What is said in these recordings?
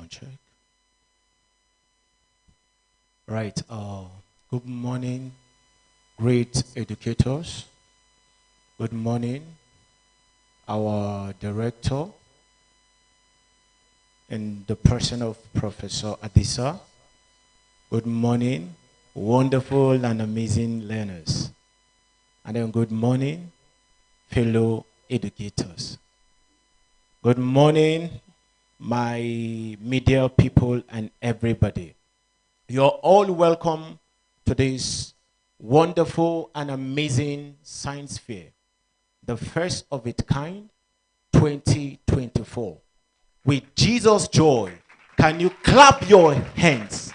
Sound check. Right. Good morning, great educators. Good morning, our director, in the person of Professor Adisa. Good morning, wonderful and amazing learners. And then good morning, fellow educators. Good morning, my media people and everybody. You're all welcome to this wonderful and amazing science fair, the first of its kind, 2024. With Jesus' joy, can you clap your hands?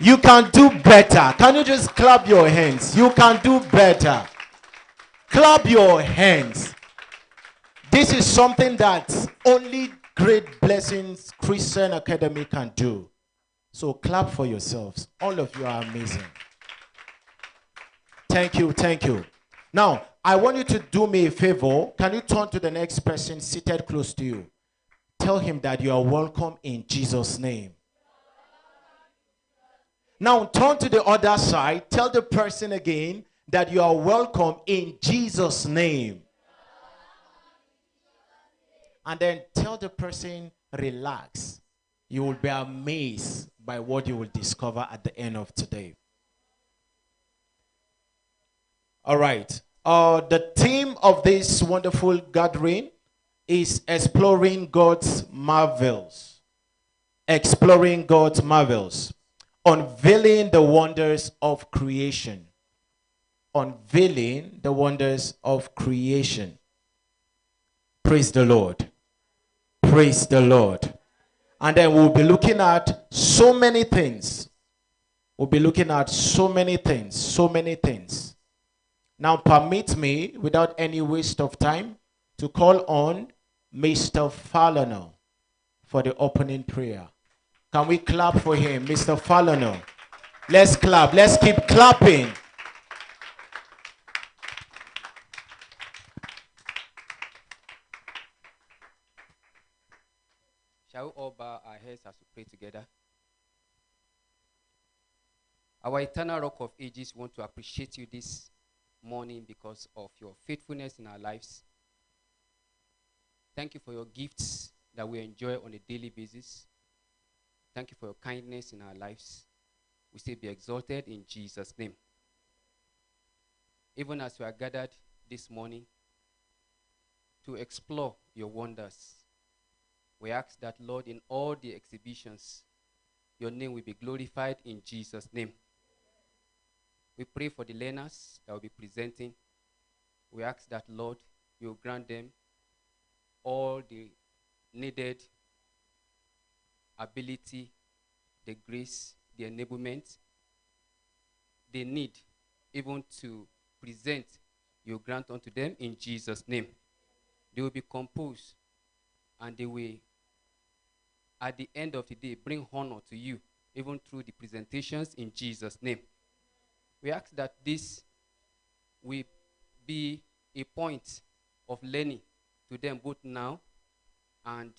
You can do better. Can you just clap your hands? You can do better. Clap your hands. This is something that only Great Blessings Christian Academy can do. So clap for yourselves. All of you are amazing. Thank you, thank you. Now, I want you to do me a favor. Can you turn to the next person seated close to you? Tell him that you are welcome in Jesus' name. Now, turn to the other side. Tell the person again that you are welcome in Jesus' name. And then tell the person, relax. You will be amazed by what you will discover at the end of today. All right. The theme of this wonderful gathering is exploring God's marvels. Exploring God's marvels. Unveiling the wonders of creation. Unveiling the wonders of creation. Praise the Lord. Praise the Lord. And then we'll be looking at so many things. We'll be looking at so many things. So many things. Now permit me, without any waste of time, to call on Mr. Fallon for the opening prayer. Can we clap for him, Mr. Fallon? Let's clap. Let's keep clapping. Shall we all bow our heads as we pray together? Our eternal rock of ages, want to appreciate you this morning because of your faithfulness in our lives. Thank you for your gifts that we enjoy on a daily basis. Thank you for your kindness in our lives. We say be exalted in Jesus' name. Even as we are gathered this morning to explore your wonders, we ask that, Lord, in all the exhibitions, your name will be glorified in Jesus' name. We pray for the learners that will be presenting. We ask that, Lord, you will grant them all the needed ability, the grace, the enablement they need even to present. You grant unto them in Jesus' name. They will be composed and they will, at the end of the day, bring honor to you, even through the presentations in Jesus' name. We ask that this will be a point of learning to them both now and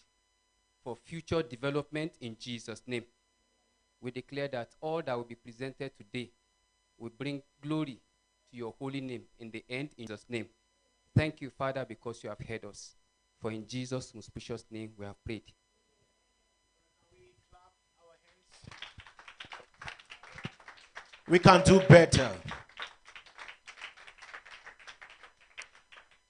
for future development in Jesus' name. We declare that all that will be presented today will bring glory to your holy name in the end, in Jesus' name. Thank you, Father, because you have heard us. For in Jesus' most precious name we have prayed. We can do better.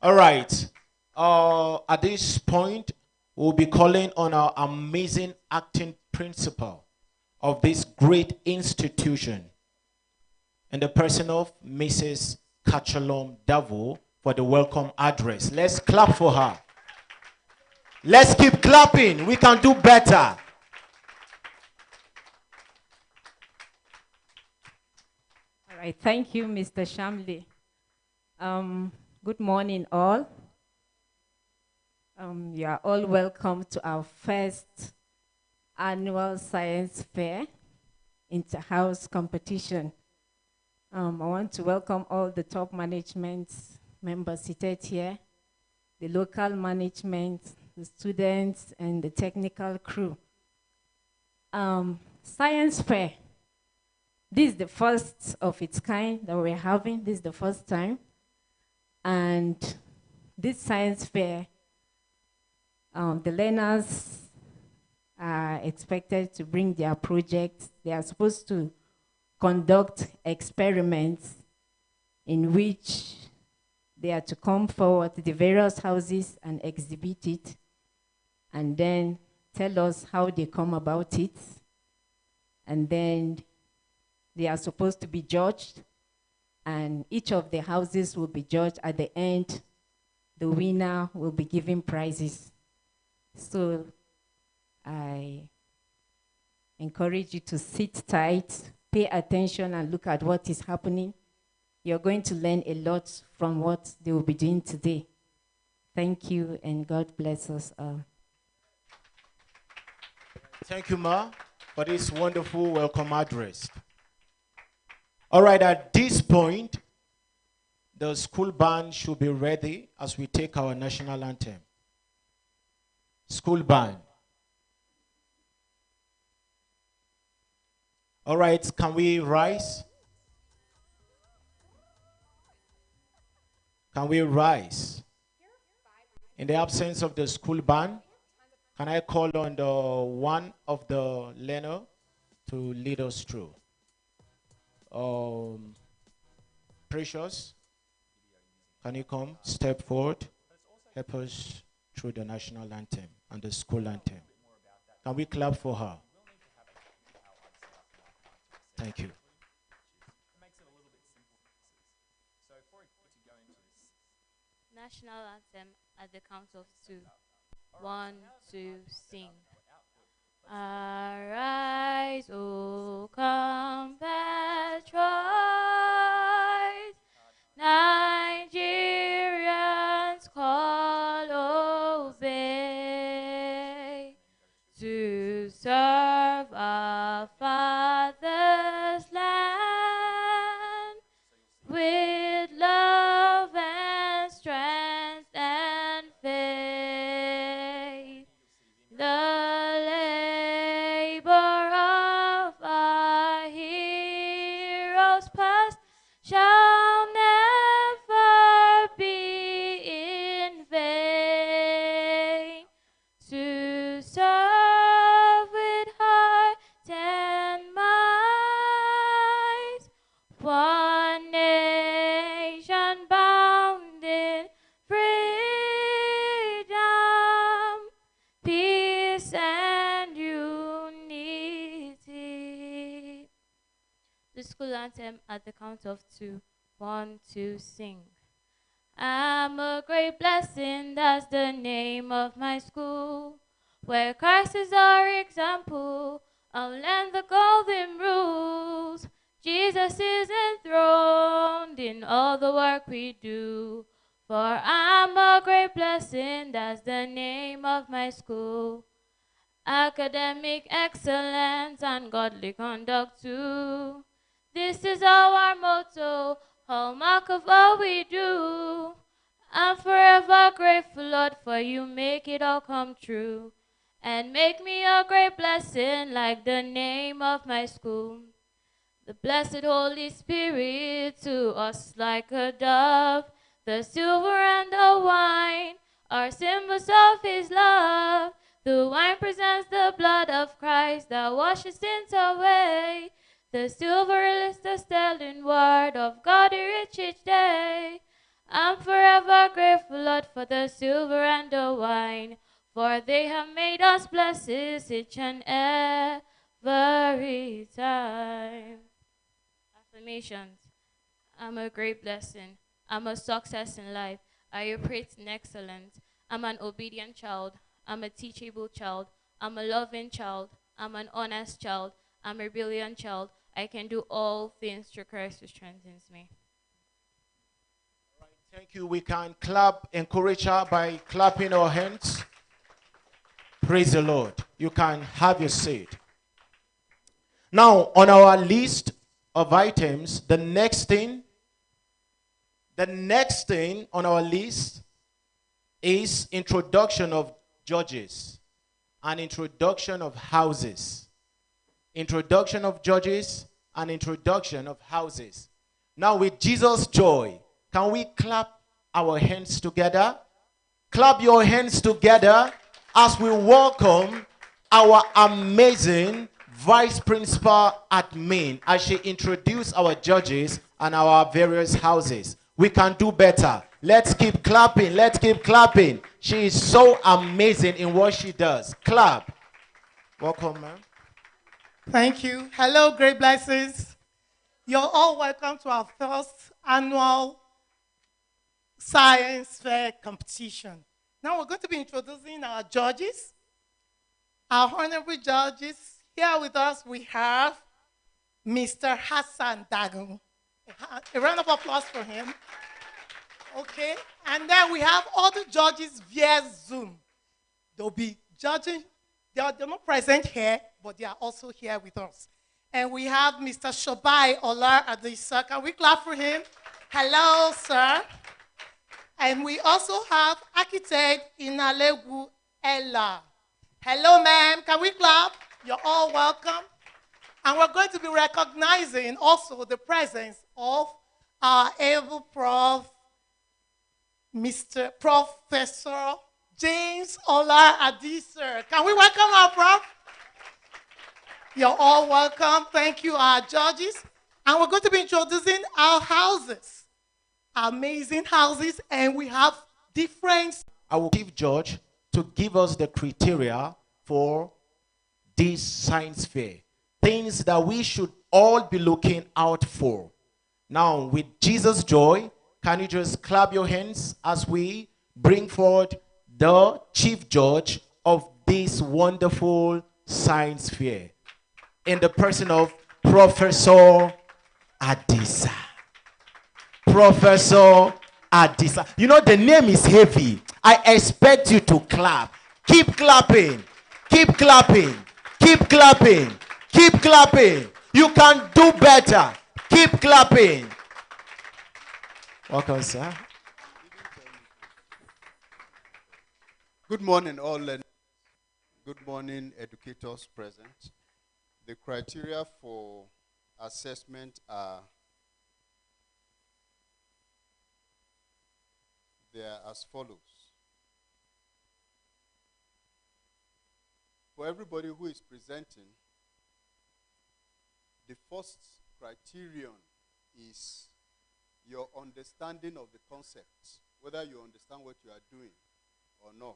All right. At this point, we'll be calling on our amazing acting principal of this great institution in the person of Mrs. Kachalom Davo for the welcome address. Let's clap for her. Let's keep clapping. We can do better. All right. Thank you, Mr. Shamli. Good morning, all. You are all welcome to our first annual science fair inter-house competition. I want to welcome all the top management members seated here, the local management, the students, and the technical crew. Science fair. This is the first of its kind that we're having. This is the first time. And this science fair, the learners are expected to bring their projects. They are supposed to conduct experiments in which they are to come forward to the various houses and exhibit it, and then tell us how they come about it. And then they are supposed to be judged, and each of the houses will be judged. At the end, the winner will be given prizes. So I encourage you to sit tight, pay attention, and look at what is happening. You're going to learn a lot from what they will be doing today. Thank you, and God bless us all. Thank you, Ma, for this wonderful welcome address. All right, at this point, the school band should be ready as we take our national anthem. School band. All right, can we rise? Can we rise? In the absence of the school band, can I call on the one of the learner to lead us through? Precious, can you come, step forward, help us through the national anthem and the school anthem. Can we clap for her? Thank you. National anthem at the count of 2. 1, 2, sing. Arise, O compatriots, Nigerians call, obey, to serve our father's land with love and strength and faith. The labor of our heroes past shall never be in vain. To serve with heart and might, one nation bound in freedom, peace and unity. The school anthem at the count of 2. 1, 2, sing. I'm a great blessing, that's the name of my school, where Christ is our example. I'll learn the golden rules. Jesus is enthroned in all the work we do. For I'm a great blessing, that's the name of my school. Academic excellence and godly conduct too. This is our motto, hallmark of all we do. I'm forever grateful, Lord, for you make it all come true. And make me a great blessing like the name of my school. The blessed Holy Spirit to us like a dove. The silver and the wine are symbols of his love. The wine presents the blood of Christ that washes sins away. The silver is the sterling word of God rich each day. I'm forever grateful, Lord, for the silver and the wine, for they have made us blessed each and every time. Affirmations. I'm a great blessing. I'm a success in life. I operate in excellence. I'm an obedient child. I'm a teachable child. I'm a loving child. I'm an honest child. I'm a brilliant child. I can do all things through Christ who strengthens me. All right, thank you. We can clap, encourage her by clapping our hands. Praise the Lord. You can have your seat. Now, on our list of items, the next thing on our list is introduction of judges, an introduction of houses. Introduction of judges, an introduction of houses. Now with Jesus' joy, can we clap our hands together? Clap your hands together as we welcome our amazing Vice Principal Admin as she introduces our judges and our various houses. We can do better. Let's keep clapping. Let's keep clapping. She is so amazing in what she does. Clap. Welcome, ma'am. Thank you. Hello, great blessings. You're all welcome to our first annual science fair competition. Now we're going to be introducing our judges, our honorable judges. Here with us we have Mr. Hassan Dagun. A round of applause for him. Okay, and then we have all the judges via Zoom. They'll be judging. They're not present here, but they are also here with us. And we have Mr. Shobai Olar Adisa. Can we clap for him? Hello, sir. And we also have architect Inalegu Ella. Hello, ma'am. Can we clap? You're all welcome. And we're going to be recognizing also the presence of our able prof, Mr. Professor James Olar Adisa. Can we welcome our prof? You're all welcome. Thank you, our judges. And we're going to be introducing our houses, amazing houses, and we have different. I will give George to give us the criteria for this science fair. Things that we should all be looking out for. Now, with Jesus' joy, can you just clap your hands as we bring forward the chief judge of this wonderful science fair in the person of Professor Adisa. Professor Adisa. You know, the name is heavy. I expect you to clap. Keep clapping. Keep clapping. Keep clapping. Keep clapping. You can do better. Keep clapping. Welcome, sir. Good morning, all. Good morning, educators present. The criteria for assessment are as follows. For everybody who is presenting, the first criterion is your understanding of the concept, whether you understand what you are doing or not.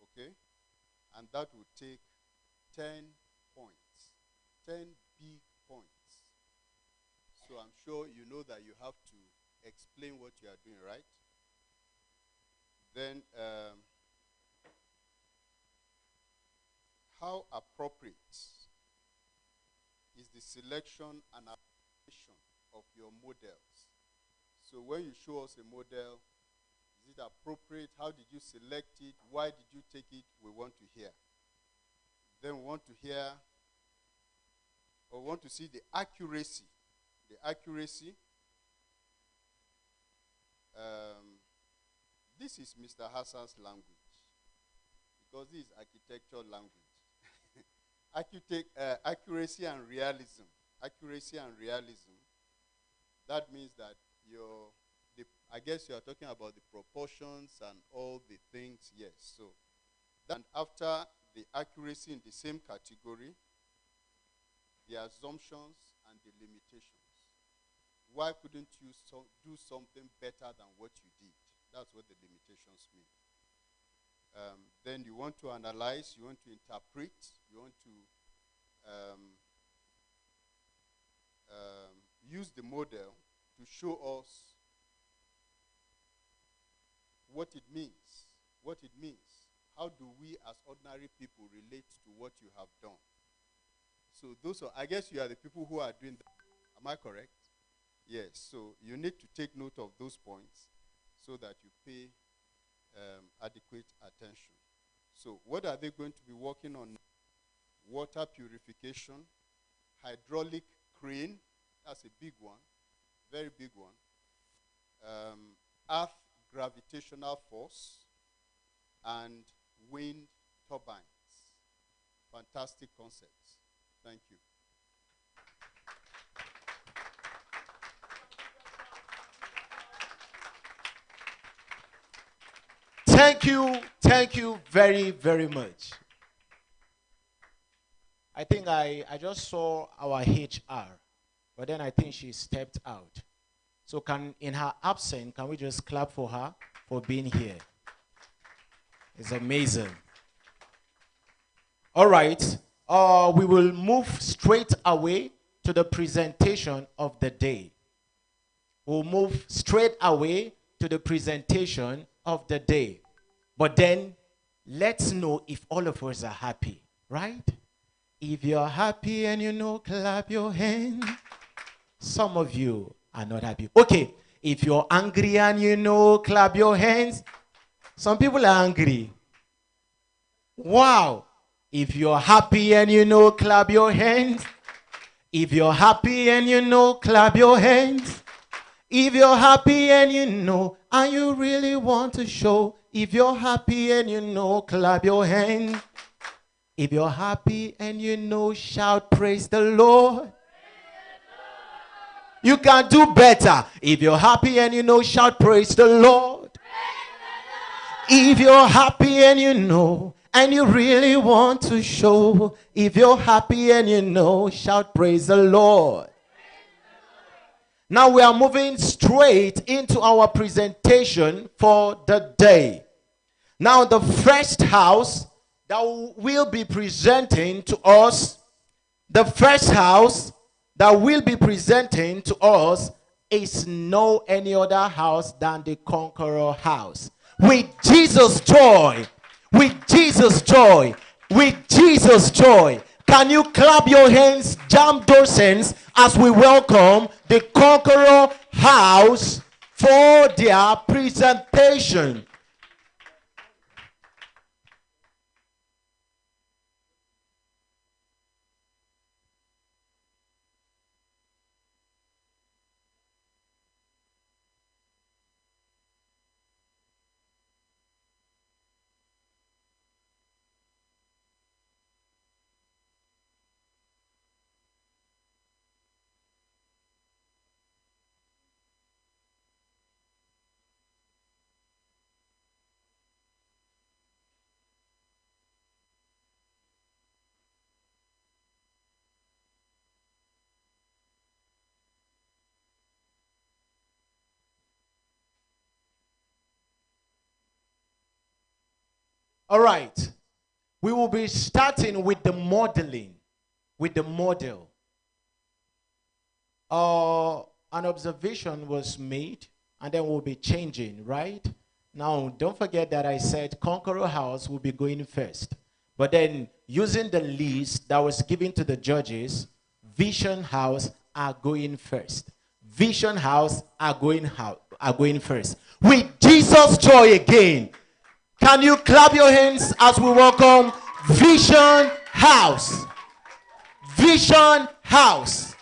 Okay? And that would take 10 points, 10 big points. So I'm sure you know that you have to explain what you are doing, right? Then, how appropriate is the selection and application of your models? So when you show us a model, is it appropriate? How did you select it? Why did you take it? We want to hear. Then we want to hear, or want to see the accuracy. The accuracy. This is Mr. Hassan's language, because this is architectural language. Accuracy and realism. Accuracy and realism. That means that I guess you are talking about the proportions and all the things, yes. So, and after the accuracy in the same category, the assumptions and the limitations. Why couldn't you do something better than what you did? That's what the limitations mean. Then you want to analyze, you want to interpret, you want to use the model to show us what it means. What it means. How do we as ordinary people relate to what you have done? So those are, I guess you are the people who are doing that. Am I correct? Yes. So you need to take note of those points so that you pay adequate attention. So what are they going to be working on? Water purification, hydraulic crane, that's a big one, very big one. Earth gravitational force, and wind turbines. Fantastic concepts. Thank you. Thank you very, very much. I think I just saw our HR, but then I think she stepped out. So in her absence, can we just clap for her for being here? It's amazing. All right. We will move straight away to the presentation of the day. We'll move straight away to the presentation of the day. But then, let's know if all of us are happy, right? If you're happy and you know, clap your hands. Some of you are not happy. Okay, if you're angry and you know, clap your hands. Some people are angry. Wow. If you're happy and you know, clap your hands. If you're happy and you know, clap your hands. If you're happy and you know, and you really want to show, if you're happy and you know, clap your hands. If you're happy and you know, shout, praise the Lord. You can do better. If you're happy and you know, shout, praise the Lord. If you're happy and you know, and you really want to show, if you're happy and you know, shout, praise the Lord. Now we are moving straight into our presentation for the day. Now the first house that will be presenting to us, the first house that will be presenting to us is no any other house than the Conqueror house. With Jesus' joy, with Jesus' joy, with Jesus' joy. Can you clap your hands, jam those hands, as we welcome the Conqueror house for their presentation. All right. We will be starting with the modeling, with the model. An observation was made, and then we'll be changing, right? Now, don't forget that I said Conqueror House will be going first. But then, using the list that was given to the judges, Vision House are going first. Vision House are going first. With Jesus' joy again. Can you clap your hands as we welcome Vision House? Vision House.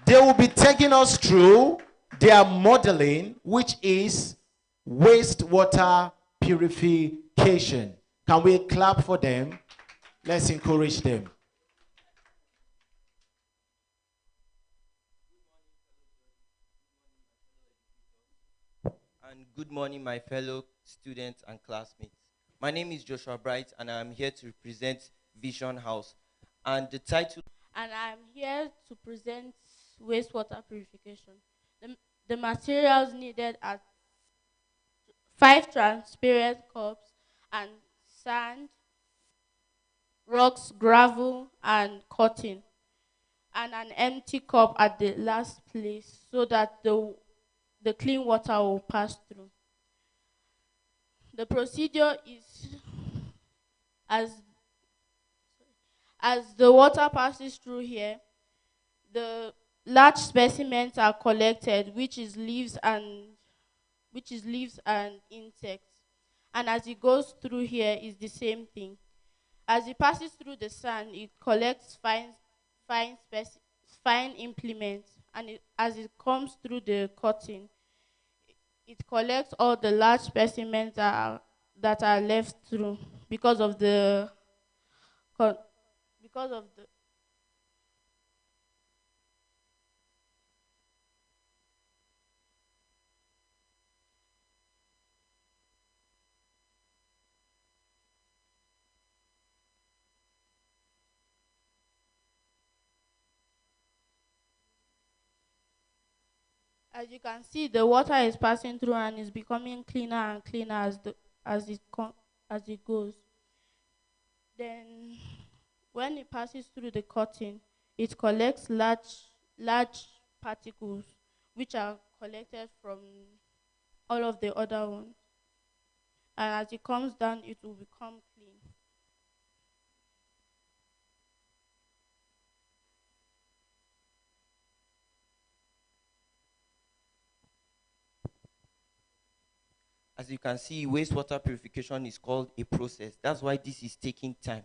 They will be taking us through their modeling, which is wastewater purification. Can we clap for them? Let's encourage them. And good morning, my fellow students and classmates. My name is Joshua Bright, and I'm here to represent Vision House. And the title... And I'm here to present wastewater purification. The materials needed are 5 transparent cups and sand, rocks, gravel, and cotton, and an empty cup at the last place so that the clean water will pass through. The procedure is as the water passes through here, the large specimens are collected, which is leaves and insects. And as it goes through here is the same thing. As it passes through the sand, it collects fine implements, and as it comes through the cotton, it collects all the large specimens that that are left through because of the co- because of the as you can see, the water is passing through and is becoming cleaner and cleaner as as it goes. Then, when it passes through the cotton, it collects large particles, which are collected from all of the other ones. And as it comes down, it will become clean. As you can see, wastewater purification is called a process. That's why this is taking time.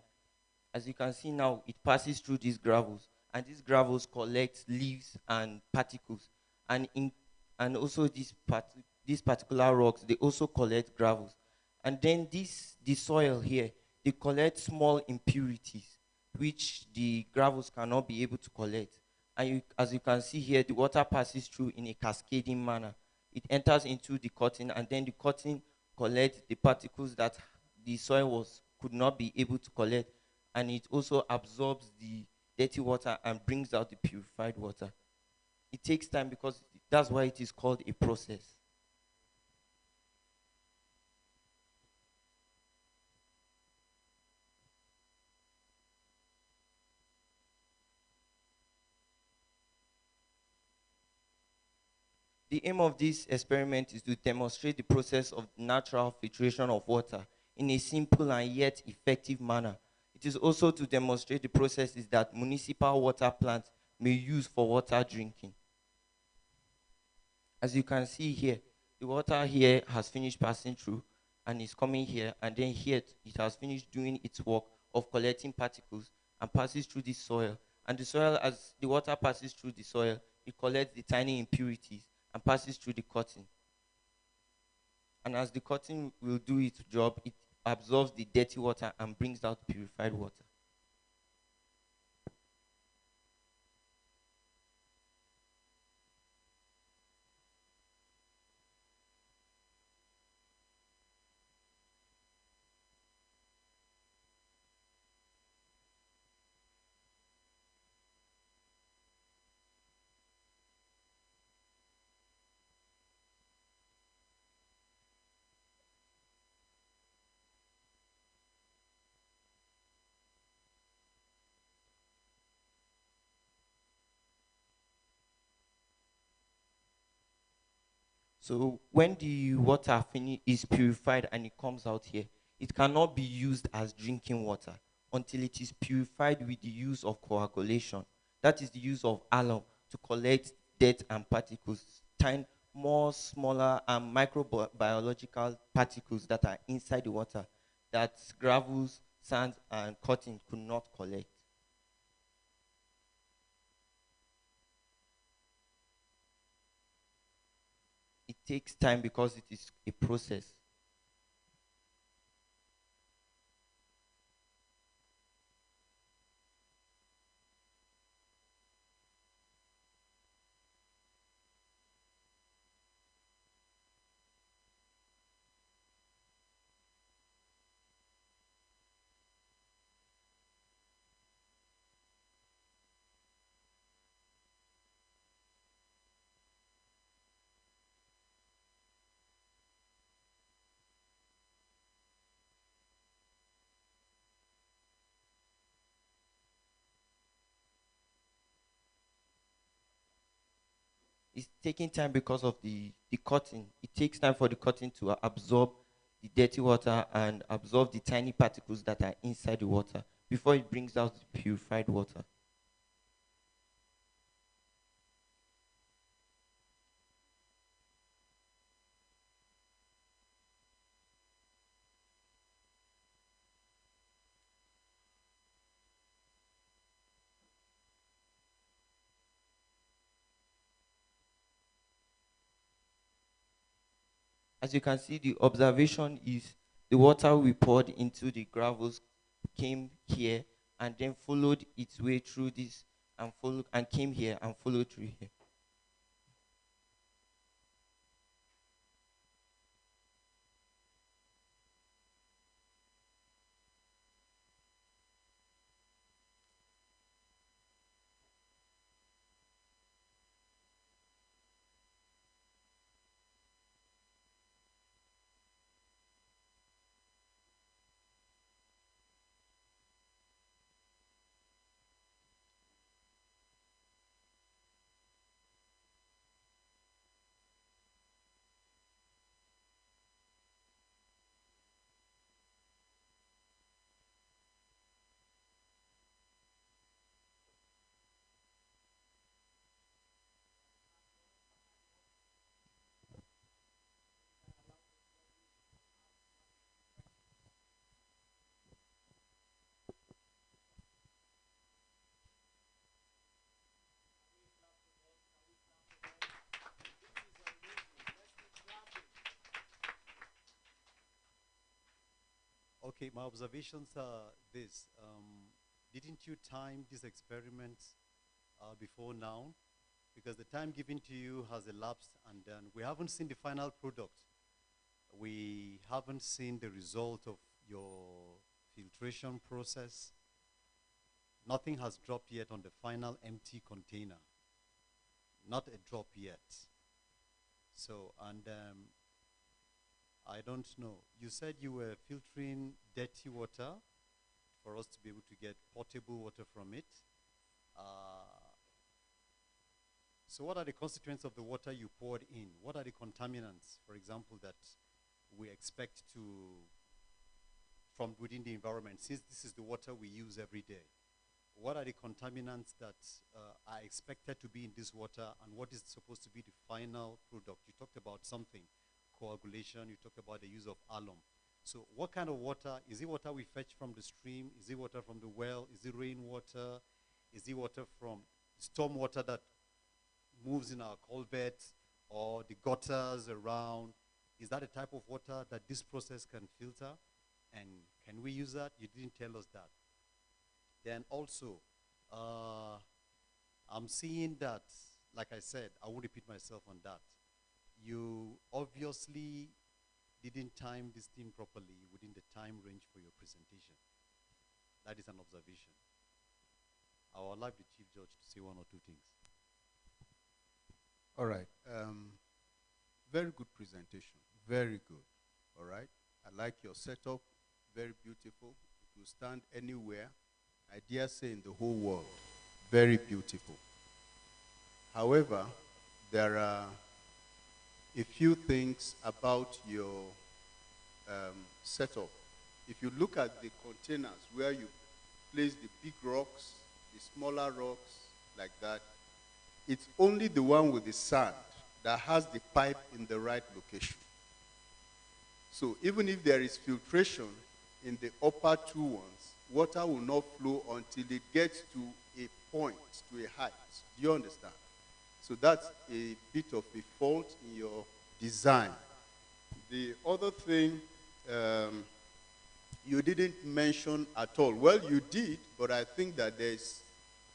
As you can see now, it passes through these gravels, and these gravels collect leaves and particles. And in and also these particular rocks, they also collect gravels. And then the soil here, they collect small impurities, which the gravels cannot be able to collect. And as you can see here, the water passes through in a cascading manner. It enters into the cotton, and then the cotton collects the particles that the soil could not be able to collect, and it also absorbs the dirty water and brings out the purified water. It takes time because that's why it is called a process. The aim of this experiment is to demonstrate the process of natural filtration of water in a simple and yet effective manner. It is also to demonstrate the processes that municipal water plants may use for water drinking. As you can see here, the water here has finished passing through and is coming here, and then here it has finished doing its work of collecting particles and passes through the soil. And the soil, as the water passes through the soil, it collects the tiny impurities and passes through the cotton. And as the cotton will do its job, it absorbs the dirty water and brings out purified water. So when the water is purified and it comes out here, it cannot be used as drinking water until it is purified with the use of coagulation. That is the use of alum to collect dirt and particles, tiny, more smaller and microbiological particles that are inside the water that gravels, sand, and cotton could not collect. It takes time because it is a process. It's taking time because of the cotton. It takes time for the cotton to absorb the dirty water and absorb the tiny particles that are inside the water before it brings out the purified water. As you can see, the observation is The water we poured into the gravels came here and then followed its way through this and followed and came here and followed through here. Okay, my observations are this. Didn't you time this experiment before now? Because the time given to you has elapsed and we haven't seen the final product. We haven't seen the result of your filtration process. Nothing has dropped yet on the final empty container. Not a drop yet. So, and I don't know. You said you were filtering dirty water for us to be able to get potable water from it. So what are the consequences of the water you poured in? What are the contaminants, for example, that we expect to, from within the environment, since this is the water we use every day? What are the contaminants that are expected to be in this water, and what is supposed to be the final product? You talked about something, coagulation, you talked about the use of alum. So what kind of water? Is it water we fetch from the stream? Is it water from the well? Is it rainwater? Is it water from storm water that moves in our culverts or the gutters around? Is that a type of water that this process can filter? And can we use that? You didn't tell us that. Then also, I'm seeing that, like I said, I won't repeat myself on that. You obviously didn't time this thing properly within the time range for your presentation. That is an observation. I would like the Chief Judge to say one or two things. All right. Very good presentation. Very good. All right. I like your setup. Very beautiful. It will stand anywhere. I dare say in the whole world. Very beautiful. However, there are a few things about your setup. If you look at the containers where you place the big rocks, the smaller rocks, like that, it's only the one with the sand that has the pipe in the right location. So even if there is filtration in the upper two ones, water will not flow until it gets to a point, to a height. Do you understand? So that's a bit of a fault in your design. The other thing you didn't mention at all. Well, you did, but I think that there's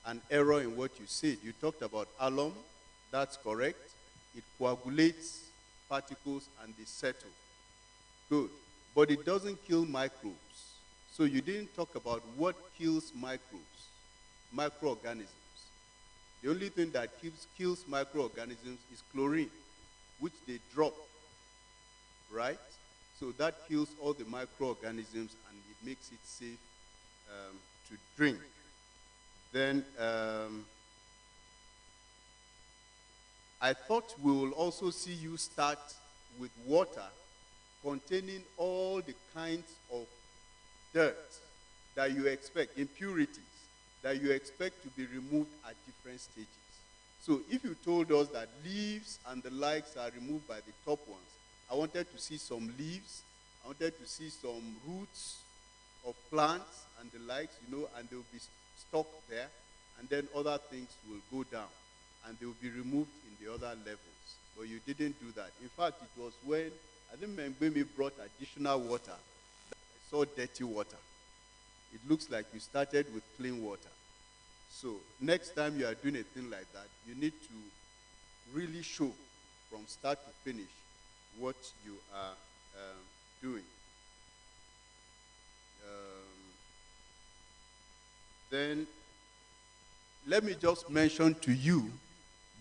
an error in what you said. You talked about alum. That's correct. It coagulates particles and they settle. Good. But it doesn't kill microbes. So you didn't talk about what kills microbes, microorganisms. The only thing that kills microorganisms is chlorine, which they drop, right? So that kills all the microorganisms and it makes it safe to drink. Then I thought we will also see you start with water containing all the kinds of dirt that you expect, impurities, that you expect to be removed at different stages. So if you told us that leaves and the likes are removed by the top ones, I wanted to see some leaves, I wanted to see some roots of plants and the likes, you know, and they will be stuck there, and then other things will go down, and they will be removed in the other levels. But you didn't do that. In fact, it was when, I think Mbemi brought additional water, saw dirty water. It looks like you started with clean water. So next time you are doing a thing like that, you need to really show from start to finish what you are doing. Then let me just mention to you,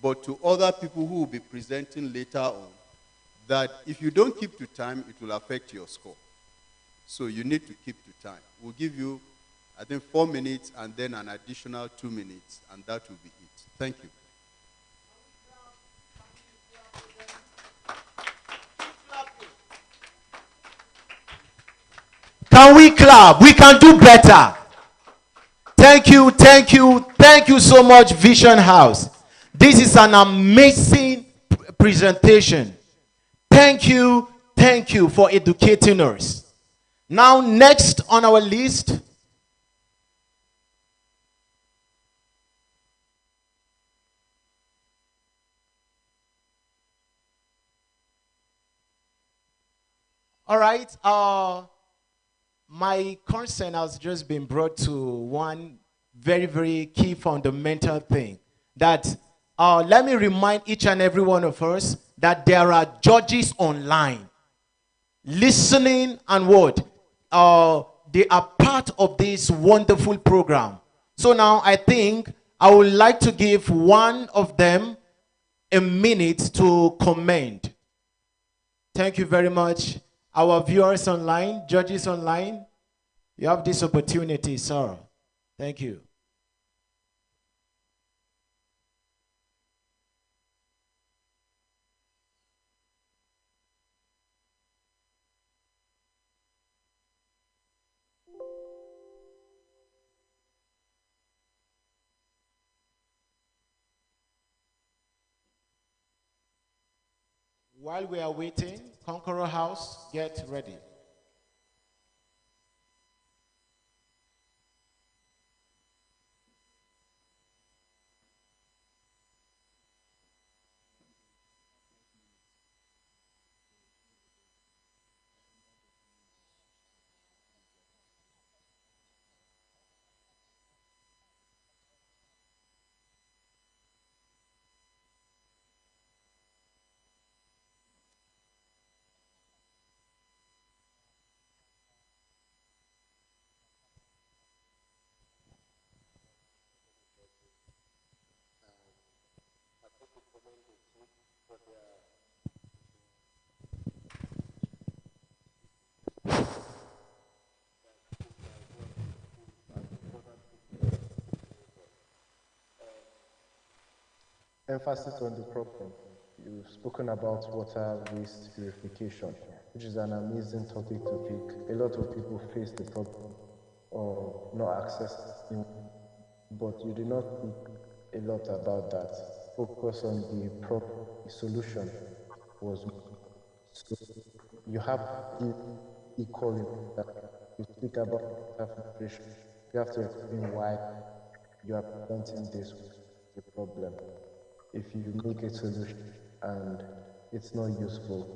but to other people who will be presenting later on, that if you don't keep to time, it will affect your score. So you need to keep to time. We'll give you, I think, 4 minutes and then an additional 2 minutes, and that will be it. Thank you. Can we clap? We can do better. Thank you, thank you, thank you so much, Vision House. This is an amazing presentation. Thank you for educating us. Now, next on our list, all right, my concern has just been brought to one very, very key fundamental thing. That let me remind each and every one of us that there are judges online listening and what? They are part of this wonderful program. So now I think I would like to give one of them a minute to comment. Thank you very much. Our viewers online, judges online, you have this opportunity, sir. Thank you. While we are waiting, Conqueror House, get ready. Emphasis on the problem. You've spoken about water waste purification, which is an amazing topic to pick. A lot of people face the problem of not accessing, but you did not speak a lot about that. Focus on the problem. The solution was so you have to give equal importance. You speak about water filtration. You have to explain why you are presenting this the problem. If you make a solution and it's not useful,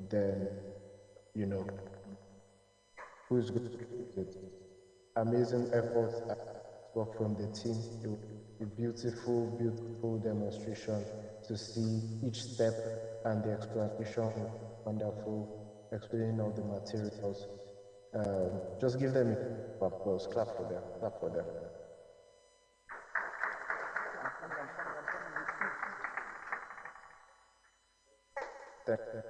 then you know who's going to use it. Amazing efforts and work from the team. It was a beautiful, beautiful demonstration to see each step and the explanation. Wonderful, explaining all the materials. Just give them a applause. Clap for them. Clap for them. Thank you.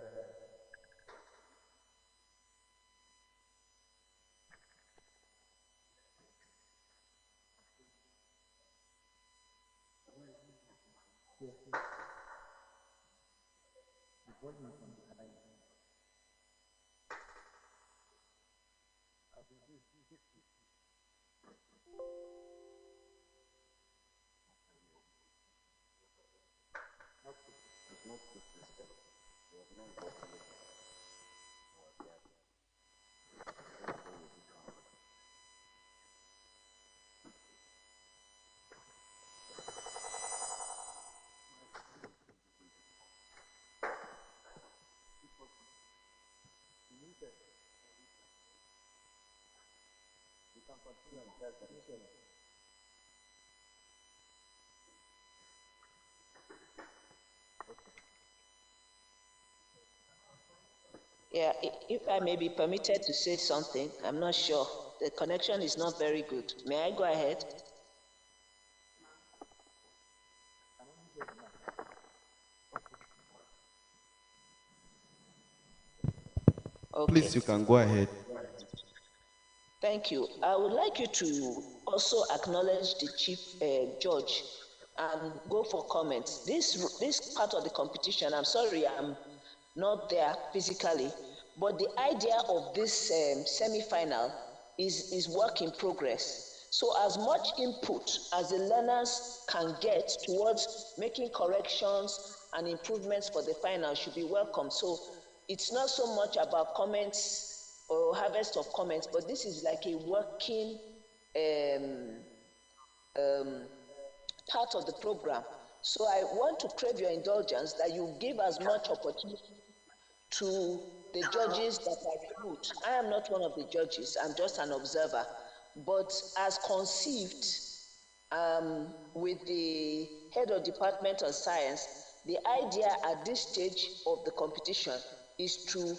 Yeah, if I may be permitted to say something, I'm not sure. The connection is not very good. May I go ahead? Okay. Please, you can go ahead. Thank you. I would like you to also acknowledge the chief judge and go for comments. This part of the competition, I'm sorry, I'm not there physically, but the idea of this semi-final is work in progress. So as much input as the learners can get towards making corrections and improvements for the final should be welcome. So it's not so much about comments or harvest of comments, but this is like a working part of the program. So I want to crave your indulgence that you give as much opportunity to the judges that are removed. I am not one of the judges, I'm just an observer. But as conceived with the head of Department of Science, the idea at this stage of the competition is to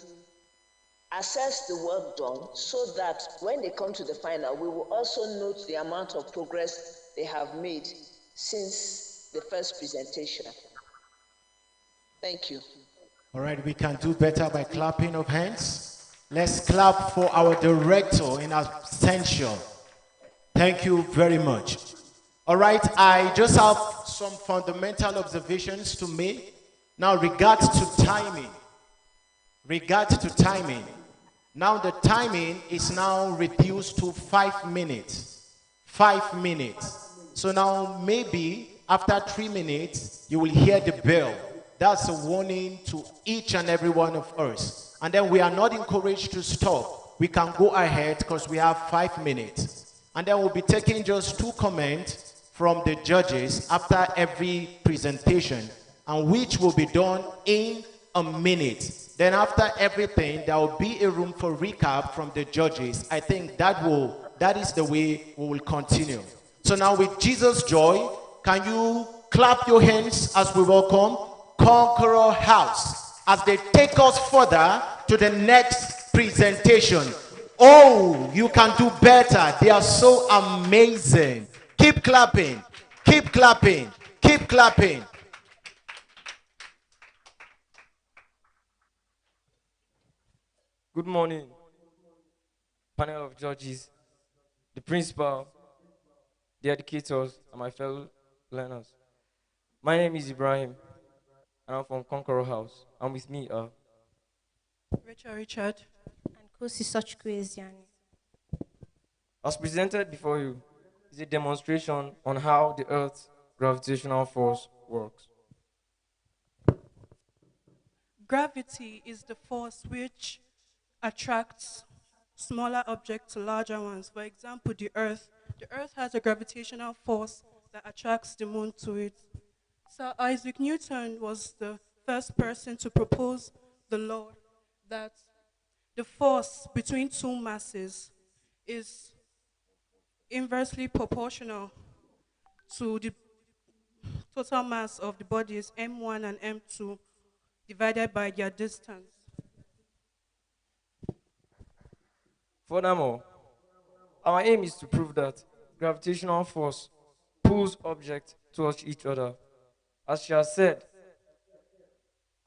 assess the work done so that when they come to the final, we will also note the amount of progress they have made since the first presentation. Thank you. All right, we can do better by clapping of hands. Let's clap for our director in absentia. Thank you very much. All right, I just have some fundamental observations to make. Now, regards to timing. Regards to timing. Now the timing is now reduced to 5 minutes. 5 minutes. So now maybe after 3 minutes, you will hear the bell. That's a warning to each and every one of us. And then we are not encouraged to stop. We can go ahead because we have 5 minutes. And then we'll be taking just 2 comments from the judges after every presentation, and which will be done in a minute. Then after everything, there will be a room for recap from the judges. I think that is the way we will continue. So now with Jesus' joy, can you clap your hands as we welcome Conqueror House as they take us further to the next presentation. Oh, you can do better. They are so amazing. Keep clapping, keep clapping, keep clapping. Good morning, panel of judges, the principal, the educators, and my fellow learners. My name is Ibrahim, and I'm from Conqueror House. And with me are Richard, and Kosi Sochkwesiani. as presented before you is a demonstration on how the Earth's gravitational force works. Gravity is the force which attracts smaller objects to larger ones. For example, the Earth. The Earth has a gravitational force that attracts the moon to it. Sir Isaac Newton was the first person to propose the law that the force between two masses is inversely proportional to the total mass of the bodies m1 and m2 divided by their distance. Furthermore, our aim is to prove that gravitational force pulls objects towards each other. As she has said,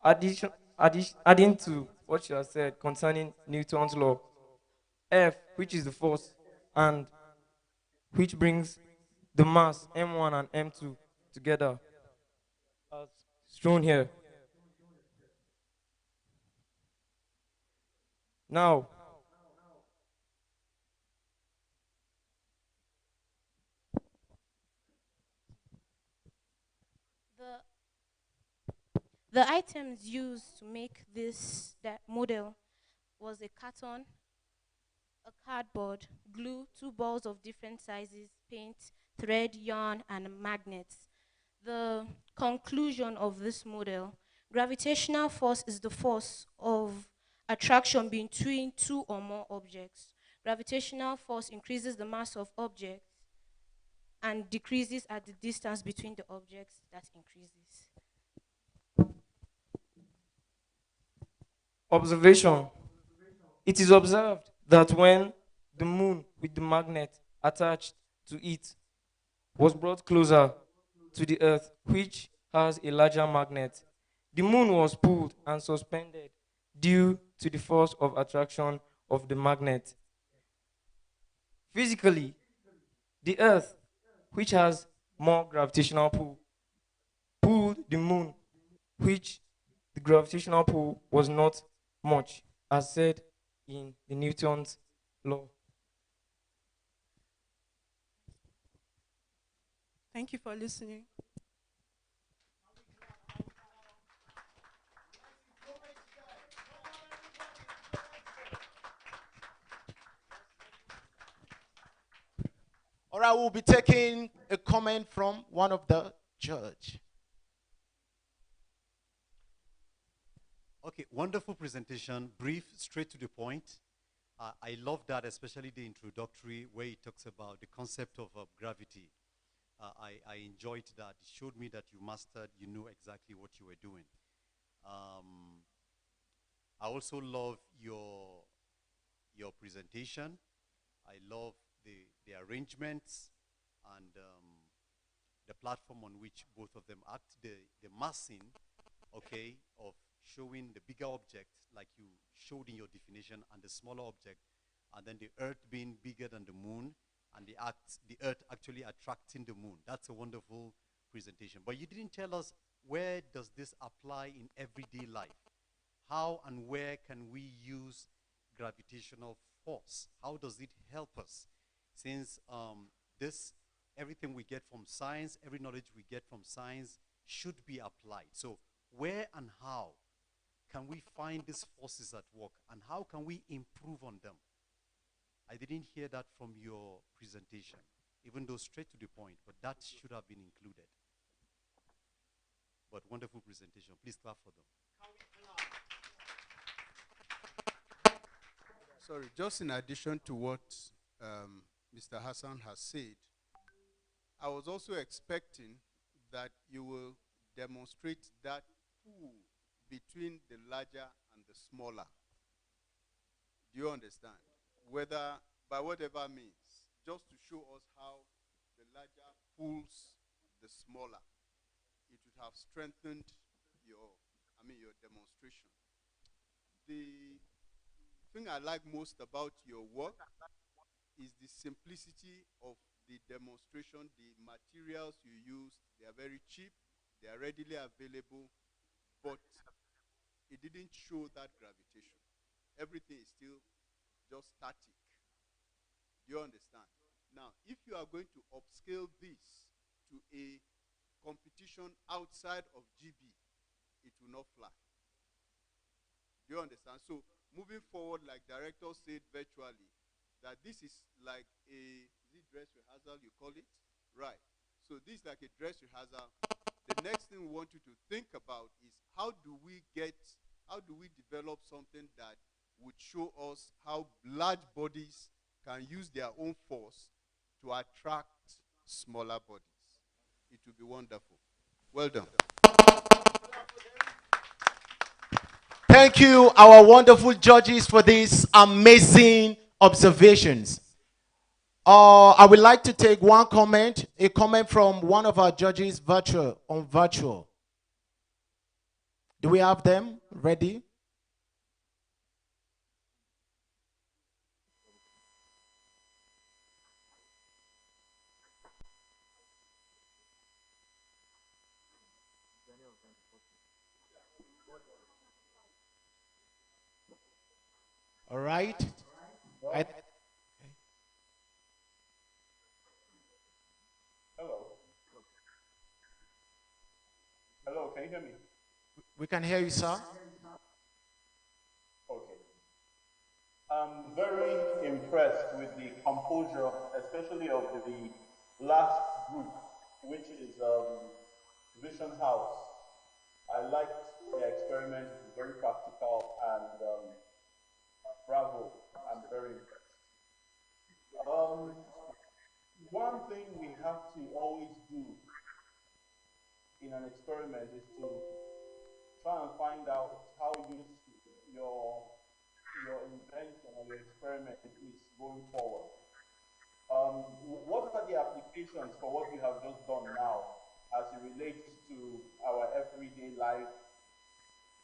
adding to what she has said concerning Newton's law, F, which is the force, and which brings the mass m1 and m2 together, as shown here. Now, the items used to make that model was a carton, a cardboard, glue, 2 balls of different sizes, paint, thread, yarn, and magnets. The conclusion of this model: gravitational force is the force of attraction between 2 or more objects. Gravitational force increases the mass of objects and decreases at the distance between the objects that increases. Observation. It is observed that when the moon with the magnet attached to it was brought closer to the earth, which has a larger magnet, the moon was pulled and suspended due to the force of attraction of the magnet. Physically, the earth, which has more gravitational pull, pulled the moon, which the gravitational pull was not much, as said in the Newton's law. Thank you for listening. All right, we'll be taking a comment from one of the judge. Okay, wonderful presentation, brief, straight to the point. I love that, especially the introductory where it talks about the concept of gravity. I enjoyed that. It showed me that you mastered, you knew exactly what you were doing. I also love your presentation. I love the arrangements and the platform on which both of them act, the massing, okay, of showing the bigger object like you showed in your definition and the smaller object, and then the earth being bigger than the moon and the earth actually attracting the moon. That's a wonderful presentation. But you didn't tell us, where does this apply in everyday life? How and where can we use gravitational force? How does it help us? Since everything we get from science, every knowledge we get from science should be applied. So where and how can we find these forces at work, and how can we improve on them? I didn't hear that from your presentation, even though straight to the point, but that should have been included. But wonderful presentation. Please clap for them. Sorry, just in addition to what Mr. Hassan has said, I was also expecting that you will demonstrate that pull between the larger and the smaller. Do you understand? Whether, by whatever means, just to show us how the larger pulls the smaller. It would have strengthened your demonstration. The thing I like most about your work is the simplicity of the demonstration. The materials you used, they are very cheap, they are readily available, but it didn't show that gravitation. Everything is still just static. Do you understand? Now, if you are going to upscale this to a competition outside of GB, it will not fly. Do you understand? So, moving forward, like director said virtually, that this is like a dress rehearsal, you call it? Right. So, this is like a dress rehearsal. The next thing we want you to think about is how do we develop something that would show us how large bodies can use their own force to attract smaller bodies. It will be wonderful. Well done. Thank you, our wonderful judges, for these amazing observations. I would like to take one comment, a comment from one of our judges on virtual. Do we have them ready? All right. Hello. Hello, can you hear me? We can hear you, sir. Okay. I'm very impressed with the composure, especially of the last group, which is Vision House. I liked the experiment, it's very practical, and bravo, I'm very impressed. Um, One thing we have to always do in an experiment is to try and find out how useful your invention or your experiment is going forward. What are the applications for what you have just done now as it relates to our everyday life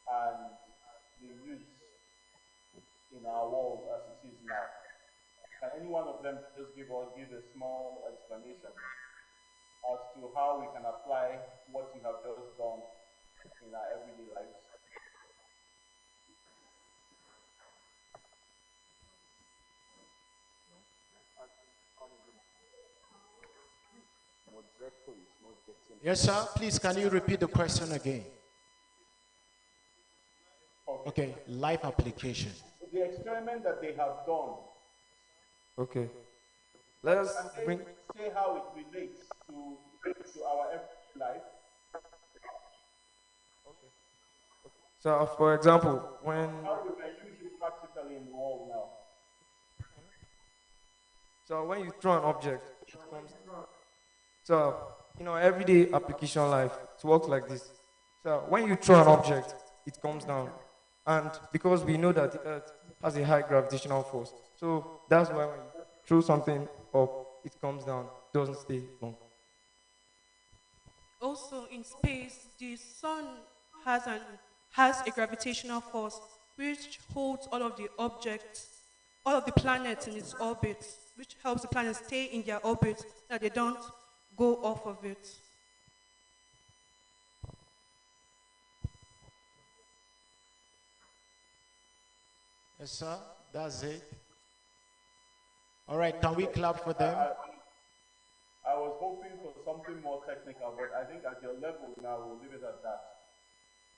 and the use in our world as it is now? Can any one of them just give a small explanation as to how we can apply what you have just done in our everyday lives? Yes, sir. Please, can you repeat the question again? Okay, life application. The experiment that they have done. Okay. Let us Can they bring. say how it relates to our everyday life? So, for example, when. How we can use it practically in the world now? So when you throw an object, it comes. So, everyday application life, it works like this. So when you throw an object, it comes down. And because we know that the earth has a high gravitational force, so that's why when you throw something up, it comes down, doesn't stay long. Also, in space, the sun has an has a gravitational force which holds all of the objects, all of the planets in its orbit, which helps the planets stay in their orbit so that they don't go off of it. Yes, sir. That's it. All right, can we clap for them? I was hoping for something more technical, but I think at your level now, we'll leave it at that.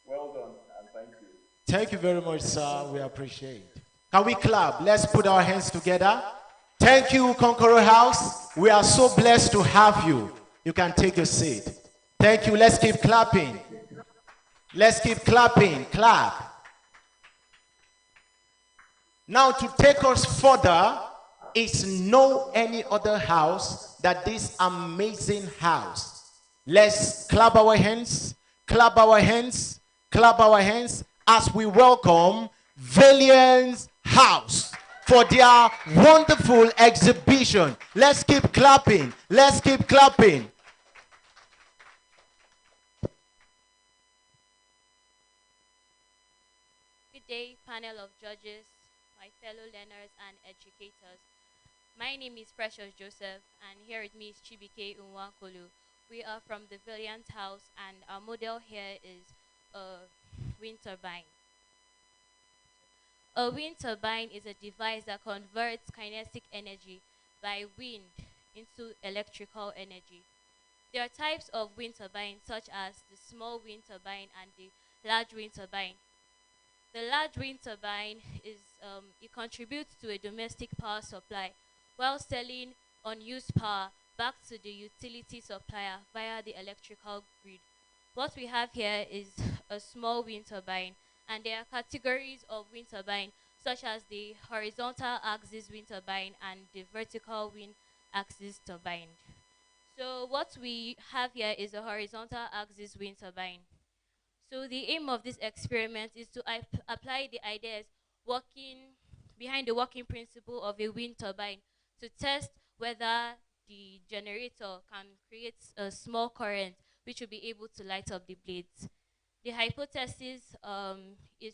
Well done, and thank you. Thank you very much, sir. We appreciate. Can we clap? Let's put our hands together. Thank you, Conqueror House. We are so blessed to have you. You can take your seat. Thank you. Let's keep clapping. Let's keep clapping. Clap. Now, to take us further, is no any other house than this amazing house. Let's clap our hands, clap our hands, clap our hands as we welcome Valiant's House for their wonderful exhibition. Let's keep clapping. Let's keep clapping. Good day, panel of judges, my fellow learners and educators. My name is Precious Joseph, and here with me is Chibike Unwankolu. We are from the Valiant House, and our model here is a wind turbine. A wind turbine is a device that converts kinetic energy by wind into electrical energy. There are types of wind turbines such as the small wind turbine and the large wind turbine. The large wind turbine it contributes to a domestic power supply while selling unused power back to the utility supplier via the electrical grid. What we have here is a small wind turbine, and there are categories of wind turbine such as the horizontal axis wind turbine and the vertical wind axis turbine. So what we have here is a horizontal axis wind turbine. So the aim of this experiment is to apply the ideas working behind the working principle of a wind turbine to test whether the generator can create a small current which will be able to light up the blades. The hypothesis is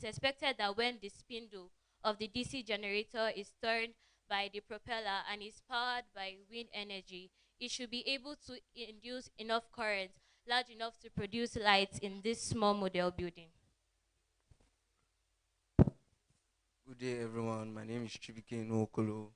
expected that when the spindle of the DC generator is turned by the propeller and is powered by wind energy, it should be able to induce enough current large enough to produce light in this small model building. Good day, everyone. My name is Chibike Nwokolo.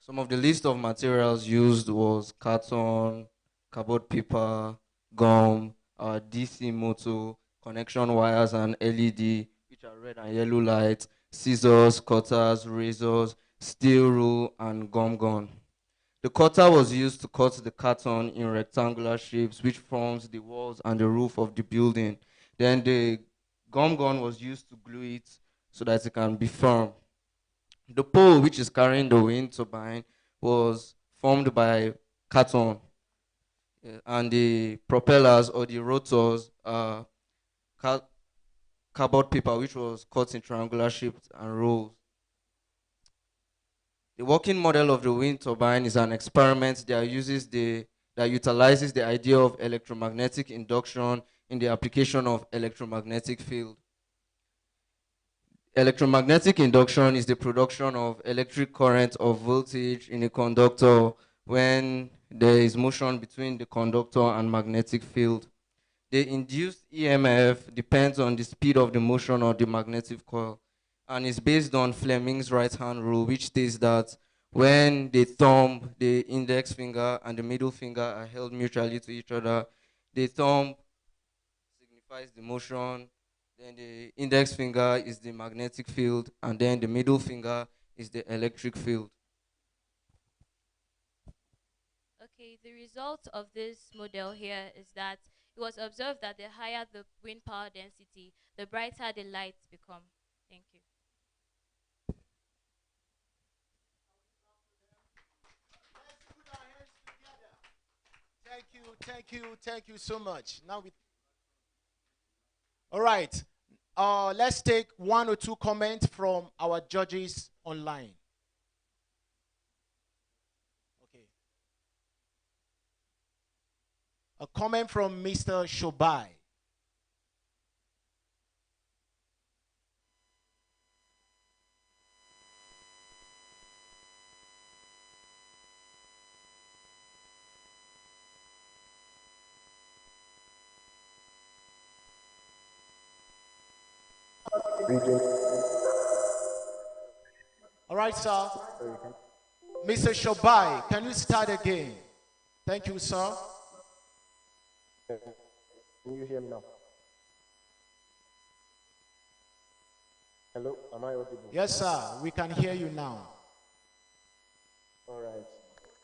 Some of the list of materials used was carton, cardboard paper, gum, DC motor, connection wires and LED, which are red and yellow lights, scissors, cutters, razors, steel rule, and gum gun. The cutter was used to cut the carton in rectangular shapes, which forms the walls and the roof of the building. Then the gum gun was used to glue it so that it can be firm. The pole which is carrying the wind turbine was formed by carton, and the propellers or the rotors are ca- cardboard paper which was cut in triangular shapes and rolls. The working model of the wind turbine is an experiment that utilizes the idea of electromagnetic induction in the application of electromagnetic field. Electromagnetic induction is the production of electric current or voltage in a conductor when there is motion between the conductor and magnetic field. The induced EMF depends on the speed of the motion of the magnetic coil and is based on Fleming's right-hand rule, which states that when the thumb, the index finger, and the middle finger are held mutually to each other, the thumb signifies the motion, then the index finger is the magnetic field, and then the middle finger is the electric field. Okay, the result of this model here is that it was observed that the higher the wind power density, the brighter the lights become. Thank you. Thank you so much. Now we. All right. Let's take one or two comments from our judges online. Okay. A comment from Mr. Shobai. All right, sir. Mr. Shobai, can you start again? Thank you, sir. Can you hear me now? Hello, am I audible? Yes, sir. We can hear you now. All right.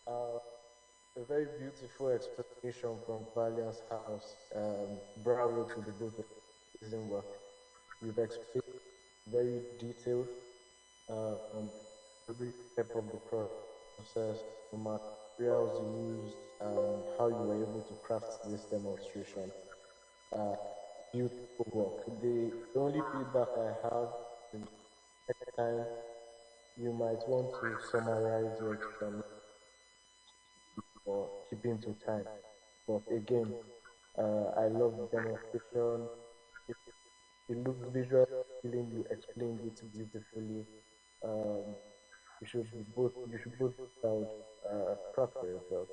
A very beautiful explanation from Valiant's house. Bravo to the both of amazing work. You've explained very detailed on every step of the process, the materials you used, and how you were able to craft this demonstration. Beautiful work. The only feedback I have is next time you might want to summarize your explanation or keeping to time. But again, I love the demonstration. It, it looks visual, feeling you explained it beautifully. Um, you should both be proud, proud for yourself.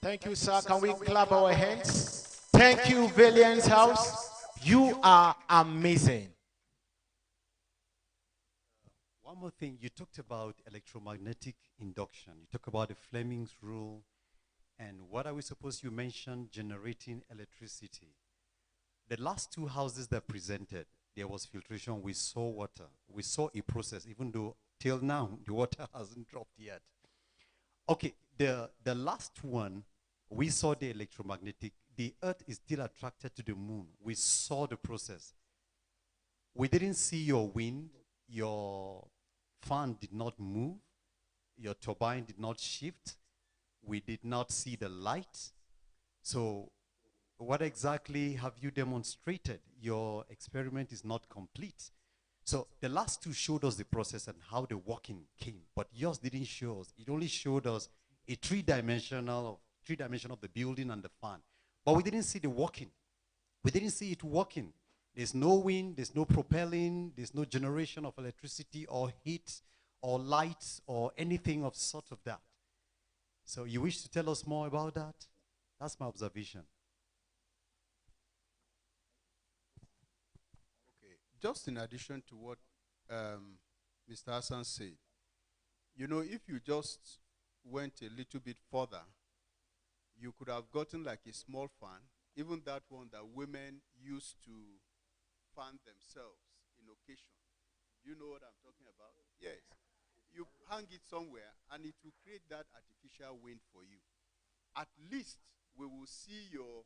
Thank you, sir. Can we clap our hands? Thank you, Valiant's house. You are amazing. One more thing, you talked about electromagnetic induction. You talked about the Fleming's rule, and what are we supposed, you mentioned generating electricity. The last two houses that presented, there was filtration, we saw water. We saw a process, even though till now, the water hasn't dropped yet. Okay, the last one, we saw the electromagnetic. The earth is still attracted to the moon. We saw the process. We didn't see your wind, your fan did not move, your turbine did not shift, we did not see the light. So what exactly have you demonstrated? Your experiment is not complete. So the last two showed us the process and how the working came, but yours didn't show us. It only showed us a three-dimensional of the building and the fan. But we didn't see the working. We didn't see it working. There's no wind, there's no propelling, there's no generation of electricity or heat or light or anything of sort of that. So you wish to tell us more about that? That's my observation. Okay, just in addition to what Mr. Hassan said, you know, if you just went a little bit further, you could have gotten like a small fan, even that one that women used to fan themselves in occasion. Do you know what I'm talking about? Yes. You hang it somewhere and it will create that artificial wind for you. At least we will see your,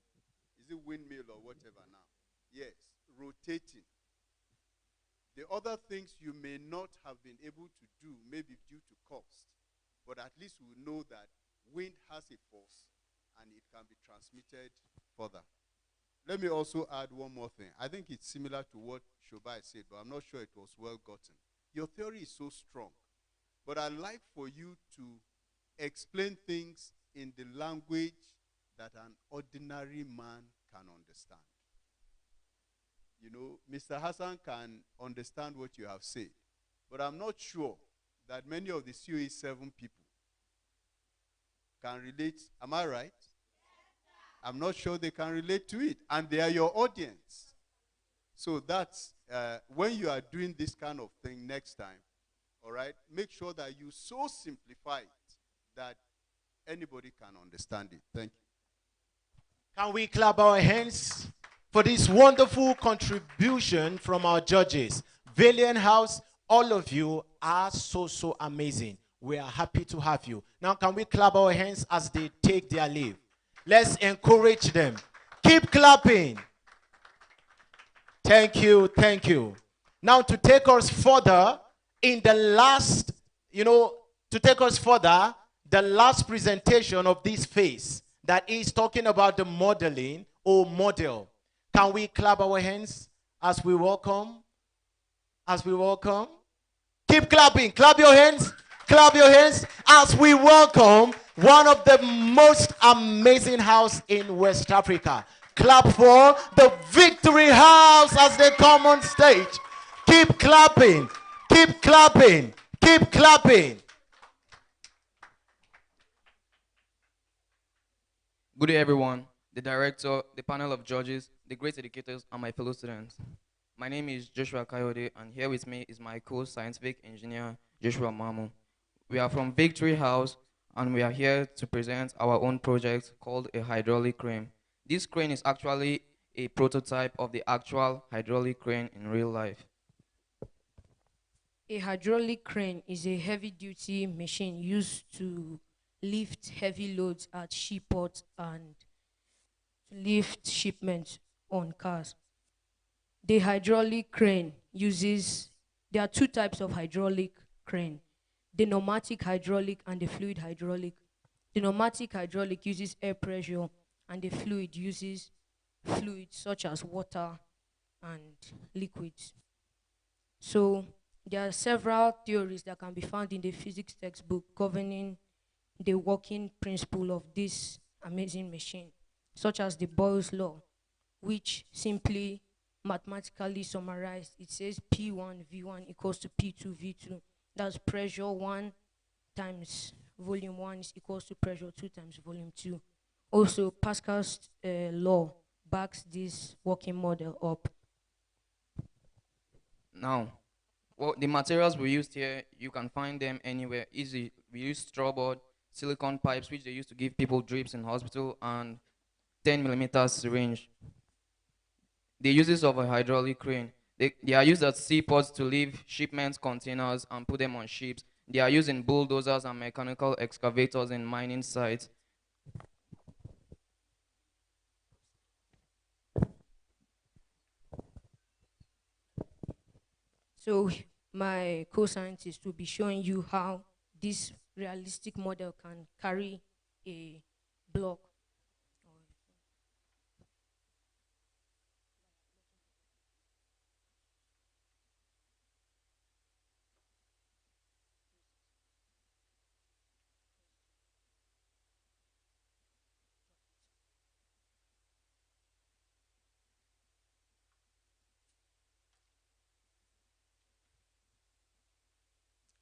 is it windmill or whatever now? Yes, rotating. The other things you may not have been able to do, maybe due to cost, but at least we know that wind has a force and it can be transmitted further. Let me also add one more thing. I think it's similar to what Shobai said, but I'm not sure it was well gotten. Your theory is so strong, but I'd like for you to explain things in the language that an ordinary man can understand. You know, Mr. Hassan can understand what you have said, but I'm not sure that many of the COE 7 people can relate. Am I right? I'm not sure they can relate to it, and they are your audience. So that's, when you are doing this kind of thing next time, all right, make sure that you so simplify it that anybody can understand it. Thank you. Can we clap our hands for this wonderful contribution from our judges? Valiant House, all of you are so amazing. We are happy to have you. Now, can we clap our hands as they take their leave? Let's encourage them. Keep clapping. Thank you, thank you. Now, to take us further, in the last, to take us further, the last presentation of this phase that is talking about the modeling or model. Can we clap our hands as we welcome? As we welcome. Keep clapping. Clap your hands. Clap your hands as we welcome one of the most amazing house in West Africa. Clap for the Victory House as they come on stage. Keep clapping. Keep clapping. Keep clapping. Good day, everyone. The director, the panel of judges, the great educators, and my fellow students. My name is Joshua Kayode, and here with me is my co-scientific engineer, Joshua Mamu. We are from Victory House, and we are here to present our own project called a hydraulic crane. This crane is actually a prototype of the actual hydraulic crane in real life. A hydraulic crane is a heavy-duty machine used to lift heavy loads at shipports and lift shipments on cars. The hydraulic crane there are two types of hydraulic crane, the pneumatic hydraulic and the fluid hydraulic. The pneumatic hydraulic uses air pressure and the fluid uses fluids such as water and liquids. So there are several theories that can be found in the physics textbook governing the working principle of this amazing machine, such as the Boyle's law, which simply mathematically summarized, it says P1 V1 equals to P2 V2. That's pressure 1 times volume 1 is equals to pressure 2 times volume 2. Also, Pascal's law backs this working model up. Now, the materials we used here, you can find them anywhere easy. We used straw board, silicone pipes, which they used to give people drips in hospital, and 10mm syringe. The uses of a hydraulic crane. They are used at seaports to lift shipments, containers, and put them on ships. They are used in bulldozers and mechanical excavators in mining sites. So my co-scientist will be showing you how this realistic model can carry a block.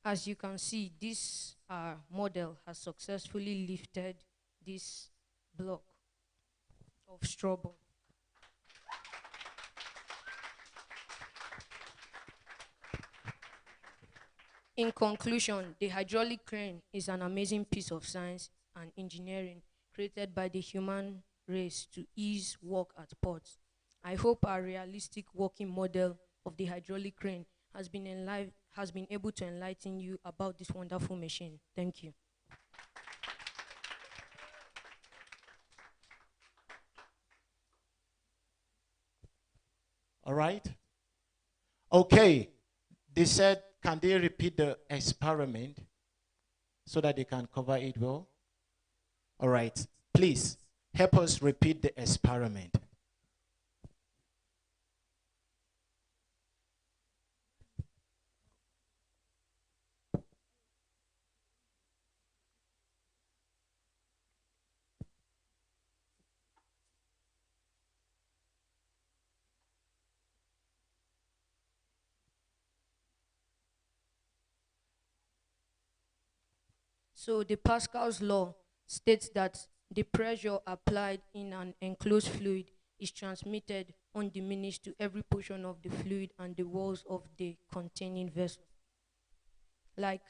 As you can see, this model has successfully lifted this block of straw board. In conclusion, the hydraulic crane is an amazing piece of science and engineering created by the human race to ease work at ports. I hope our realistic working model of the hydraulic crane has been able to enlighten you about this wonderful machine. Thank you. All right. Okay. They said, can they repeat the experiment so that they can cover it well? All right. Please, help us repeat the experiment. So the Pascal's law states that the pressure applied in an enclosed fluid is transmitted undiminished to every portion of the fluid and the walls of the containing vessel. Like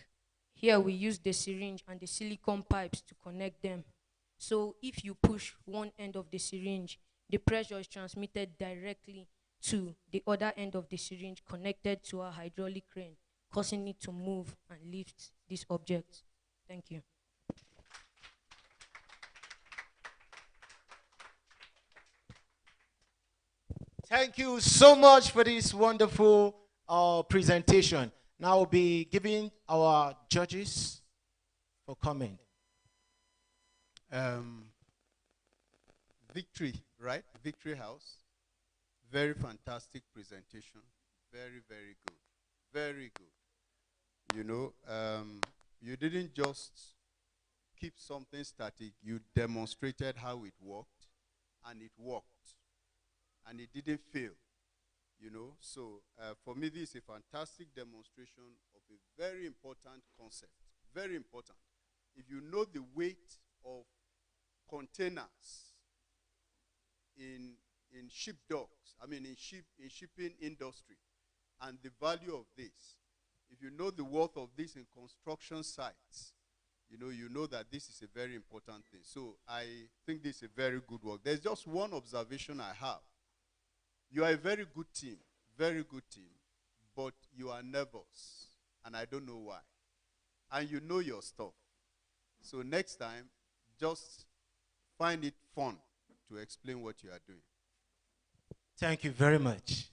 here we use the syringe and the silicone pipes to connect them. So if you push one end of the syringe, the pressure is transmitted directly to the other end of the syringe connected to a hydraulic crane, causing it to move and lift this object. Thank you. Thank you so much for this wonderful presentation. Now we'll be giving our judges for comment. Victory, right? Victory House. Very fantastic presentation. Very, very good. Very good. You know, you didn't just keep something static. You demonstrated how it worked, and it worked. And it didn't fail. You know, so for me, this is a fantastic demonstration of a very important concept. Very important. If you know the weight of containers in ship docks, I mean in shipping industry, and the value of this, if you know the worth of this in construction sites, you know that this is a very important thing. So I think this is a very good work. There's just one observation I have. You are a very good team, but you are nervous, and I don't know why. And you know your stuff. So next time, just find it fun to explain what you are doing. Thank you very much.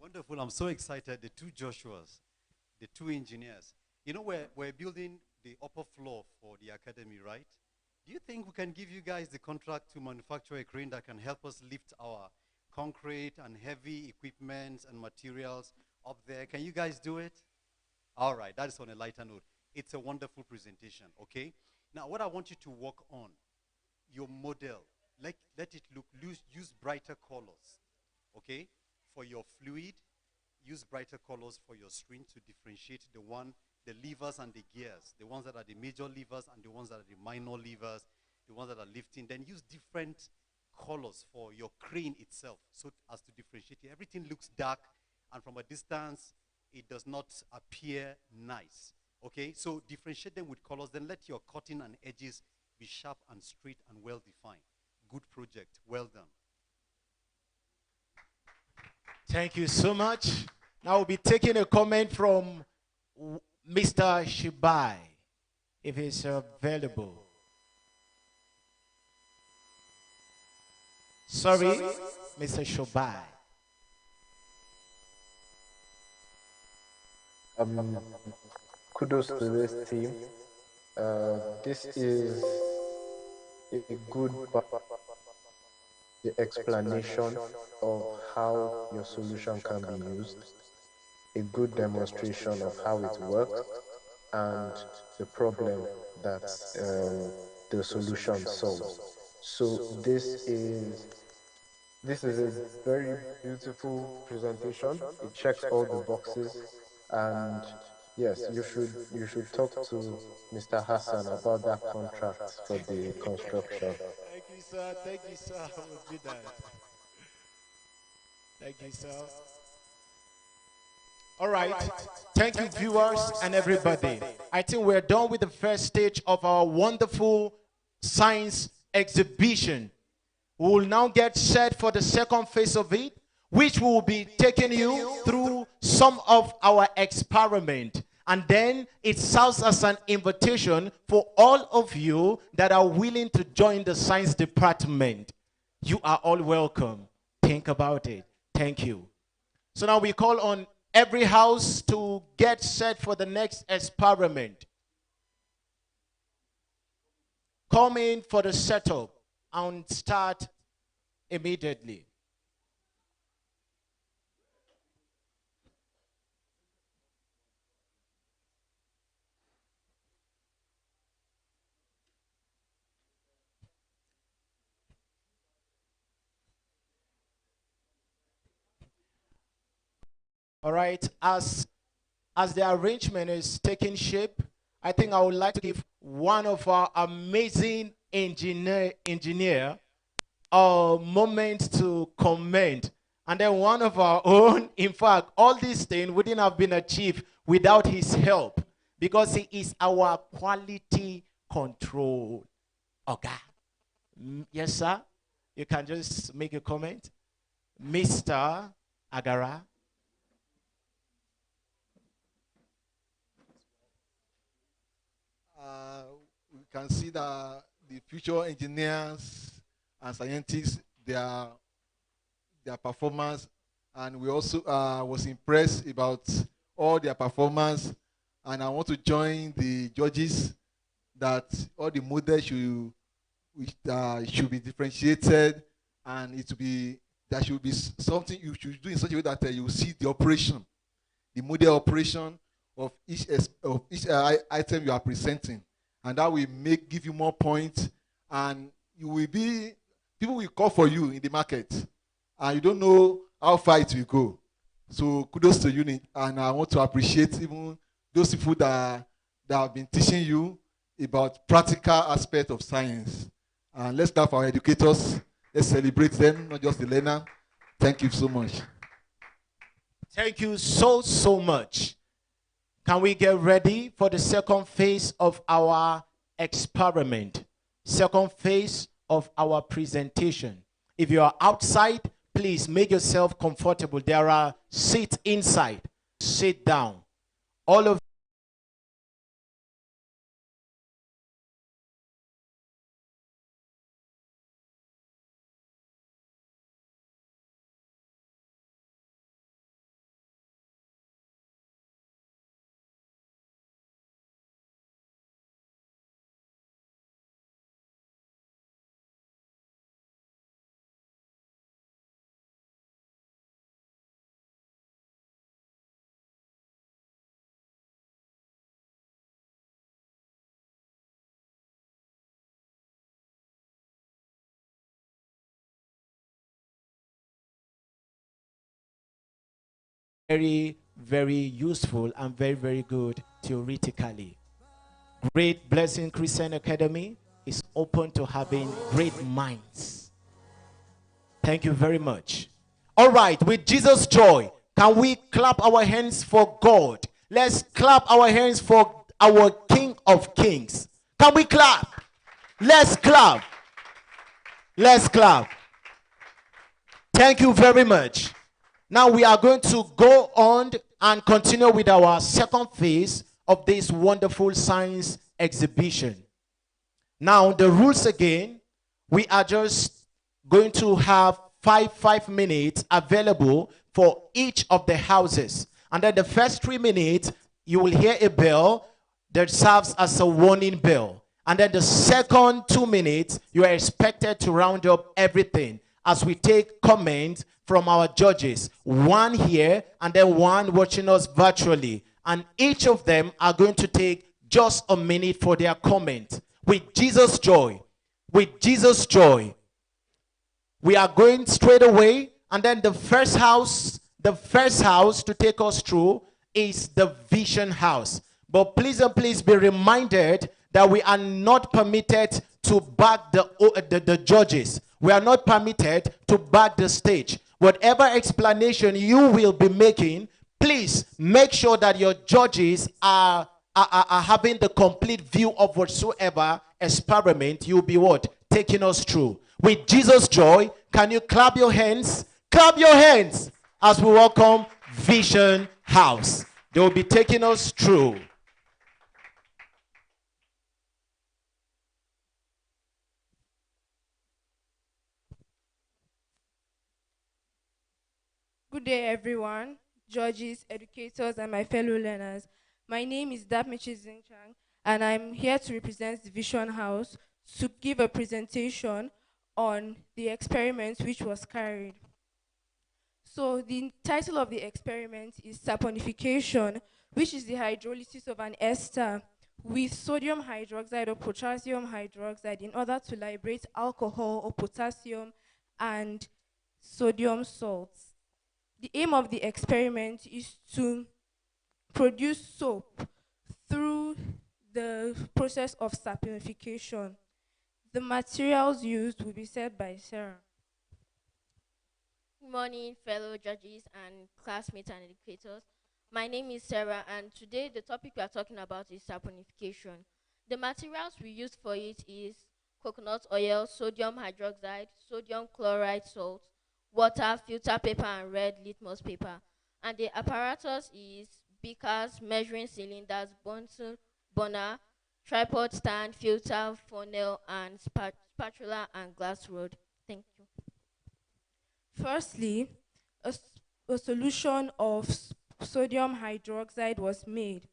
Wonderful. I'm so excited. The two Joshuas, the two engineers. You know, we're building the upper floor for the academy, right? Do you think we can give you guys the contract to manufacture a crane that can help us lift our concrete and heavy equipment and materials up there? Can you guys do it? All right, that is on a lighter note. It's a wonderful presentation, okay? Now, what I want you to work on, your model, let it look, use brighter colors, okay? For your fluid, use brighter colors for your string to differentiate the levers and the gears, the ones that are the major levers and the ones that are the minor levers, the ones that are lifting. Then use different colors for your crane itself so as to differentiate it. Everything looks dark, and from a distance, it does not appear nice. Okay, so differentiate them with colors, then let your cutting and edges be sharp and straight and well defined. Good project, well done. Thank you so much. Now we'll be taking a comment from Mr. Shibai, if he's available. Sorry, Mr. Shibai. Kudos to this team. This is a good explanation of how your solution can be used, a good demonstration of how it works, and the problem that the solution solves. So this is a very beautiful presentation. It checks all the boxes, and yes, you should talk to Mr. Hassan about that contract for the construction. Thank you, sir. Thank you, sir. I will do that. Thank you, sir. All right. Thank you, viewers and everybody. I think we're done with the first stage of our wonderful science exhibition. We will now get set for the second phase of it, which will be taking you through some of our experiment. And then it serves as an invitation for all of you that are willing to join the science department. You are all welcome. Think about it. Thank you. So now we call on every house to get set for the next experiment. Come in for the setup and start immediately. All right, as the arrangement is taking shape, I think I would like to give one of our amazing engineer a moment to comment. And then one of our own, in fact, all these things wouldn't have been achieved without his help, because he is our quality control. Okay. Yes, sir. You can just make a comment. Mr. Agara. We can see that the future engineers and scientists, their performance, and we also was impressed about all their performance. And I want to join the judges that all the models should be differentiated, and it should be there should be something you should do in such a way that you see the operation, the model operation of each item you are presenting, and that will give you more points, and you will be people will call for you in the market, and you don't know how far it will go. So kudos to you, and I want to appreciate even those people that have been teaching you about practical aspect of science. And let's clap for our educators. Let's celebrate them, not just the learner. Thank you so much. Thank you so much. Can we get ready for the second phase of our experiment? Second phase of our presentation. If you are outside, please make yourself comfortable. There are seats inside. Sit down. All of very useful and very good theoretically. Great Blessing Christian Academy is open to having great minds. Thank you very much. All right, with Jesus' joy, can we clap our hands for God? Let's clap our hands for our King of Kings. Can we clap? Let's clap. Let's clap. Thank you very much. Now we are going to go on and continue with our second phase of this wonderful science exhibition. Now the rules again, we are just going to have five minutes available for each of the houses. And then the first 3 minutes, you will hear a bell that serves as a warning bell. And then the second 2 minutes, you are expected to round up everything as we take comments from our judges, one here and then one watching us virtually. And each of them are going to take just a minute for their comment. With Jesus' joy, with Jesus' joy, we are going straight away. And then the first house to take us through is the Vision House. But please and please be reminded that we are not permitted to back the judges. We are not permitted to back the stage. Whatever explanation you will be making, please make sure that your judges are having the complete view of whatsoever experiment you'll be taking us through. With Jesus' joy, can you clap your hands? Clap your hands as we welcome Vision House. They will be taking us through. Good day, everyone. judges, educators, and my fellow learners. My name is Dapmichi Zingchang, and I'm here to represent the Vision House to give a presentation on the experiment which was carried. So the title of the experiment is saponification, which is the hydrolysis of an ester with sodium hydroxide or potassium hydroxide in order to liberate alcohol or potassium and sodium salts. The aim of the experiment is to produce soap through the process of saponification. The materials used will be said by Sarah. Good morning, fellow judges and classmates and educators. My name is Sarah, and today the topic we are talking about is saponification. The materials we use for it is coconut oil, sodium hydroxide, sodium chloride salt, water, filter paper, and red litmus paper. And the apparatus is beakers, measuring cylinders, Bunsen burner, tripod stand, filter, funnel, and spatula and glass rod. Thank you. Firstly, a solution of sodium hydroxide was made.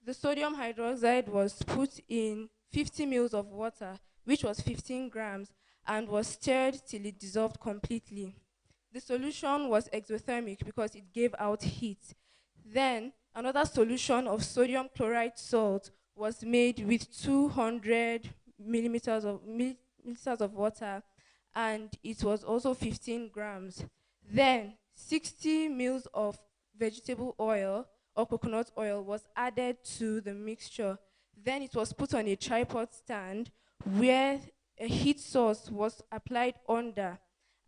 The sodium hydroxide was put in 50 ml of water, which was 15 grams, and was stirred till it dissolved completely. The solution was exothermic because it gave out heat. Then, another solution of sodium chloride salt was made with 200 milliliters of water, and it was also 15 grams. Then 60 ml of vegetable oil or coconut oil was added to the mixture. Then it was put on a tripod stand where a heat source was applied under,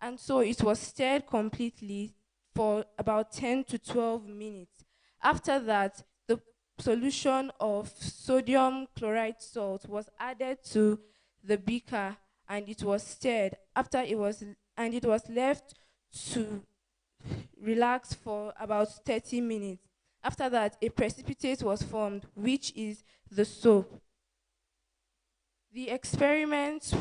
and so it was stirred completely for about 10 to 12 minutes. After that, the solution of sodium chloride salt was added to the beaker and it was stirred. It was left to relax for about 30 minutes. After that, a precipitate was formed, which is the soap. The experiment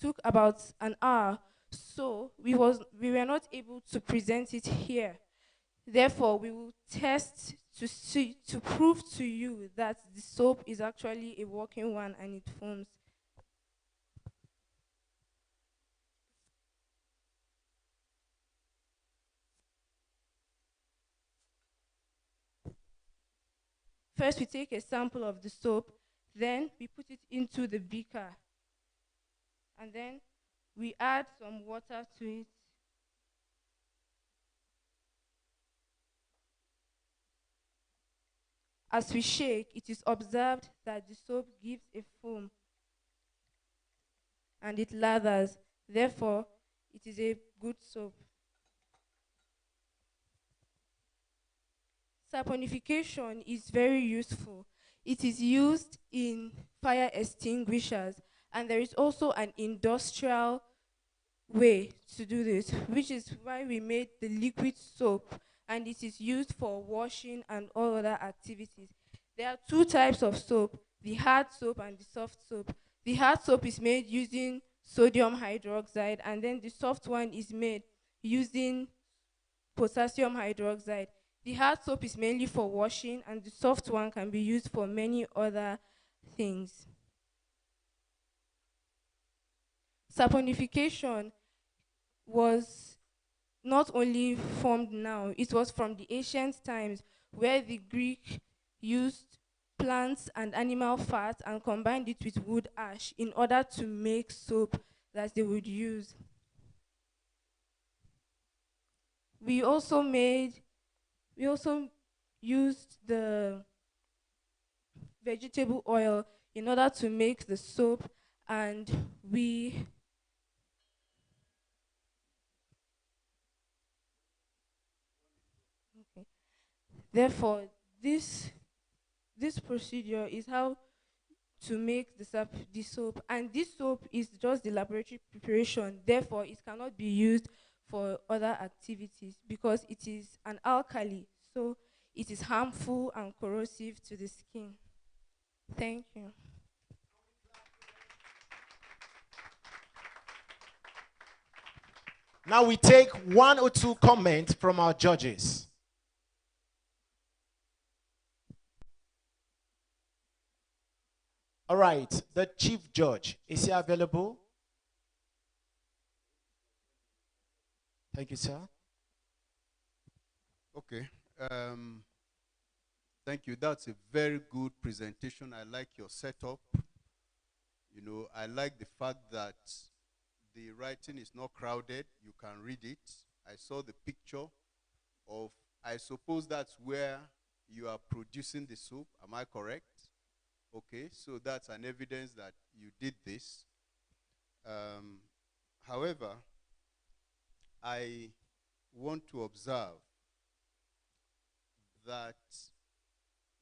took about an hour, so we were not able to present it here. Therefore, we will test to prove to you that the soap is actually a working one and it forms. First, we take a sample of the soap, then we put it into the beaker, and then we add some water to it. As we shake, it is observed that the soap gives a foam and it lathers. Therefore, it is a good soap. Saponification is very useful. It is used in fire extinguishers, and there is also an industrial way to do this, which is why we made the liquid soap, and it is used for washing and all other activities. There are two types of soap, the hard soap and the soft soap. The hard soap is made using sodium hydroxide, and then the soft one is made using potassium hydroxide. The hard soap is mainly for washing, and the soft one can be used for many other things. Saponification was not only formed now, it was from the ancient times where the Greek used plants and animal fat and combined it with wood ash in order to make soap that they would use. We also used the vegetable oil in order to make the soap, and therefore this procedure is how to make the soap, and this soap is just the laboratory preparation. Therefore, it cannot be used for other activities because it is an alkali, so it is harmful and corrosive to the skin. Thank you. Now we take one or two comments from our judges. All right, the chief judge, is he available? Thank you, sir. Okay. Um, Thank you. That's a very good presentation. I like your setup. You know, I like the fact that the writing is not crowded. You can read it. I saw the picture of, I suppose that's where you are producing the soup. Am I correct? Okay, so that's an evidence that you did this. Um, However, I want to observe that,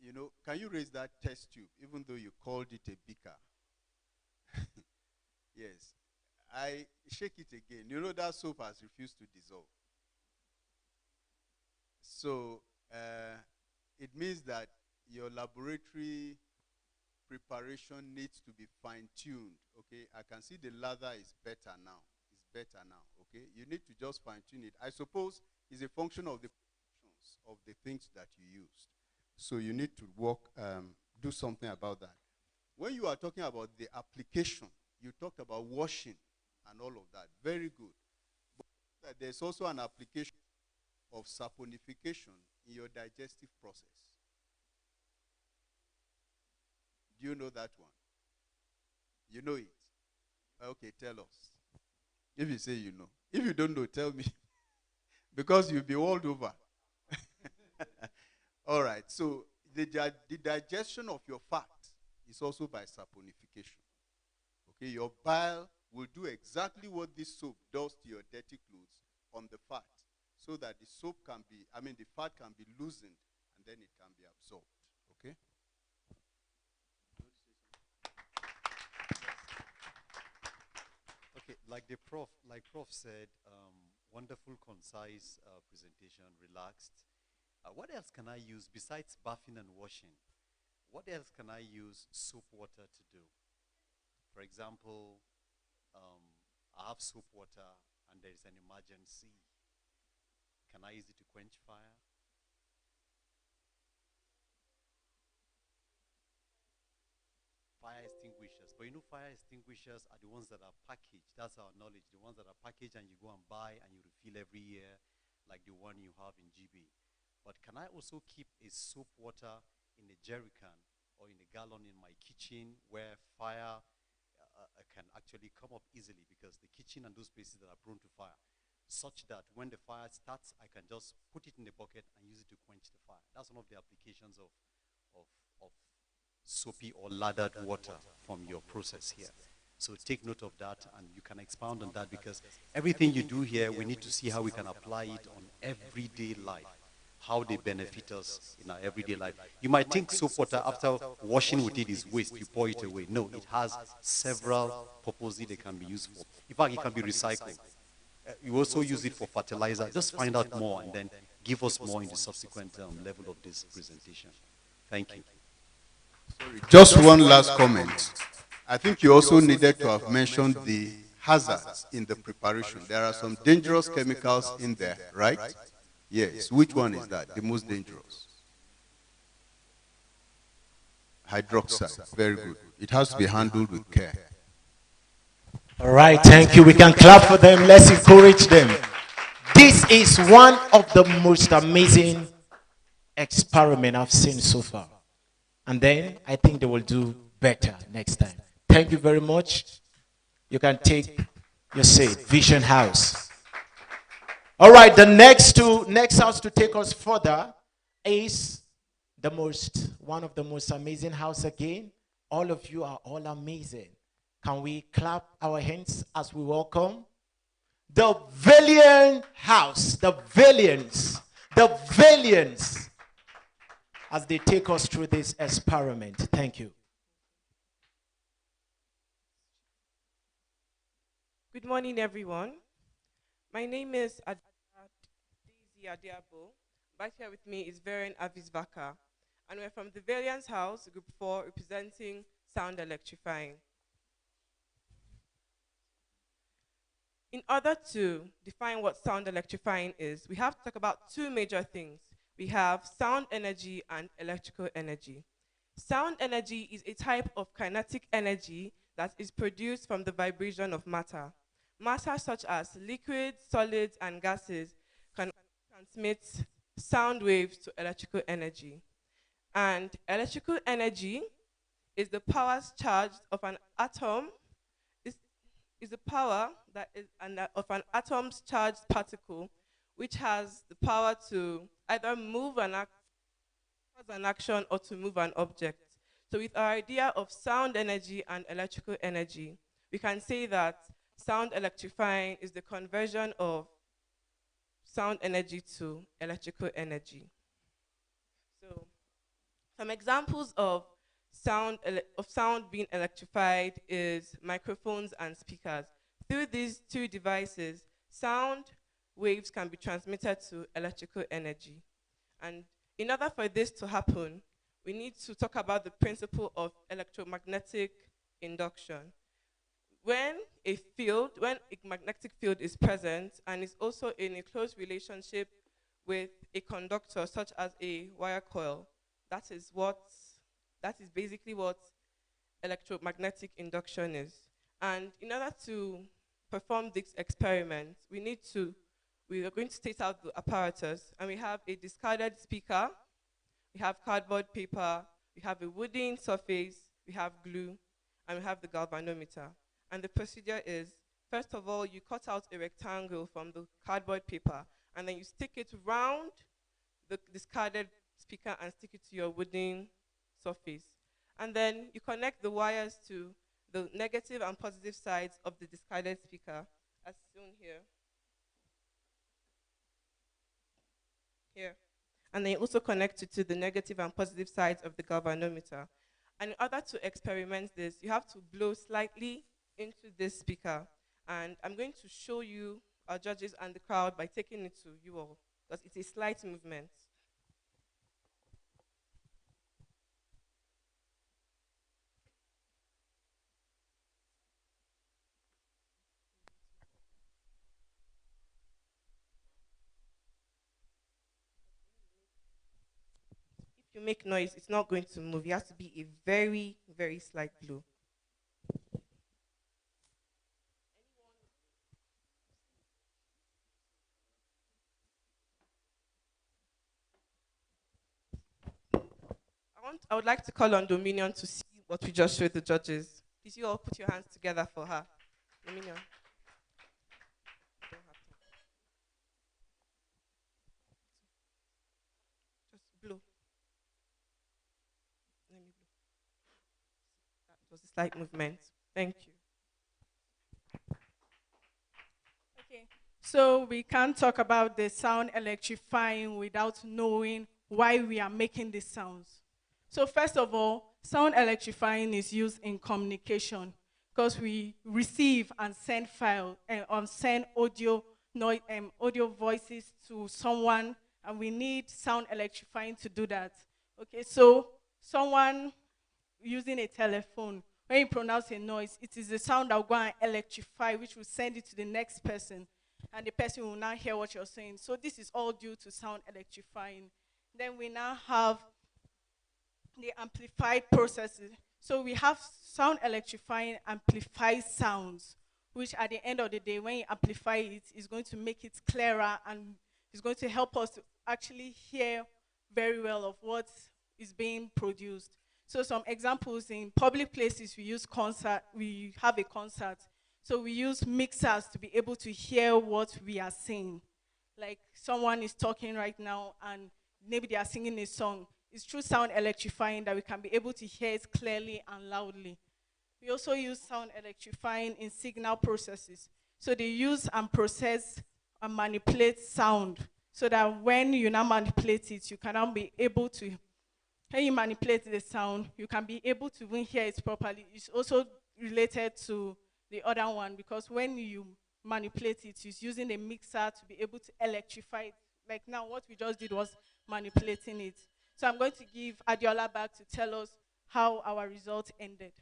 you know, can you raise that test tube, even though you called it a beaker? Yes. I shake it again. You know that soap has refused to dissolve. So it means that your laboratory preparation needs to be fine-tuned. Okay, I can see the lather is better now. It's better now. Okay, you need to just fine-tune it. I suppose it's a function of the proportions of the things that you used. So you need to work, do something about that. When you are talking about the application, you talked about washing and all of that. Very good. But there's also an application of saponification in your digestive process. Do you know that one? You know it? Okay, tell us. If you say you know. If you don't know, tell me. Because you'll be all over. All right, so the digestion of your fat is also by saponification. Okay, your bile will do exactly what this soap does to your dirty clothes on the fat, so that the soap can be, the fat can be loosened and then it can be absorbed. Okay? Okay, like Prof said, wonderful, concise presentation, relaxed. What else can I use besides bathing and washing? What else can I use soap water to do? For example, I have soap water and there is an emergency. Can I use it to quench fire? Fire extinguishers. But you know, fire extinguishers are the ones that are packaged. That's our knowledge. The ones that are packaged and you go and buy and you refill every year, like the one you have in GB. But can I also keep a soap water in a jerry can or in a gallon in my kitchen where fire can actually come up easily, because the kitchen and those places that are prone to fire, such that when the fire starts, I can just put it in the bucket and use it to quench the fire. That's one of the applications of soapy or laddered water from your process here. So take note of that, and you can expound on that, because everything you do here, we need to see how we can apply it on everyday life, how they benefit us in our everyday life. You might think soap water, after washing with it, is waste, you pour it away. No, it has several purposes they can be used for. In fact, it can be recycled. You also use it for fertilizer. Just find out more and then give us more in the subsequent level of this presentation. Thank you. Just one last comment. I think you also needed to have mentioned the hazards in the preparation. There are some dangerous chemicals in there, right? Yes. Which one is that? The most dangerous? Hydroxide. Very good. It has to be handled with care. All right, thank you. We can clap for them. Let's encourage them. This is one of the most amazing experiments I've seen so far. And then I think they will do better next time. Thank you very much. You can take your seat. Vision House. All right, the next house to take us further is one of the most amazing house again. All of you are all amazing. Can we clap our hands as we welcome the Valiant House, the Valiants, as they take us through this experiment. Thank you. Good morning, everyone. My name is Daisy Adiabo. Back here with me is Varen Avisvaka, and we're from the Valiant House, Group 4, representing Sound Electrifying. In order to define what sound electrifying is, we have to talk about two major things. We have sound energy and electrical energy. Sound energy is a type of kinetic energy that is produced from the vibration of matter. Matter such as liquids, solids, and gases can transmit sound waves to electrical energy. And electrical energy is the power charge of an atom, is, is the power that is of an atom's charged particle, which has the power to either move an action or to move an object. So with our idea of sound energy and electrical energy, we can say that sound electrifying is the conversion of sound energy to electrical energy. So some examples of sound being electrified is microphones and speakers. Through these two devices, sound waves can be transmitted to electrical energy. And in order for this to happen, we need to talk about the principle of electromagnetic induction. When a magnetic field is present and is also in a close relationship with a conductor, such as a wire coil, that is basically what electromagnetic induction is. And in order to perform this experiment, we are going to state out the apparatus, and we have a discarded speaker, we have cardboard paper, we have a wooden surface, we have glue, and we have the galvanometer. And the procedure is, first of all, you cut out a rectangle from the cardboard paper, and then you stick it round the discarded speaker and stick it to your wooden surface. And then you connect the wires to the negative and positive sides of the discarded speaker, as shown here. Here. And then you also connect it to the negative and positive sides of the galvanometer. And in order to experiment this, you have to blow slightly into this speaker. And I'm going to show you our judges and the crowd by taking it to you all, because it's a slight movement. If you make noise, it's not going to move. It has to be a very, very slight blow. I would like to call on Dominion to see what we just showed the judges. Please, you all put your hands together for her. Dominion. Just blow. Let me blow. That was a slight movement. Thank you. Okay. So we can't talk about the sound electrifying without knowing why we are making these sounds. So first of all, sound electrifying is used in communication because we receive and send file and send audio voices to someone, and we need sound electrifying to do that. Okay, so someone using a telephone, when you pronounce a noise, it is the sound that will go and electrify, which will send it to the next person, and the person will now hear what you're saying. So this is all due to sound electrifying. Then we now have the amplified processes. So we have sound electrifying amplified sounds, which at the end of the day, when you amplify it, is going to make it clearer and is going to help us to actually hear very well of what is being produced. So some examples: in public places, we have a concert. So we use mixers to be able to hear what we are saying. Like someone is talking right now and maybe they are singing a song. It's through sound electrifying that we can be able to hear it clearly and loudly. We also use sound electrifying in signal processes. So they use and process and manipulate sound so that when you now manipulate it, you can now be able to, when you manipulate the sound, you can be able to even hear it properly. It's also related to the other one because when you manipulate it, it's using a mixer to be able to electrify it. Like now, what we just did was manipulating it. So I'm going to give Adiola back to tell us how our result ended.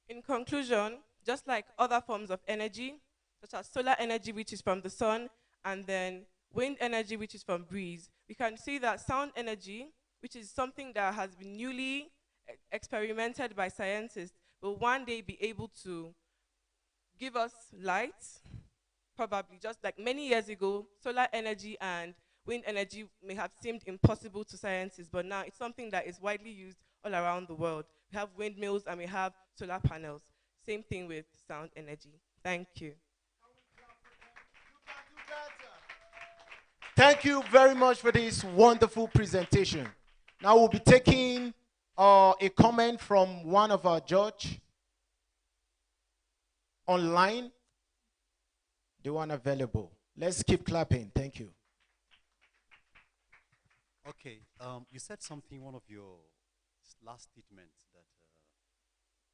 In conclusion, just like other forms of energy, such as solar energy, which is from the sun, and then wind energy, which is from breeze, we can see that sound energy which is something that has been newly experimented by scientists, will one day be able to give us light, probably just like many years ago, solar energy and wind energy may have seemed impossible to scientists, but now it's something that is widely used all around the world. We have windmills and we have solar panels. Same thing with sound energy. Thank you. Thank you very much for this wonderful presentation. Now we'll be taking a comment from one of our judge online. The one available. Let's keep clapping. Thank you. Okay, you said something, one of your last statements, that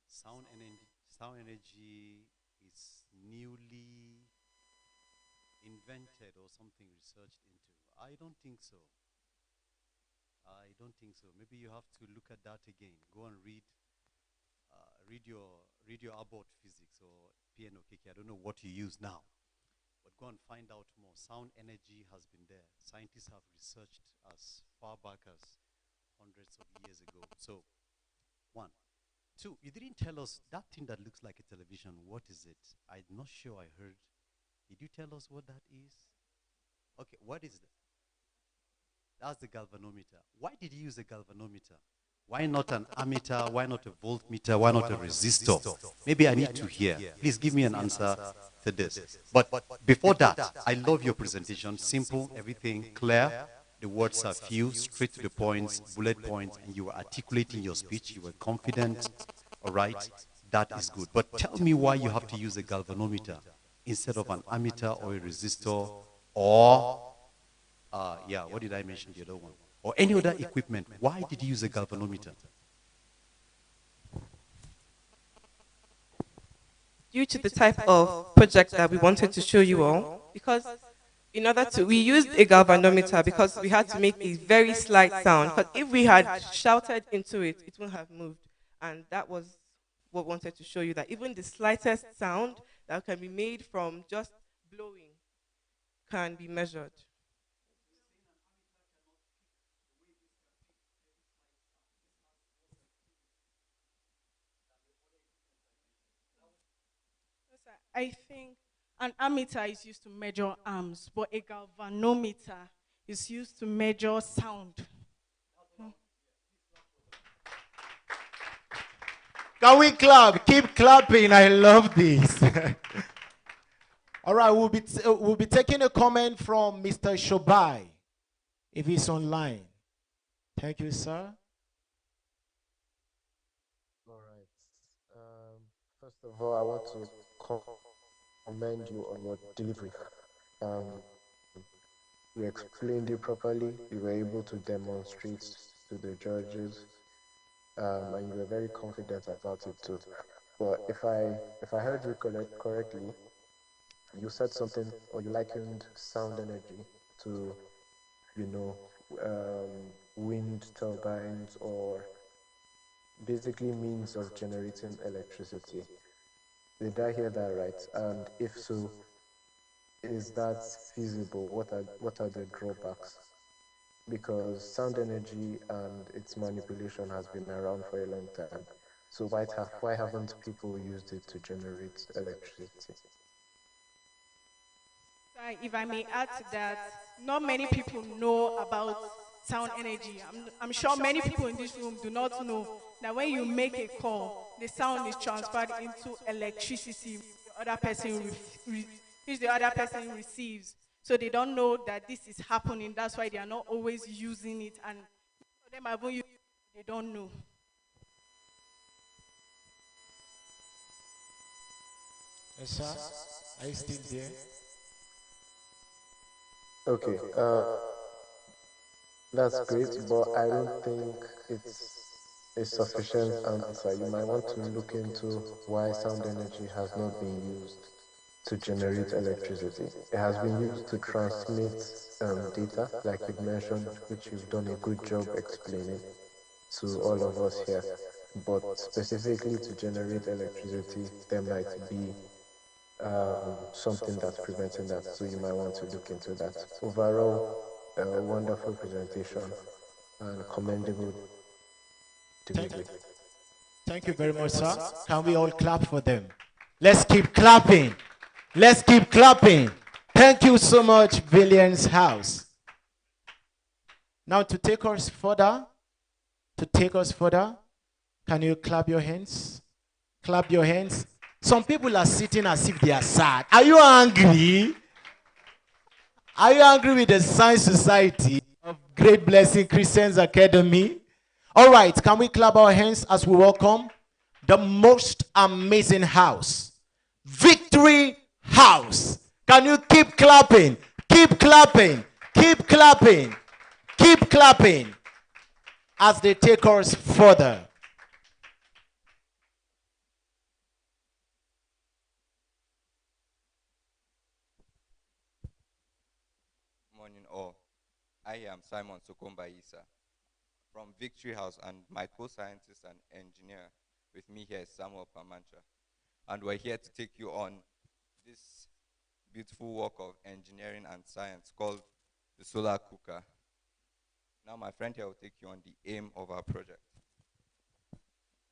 sound energy is newly invented or something researched into. I don't think so. I don't think so. Maybe you have to look at that again. Go and read your Abbott physics or PNOKK. I don't know what you use now, but go and find out more. Sound energy has been there. Scientists have researched as far back as hundreds of years ago. So, one. Two, you didn't tell us that thing that looks like a television. What is it? I'm not sure I heard. Did you tell us what that is? Okay, what is that? That's the galvanometer. Why did you use a galvanometer? Why not an ammeter? Why not a voltmeter? Why not a resistor? Maybe I need to hear. Please give me an answer to this. But before that, I love your presentation. Simple, everything clear. The words are few, straight to the points, bullet points, and you were articulating your speech. You were confident. All right, that is good. But tell me why you have to use a galvanometer instead of an ammeter or a resistor or, what did I mention the other one? Or any other equipment. Why did you use a galvanometer? Due to the type of project that we wanted to show you all, because in order to, we used a galvanometer because we had to make a very slight sound. Because if we had shouted into it, it wouldn't have moved. And that was what we wanted to show you, that even the slightest sound that can be made from just blowing can be measured. I think an ammeter is used to measure amps, but a galvanometer is used to measure sound. Can we clap? Keep clapping. I love this. All right, we'll be taking a comment from Mr. Shobai, if he's online. Thank you, sir. All right. First of all, I want to commend you on your delivery. Um, you explained it properly. You were able to demonstrate to the judges, and you were very confident about it too. But if I heard you correctly, you said something, or you likened sound energy to, you know, wind turbines, or basically means of generating electricity. Did I hear that right? And if so, is that feasible? What are the drawbacks? Because sound energy and its manipulation has been around for a long time. So why haven't people used it to generate electricity? If I may add to that, not many people know about sound energy. I'm sure many people in this room do not know that when you make a call, the sound is transferred into electricity which the other person receives. So they don't know that this is happening. That's why they are not always using it. And some of them have used it, they don't know. Yes, sir. Are you still there? Okay, that's great, but I don't think it's a sufficient answer. You might want to look into why sound energy has not been used to generate electricity. It has been used to transmit data, like you've mentioned, which you've done a good job explaining to all of us here. But specifically to generate electricity, there might be something that's preventing that. So you might want to look into that. Overall, a wonderful presentation. and commendable Thank, delivery. thank you very much, sir. Can we all clap for them? Let's keep clapping. Let's keep clapping. Thank you so much, Valiant's House. Now to take us further, can you clap your hands? Clap your hands. Some people are sitting as if they are sad. Are you angry? Are you angry with the Science Society of Great Blessing Christians Academy? All right, can we clap our hands as we welcome the most amazing house, Victory House? Can you keep clapping? Keep clapping. Keep clapping. Keep clapping as they take us further. Morning all. I am Simon Sokomba Isa from Victory House, and my co-scientist and engineer with me here is Samuel Pamancha. And we're here to take you on this beautiful work of engineering and science called the solar cooker. Now my friend here will take you on the aim of our project.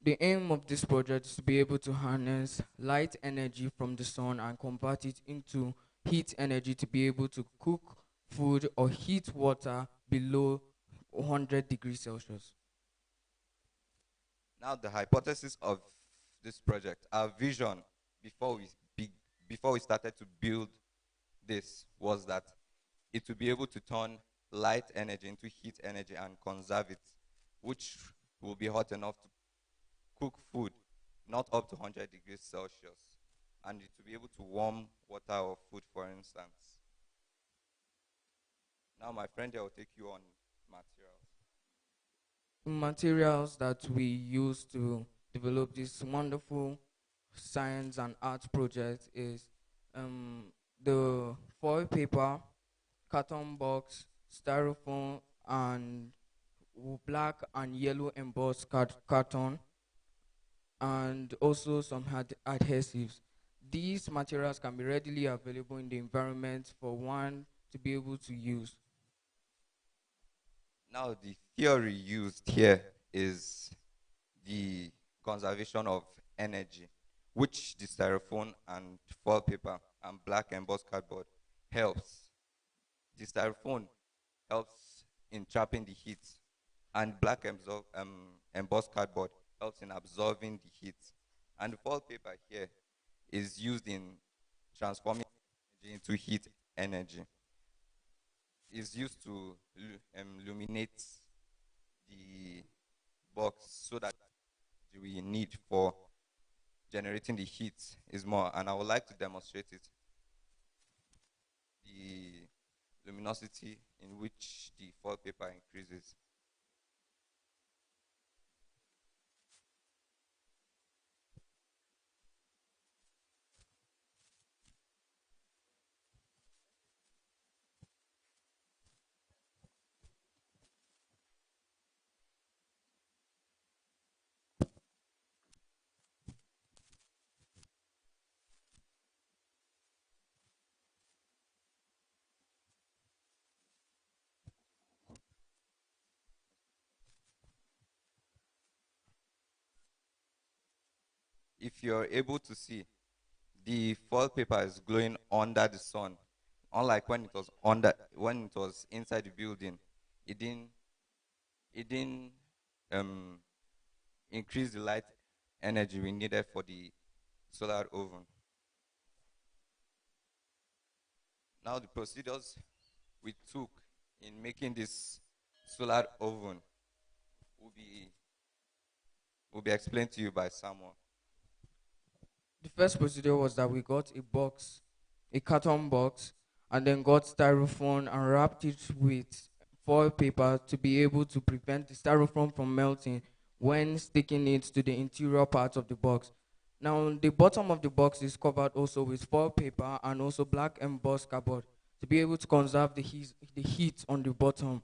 The aim of this project is to be able to harness light energy from the sun and convert it into heat energy to be able to cook food or heat water below 100 degrees Celsius. Now the hypothesis of this project, our vision before we started to build this was that it would be able to turn light energy into heat energy and conserve it, which will be hot enough to cook food, not up to 100 degrees Celsius, and it will be able to warm water or food, for instance. Now my friend here will take you on Materials that we use to develop this wonderful science and art project is the foil paper, carton box, styrofoam, and black and yellow embossed carton, and also some adhesives. These materials can be readily available in the environment for one to be able to use. Now the theory used here is the conservation of energy, which the styrofoam and foil paper and black embossed cardboard helps. The styrofoam helps in trapping the heat, and black embossed cardboard helps in absorbing the heat. And the foil paper here is used in transforming energy into heat energy. Is used to illuminate the box so that we need for generating the heat is more. And I would like to demonstrate it. The luminosity in which the foil paper increases. If you're able to see, the foil paper is glowing under the sun. Unlike when it was inside the building, it didn't increase the light energy we needed for the solar oven. Now the procedures we took in making this solar oven will be explained to you by Samuel. The first procedure was that we got a box, a carton box, and then got styrofoam and wrapped it with foil paper to be able to prevent the styrofoam from melting when sticking it to the interior part of the box. Now, the bottom of the box is covered also with foil paper and also black embossed cardboard to be able to conserve the heat on the bottom.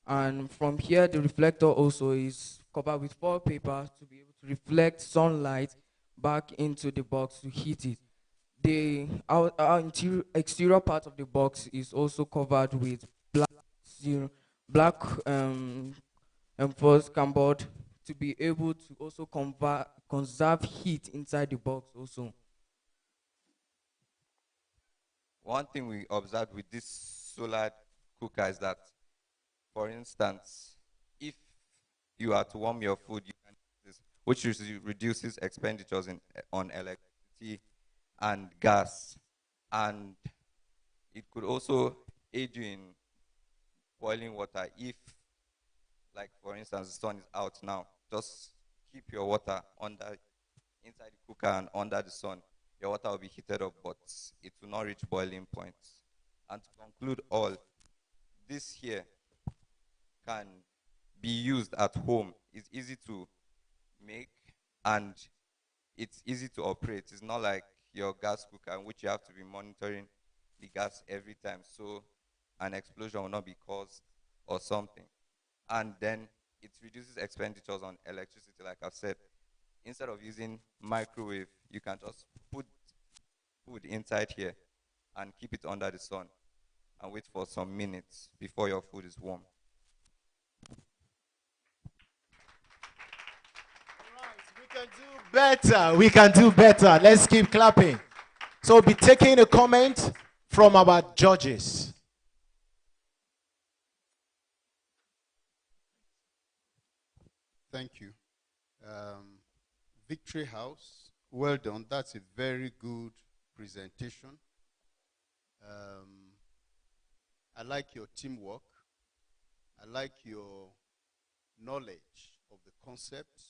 And from here, the reflector also is covered with foil paper to be able to reflect sunlight back into the box to heat it. Our exterior part of the box is also covered with black for scamboard to be able to also conserve heat inside the box also. One thing we observed with this solar cooker is that, for instance, if you are to warm your food, you can use this, which reduces expenditures on electricity and gas, and it could also aid you in boiling water if, like for instance, the sun is out now. Just keep your water inside the cooker and under the sun. Your water will be heated up, but it will not reach boiling point. And to conclude all, this here can be used at home. It's easy to make and it's easy to operate. It's not like your gas cooker in which you have to be monitoring the gas every time, so an explosion will not be caused or something. And then it reduces expenditures on electricity, like I've said. Instead of using microwave, you can just put food inside here and keep it under the sun and wait for some minutes before your food is warm. Better. We can do better. Let's keep clapping. So we'll be taking a comment from our judges. Thank you. Victory House, well done. That's a very good presentation. I like your teamwork. I like your knowledge of the concept.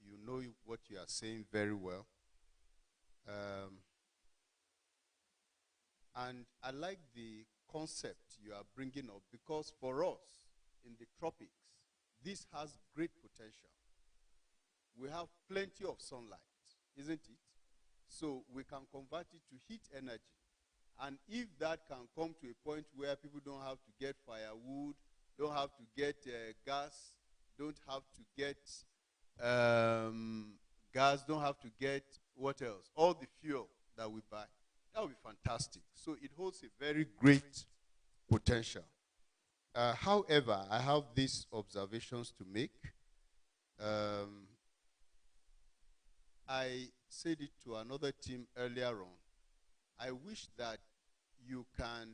You know what you are saying very well. And I like the concept you are bringing up because for us in the tropics, this has great potential. We have plenty of sunlight, isn't it? So we can convert it to heat energy. And if that can come to a point where people don't have to get firewood, don't have to get gas, don't have to get gas, don't have to get what else? All the fuel that we buy. That would be fantastic. So it holds a very great potential. However, I have these observations to make. I said it to another team earlier on. I wish that you can,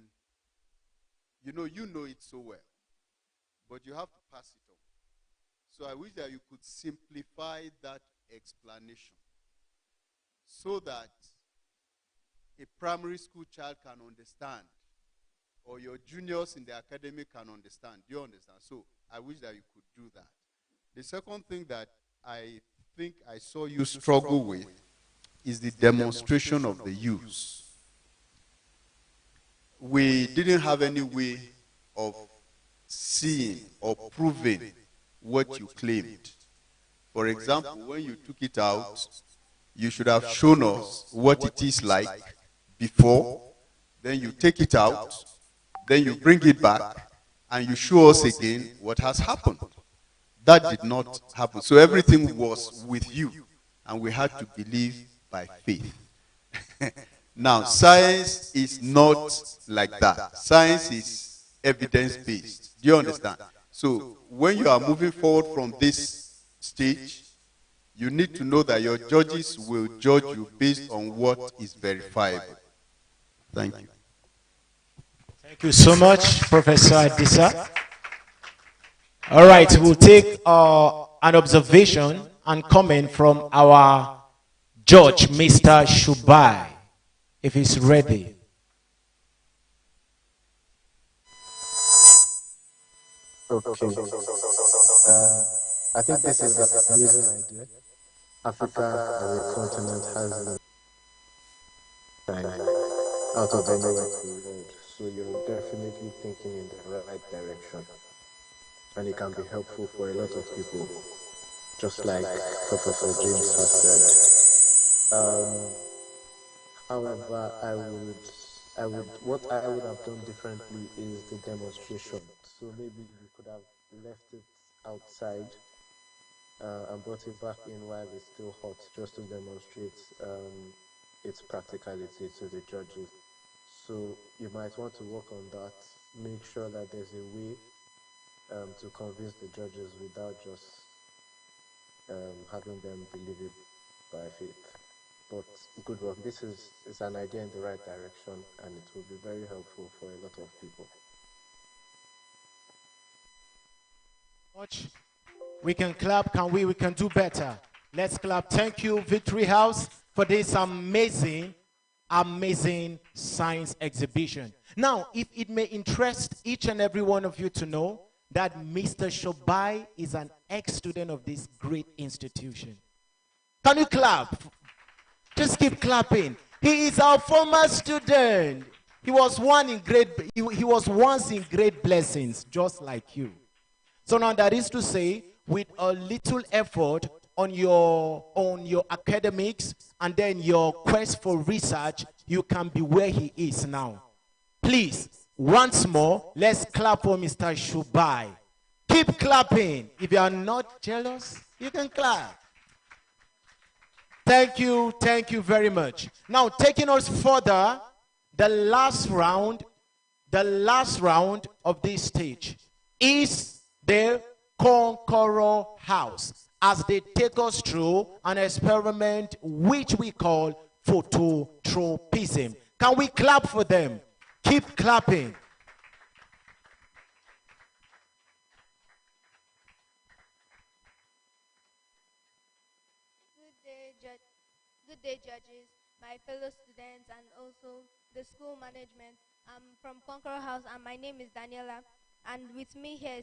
you know it so well, but you have to pass it on. So I wish that you could simplify that explanation so that a primary school child can understand, or your juniors in the academy can understand. Do you understand? So I wish that you could do that. The second thing that I think I saw you struggle with is the demonstration of the use. We didn't have any way of seeing or proving what you claimed. For example, when you took it out, you should have shown us what it is like before, then you take it out, then you bring it back, and you show us again what has happened. That did not happen. So everything was with you, and we had to believe by faith. Now, science is not like that. Science is evidence-based. Do you understand? So when you are moving forward from this stage, you need to know that your judges will judge you based on what is verifiable. Thank you. Thank you so much, Professor Adisa. All right, we'll take an observation and comment from our judge, Mr. Shubai, if he's ready. Okay. I think this is an amazing idea. Africa as a continent has time out of anywhere in the world. So you're definitely thinking in the right direction. And it can be helpful for a lot of people, just like Professor James has said. However, what I would have done differently is the demonstration. So maybe we could have left it outside and brought it back in while it's still hot, just to demonstrate its practicality to the judges. So you might want to work on that. Make sure that there's a way to convince the judges without just having them believe it by faith. But good work. This is an idea in the right direction, and it will be very helpful for a lot of people. Watch. We can clap, can we? We can do better. Let's clap. Thank you, Victory House, for this amazing, amazing science exhibition. Now, if it may interest each and every one of you to know that Mr. Shobai is an ex-student of this great institution. Can you clap? Just keep clapping. He is our former student. He was he was once in great blessings, just like you. So now that is to say, with a little effort on your academics and then your quest for research, you can be where he is now. Please, once more, let's clap for Mr. Shubai. Keep clapping. If you are not jealous, you can clap. Thank you very much. Now, taking us further, the last round of this stage is the Conqueror House, as they take us through an experiment which we call phototropism. Can we clap for them? Keep clapping. Good day, judges, my fellow students, and also the school management. I'm from Conqueror House, and my name is Daniela. And with me here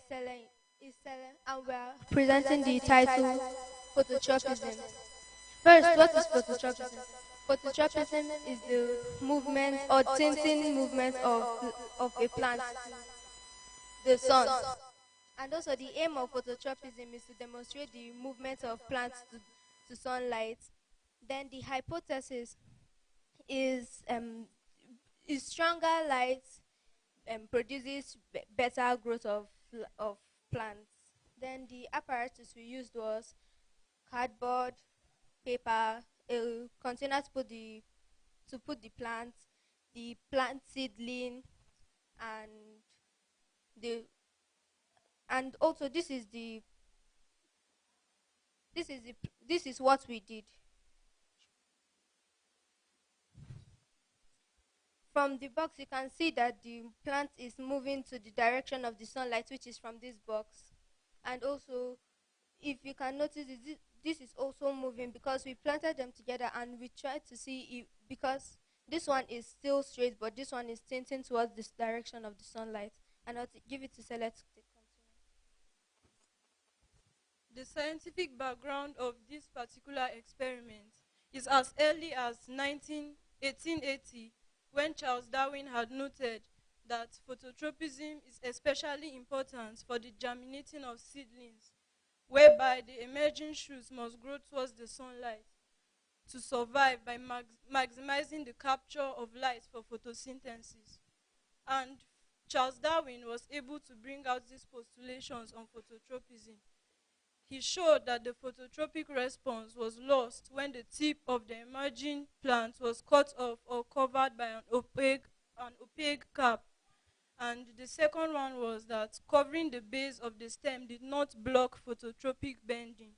is Selen, and we're presenting the title Phototropism. First, what is phototropism? Phototropism is the movement or tinting movement of a plant to the sun. And also the aim of phototropism is to demonstrate the movement of plants to sunlight. Then the hypothesis is stronger light produces better growth of plants. Then the apparatus we used was cardboard, paper, a container to put the plant seedling, and also this is what we did. From the box, you can see that the plant is moving to the direction of the sunlight, which is from this box. And also, if you can notice, this is also moving because we planted them together and we tried to see if, because this one is still straight, but this one is tinting towards this direction of the sunlight. And I'll give it to Select to continue. The scientific background of this particular experiment is as early as 1880, when Charles Darwin had noted that phototropism is especially important for the germinating of seedlings, whereby the emerging shoots must grow towards the sunlight to survive by maximizing the capture of light for photosynthesis. And Charles Darwin was able to bring out these postulations on phototropism. He showed that the phototropic response was lost when the tip of the emerging plant was cut off or covered by an opaque cap. And the second one was that covering the base of the stem did not block phototropic bending.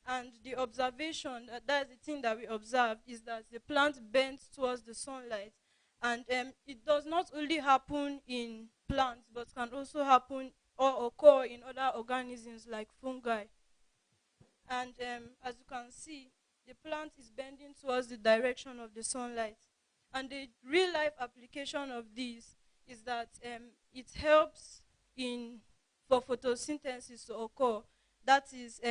And the observation, that's the thing that we observed, is that the plant bends towards the sunlight. And it does not only happen in plants, but can also happen or occur in other organisms like fungi. And as you can see, the plant is bending towards the direction of the sunlight. And the real-life application of this is that it helps for photosynthesis to occur. That is,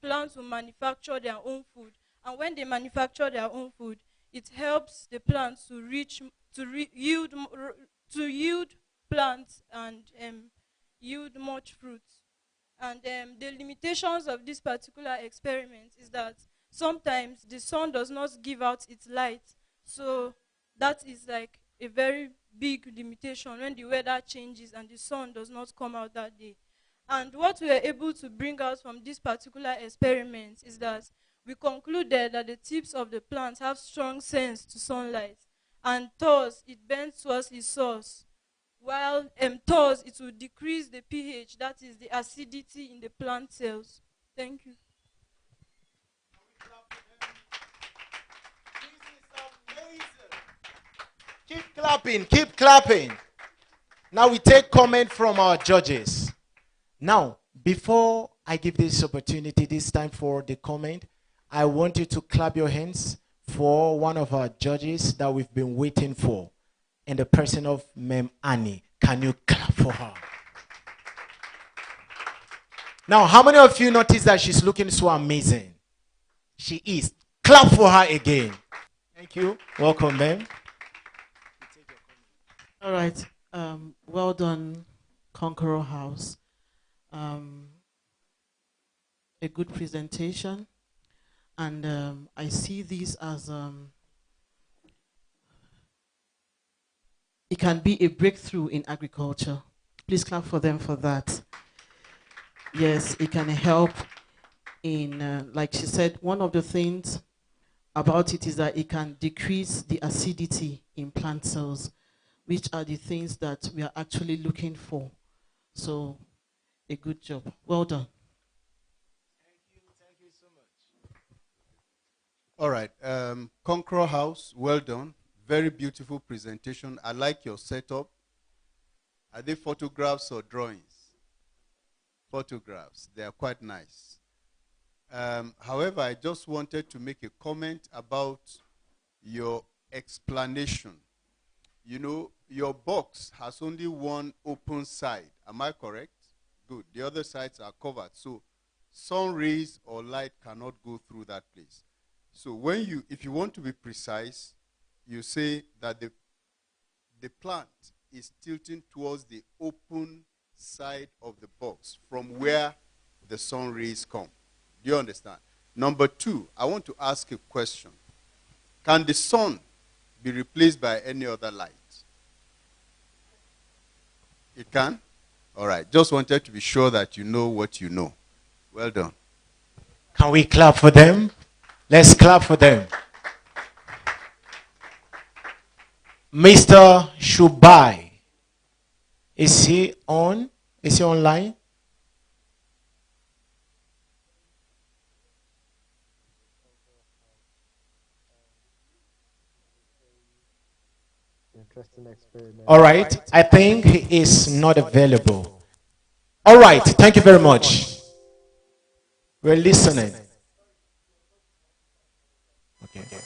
plants will manufacture their own food. And when they manufacture their own food, it helps the plants to yield plants and yield much fruit. And the limitations of this particular experiment is that sometimes the sun does not give out its light. So that is like a very big limitation when the weather changes and the sun does not come out that day. And what we are able to bring out from this particular experiment is that we concluded that the tips of the plants have strong sense to sunlight, and thus it bends towards its source, while thus it will decrease the pH, that is the acidity in the plant cells. Thank you. Keep clapping, keep clapping. Now we take comment from our judges. Now, before I give this opportunity this time for the comment, I want you to clap your hands for one of our judges that we've been waiting for, in the person of Mem Annie. Can you clap for her? Now, how many of you noticed that she's looking so amazing? She is. Clap for her again. Thank you. Welcome, ma'am. All right. Well done, Conqueror House. A good presentation. And I see this as it can be a breakthrough in agriculture. Please clap for them for that. Yes, it can help in, like she said, one of the things about it is that it can decrease the acidity in plant cells, which are the things that we are actually looking for. So, a good job. Well done. Thank you so much. All right. Conqueror House, well done. Very beautiful presentation. I like your setup. Are they photographs or drawings? Photographs. They are quite nice. However, I just wanted to make a comment about your explanation. You know, your box has only one open side. Am I correct? Good. The other sides are covered. So sun rays or light cannot go through that place. So if you want to be precise, you say that the plant is tilting towards the open side of the box from where the sun rays come. Do you understand? Number two, I want to ask a question. Can the sun be replaced by any other light? It can? All right. Just wanted to be sure that you know what you know. Well done. Can we clap for them? Let's clap for them. Mr. Shubai. Is he on? Is he online? Interesting experiment. All right. I think he is not available. All right. Thank you very much. We're listening. Okay. Okay.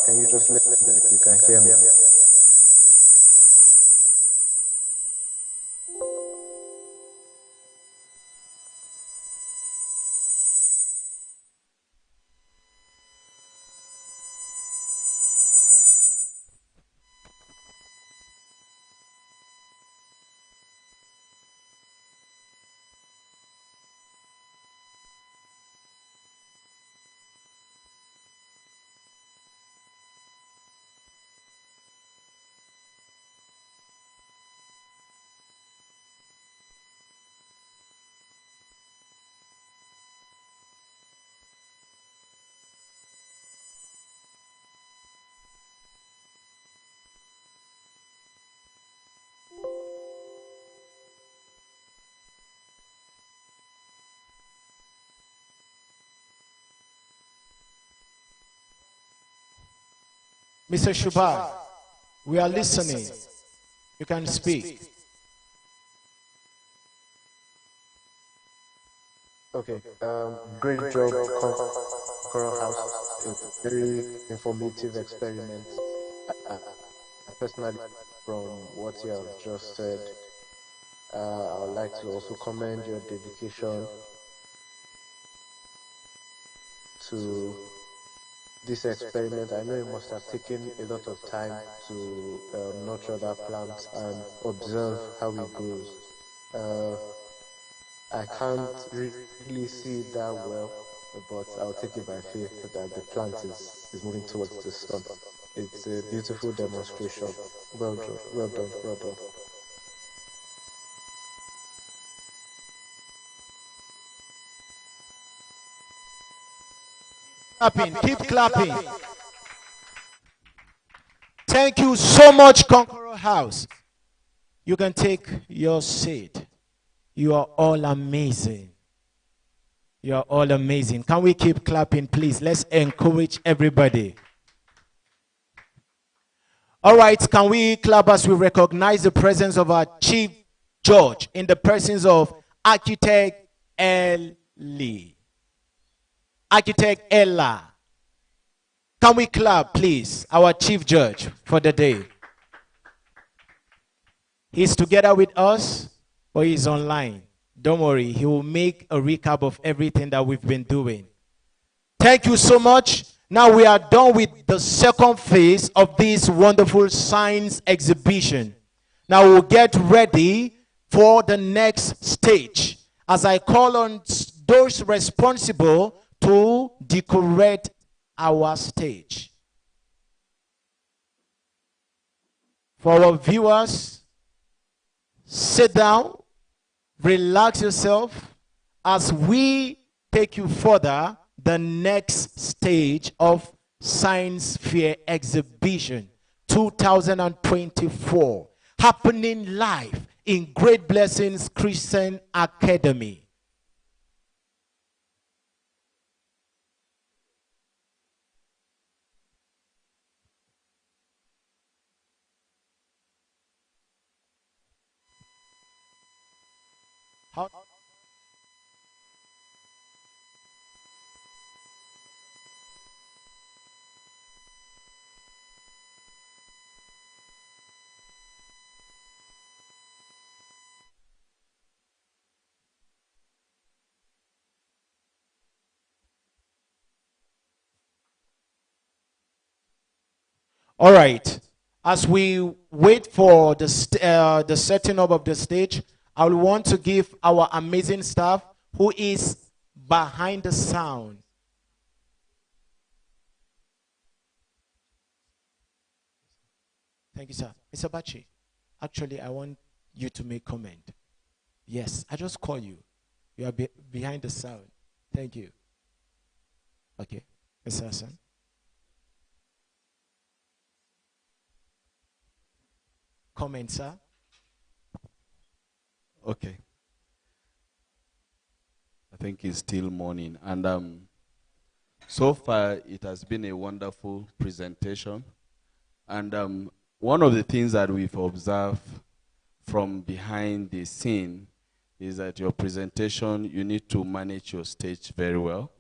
Can you just let me know if you can hear me? Mr. Shubai, we are listening. You can speak. Okay. Great job, Coral House. It's a very informative experiment. I personally, from what you have just said, I would like to also commend your dedication to this experiment. I know it must have taken a lot of time to nurture that plant and observe how it grows. I can't really see it that well, but I'll take it by faith that the plant is moving towards the sun. It's a beautiful demonstration. Well done, well done, well done. Clapping, keep clapping. Thank you so much, Conqueror House. You can take your seat. You are all amazing. You are all amazing. Can we keep clapping, please? Let's encourage everybody. All right, can we clap as we recognize the presence of our chief judge in the presence of Architect Ellie. Architect Ella. Can we clap, please, our chief judge for the day? He's together with us, or he's online. Don't worry, he will make a recap of everything that we've been doing. Thank you so much. Now we are done with the second phase of this wonderful science exhibition. Now we'll get ready for the next stage as I call on those responsible to decorate our stage. For our viewers, sit down, relax yourself as we take you further the next stage of Science Fair Exhibition 2024 happening live in Great Blessings Christian Academy. How All right. As we wait for the setting up of the stage, I will want to give our amazing staff who is behind the sound. Thank you, sir. Mr. Bachi, actually, I want you to make comment. Yes, I just call you. You are behind the sound. Thank you. Okay, Mr. Hassan. Comment, sir. Okay. I think it's still morning. And so far, it has been a wonderful presentation. And one of the things that we've observed from behind the scene is that your presentation, you need to manage your stage very well.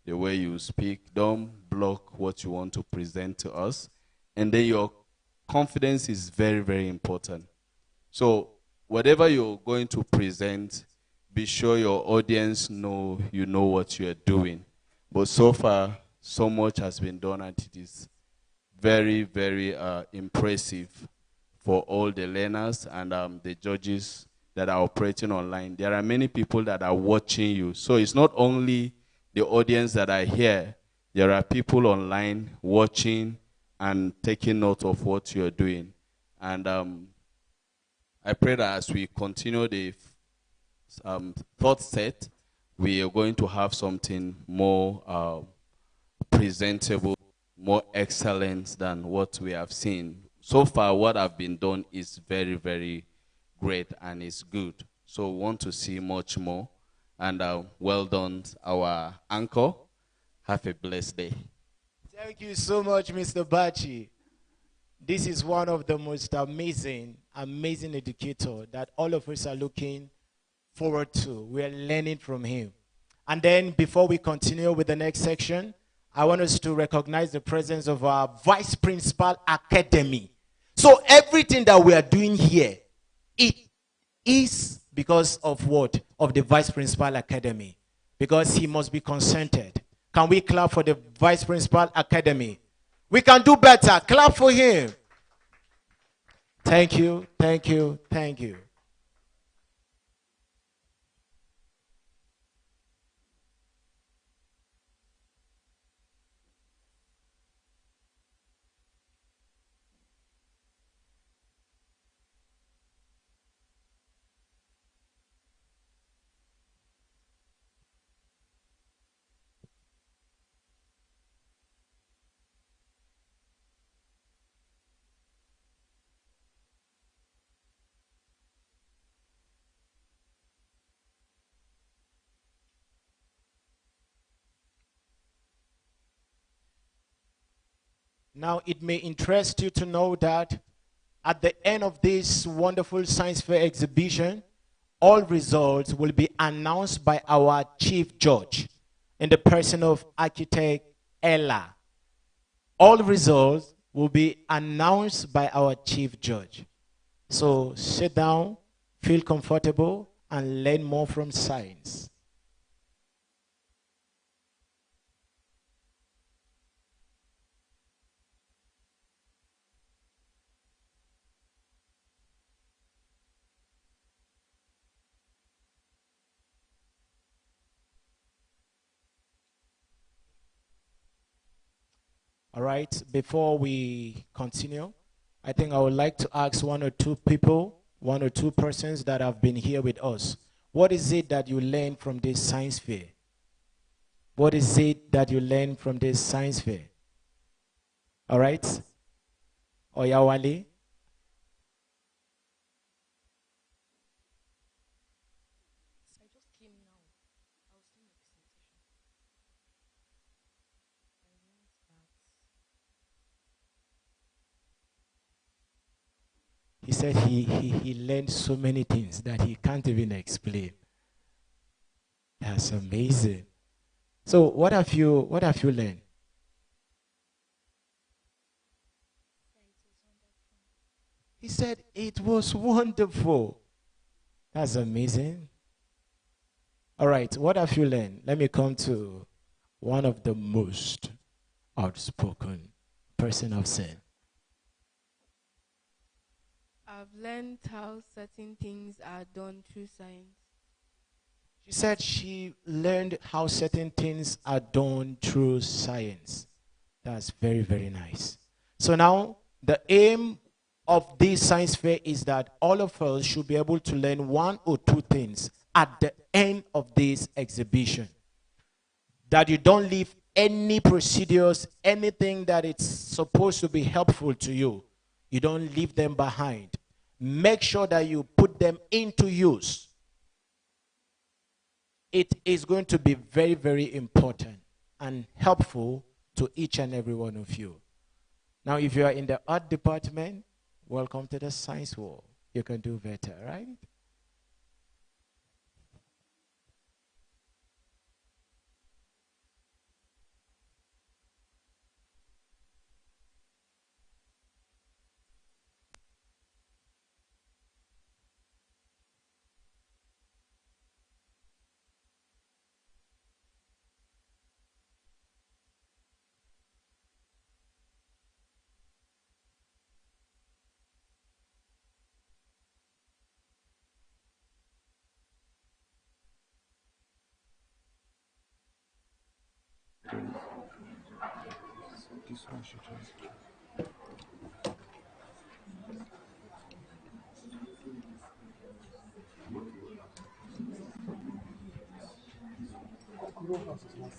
The way you speak, don't block what you want to present to us. And then your confidence is very, very important. So whatever you're going to present, be sure your audience know you know what you're doing. But so far, so much has been done, and it is very, very impressive for all the learners and the judges that are operating online. There are many people that are watching you. So it's not only the audience that are here. There are people online watching and taking note of what you're doing. And I pray that as we continue the third set, we are going to have something more presentable, more excellent than what we have seen. So far, what have been done is very, very great and it's good. So we want to see much more. And well done, our anchor. Have a blessed day. Thank you so much, Mr. Bachi. This is one of the most amazing educator that all of us are looking forward to. We are learning from him. And then before we continue with the next section, I want us to recognize the presence of our Vice Principal Academy. So everything that we are doing here, it is because of what? Of the Vice Principal Academy. Because he must be consented. Can we clap for the Vice Principal Academy? We can do better. Clap for him. Thank you, thank you, thank you. Now, it may interest you to know that at the end of this wonderful science fair exhibition, all results will be announced by our chief judge in the person of architect Ella. All results will be announced by our chief judge. So sit down, feel comfortable, and learn more from science. All right, before we continue, I think I would like to ask one or two people, one or two persons that have been here with us. What is it that you learned from this science fair? What is it that you learned from this science fair? All right? Oyawale? He said he learned so many things that he can't even explain. That's amazing. So what have you learned? He said it was wonderful. That's amazing. All right, what have you learned? Let me come to one of the most outspoken person of sin. I've learned how certain things are done through science. She said she learned how certain things are done through science. That's very, very nice. So now, the aim of this science fair is that all of us should be able to learn one or two things at the end of this exhibition. That you don't leave any procedures, anything that it's supposed to be helpful to you. You don't leave them behind. Make sure that you put them into use. It is going to be very, very important and helpful to each and every one of you. Now, if you are in the art department, welcome to the science wall. You can do better, right? This one should just. Because our house is green.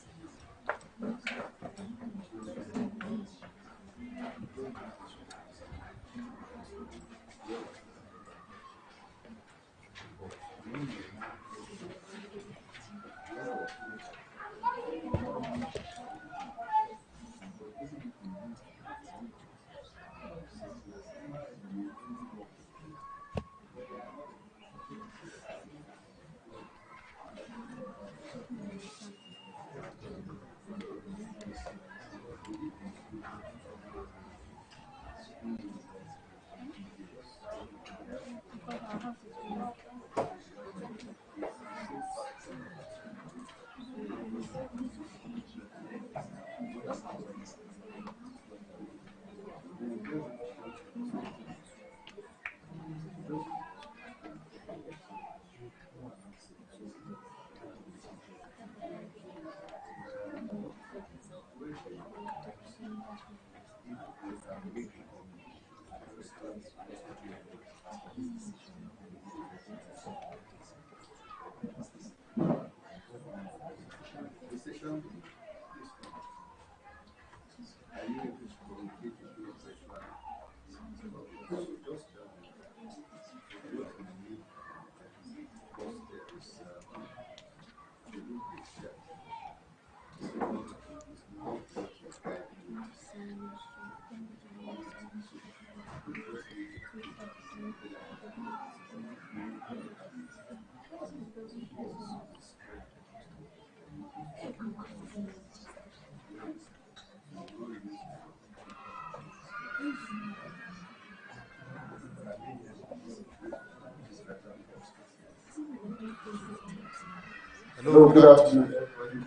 Hello, Hello, good good afternoon, afternoon. everybody.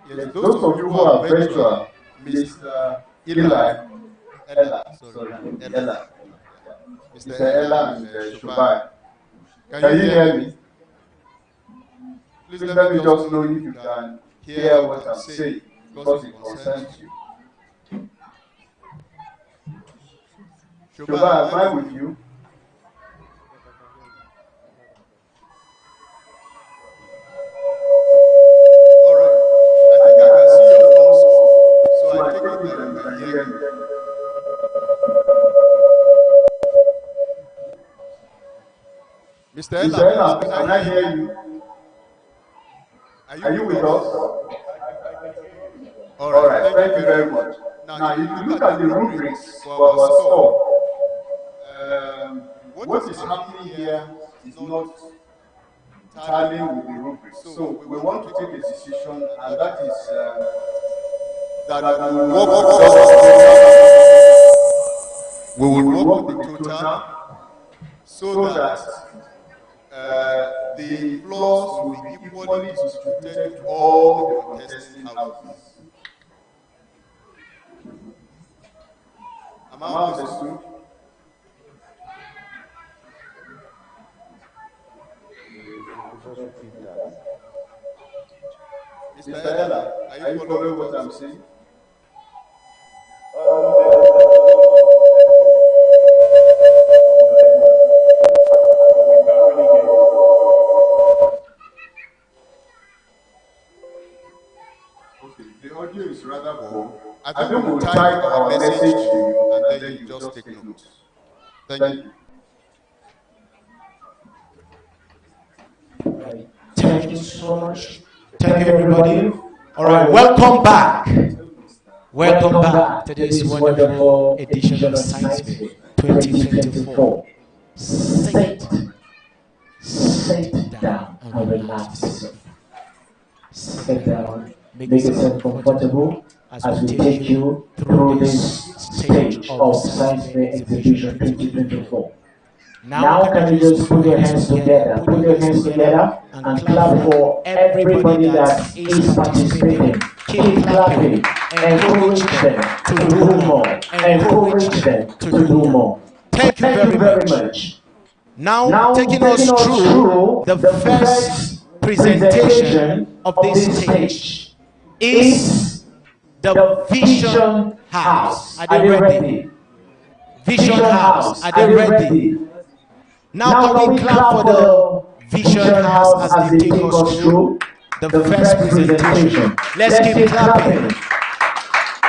Yes, Yes, those those of of you you who who are are virtual, virtual, Mr. Mr. Eli, Eli, Ella, sorry, Ella, Ella, yeah, Mr. Mr. Ella Ella, and and Shobai. Shubai. Can you Can you hear hear me? me? Please Please let me let me just just know know if if you you can can hear hear what what I'm I'm saying saying because because it it concerns concerns you. you. Shobai, am Shubai, I am I with with you? you? All right. I think I can see your thumbs up. So I So I take it take it that you that you can can hear hear me. me. Mr. Mr. Ella, please, Ella, can please, I can I hear hear you? you? Are you Are you with with us? us? All All right. right, Thank you thank you very very much. much. Now, Now, if if you you look look at the at the rubrics rubrics for for our our store, store, what is what is happening happening here here is is not not tallying tallying with with the the rubrics. rubrics. So So we we want to want take to a take a decision, decision, and and that that is is that that we we will will work work with with just just the the total. total. We We would will work with work the with the total total so so that that the the floors floors will will be be equally equally distributed distributed to to all the all the contesting contesting houses. houses. Am I Am I understood? understood? Just repeat that. Mr. Mr. Ella, Ella, are you are you following following what what I'm I'm saying? saying? Okay, the audio is rather poor. I I think we think will we'll type type our our message message to to you you and and then then you you just just take take note. note. Thank you. Thank you. Right. Thank you so much. Thank you, everybody. All right, welcome Welcome back. back. Welcome Welcome back back to to this this wonderful wonderful edition edition of of Science Science Fair Fair 2024. 2024. Sit, sit Sit down down and and relax relax yourself. yourself. Sit Sit down. down, Make make yourself yourself comfortable comfortable as we as we take take you you through through this this stage stage of of Science Science Fair Fair Exhibition Exhibition 2024. 2024. Now, Now can you can you just just put put your your hands hands together? together? Put Put your your hands hands together together and and clap clap for for everybody everybody that that is is participating. participating. Keep Keep clapping. clapping. Encourage Encourage them them to to do do more. more. Encourage Encourage them them to to do do more. more. Thank you Thank very you very much. much. Now, Now, taking us taking us through through the the first first presentation presentation of of this this stage stage is is the the Vision Vision House. House. Are they Are they ready? ready? Vision Vision House. House. Are they Are they ready? ready? Now, Now can we can we clap clap for for the the Vision Vision House House as they as they take take us us through through the the first first presentation? presentation? Let's Let's keep keep clapping. clapping.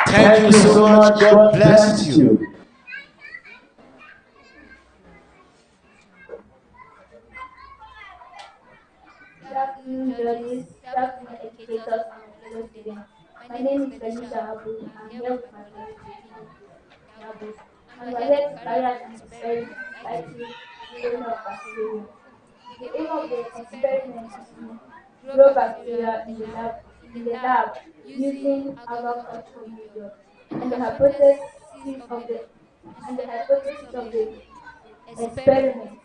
Thank you Thank you so so much. much. God God bless bless you. you. Good afternoon, judges. Good afternoon, educators and my fellow students. My name is Felicia Abu. I'm here with my colleague Vicky Yabo, and we're here to carry out an experiment titled The Growing of Bacteria. The aim of the experiment is to grow bacteria in the lab using agricultural medium. And the hypothesis of the experiment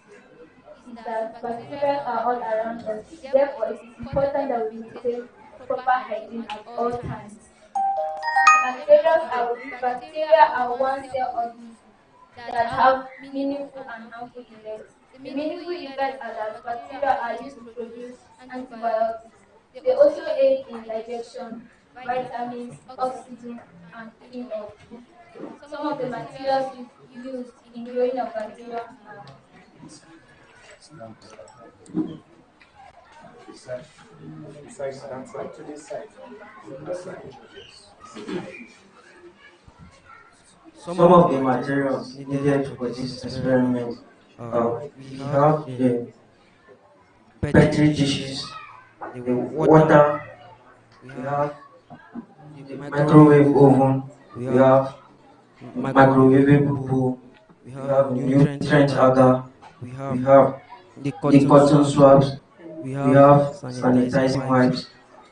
is that bacteria are all around us. Therefore, it is important that we maintain proper hygiene at all times. Bacteria are one-cell organisms that have meaningful and harmful effects. The meaningful effects are that bacteria are used to produce antibiotics. They also aid in digestion, vitamins, oxygen, and clean up. Some of the materials used in growing of bacteria are Besides that side to this side. That side. Some of the materials needed for this experiment, we have the petri dishes, the water, we have the microwave oven, we have microwavable bowl, we have nutrient agar, we have the cotton swabs, we have sanitizing wipes,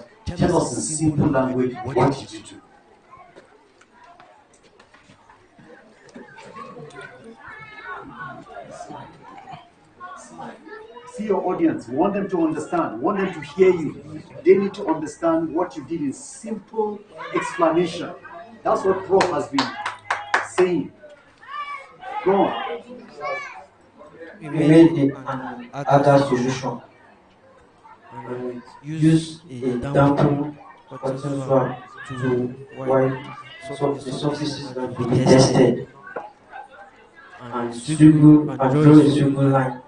child, tell us in simple language, what did you do? See your audience. We want them to understand. We want them to hear you. They need to understand what you did in simple explanation. That's what Prof has been saying. Go on. We made an agile solution. We use a dampened contains one to why some of the surfaces that will be tested and swivel and draw a swivel line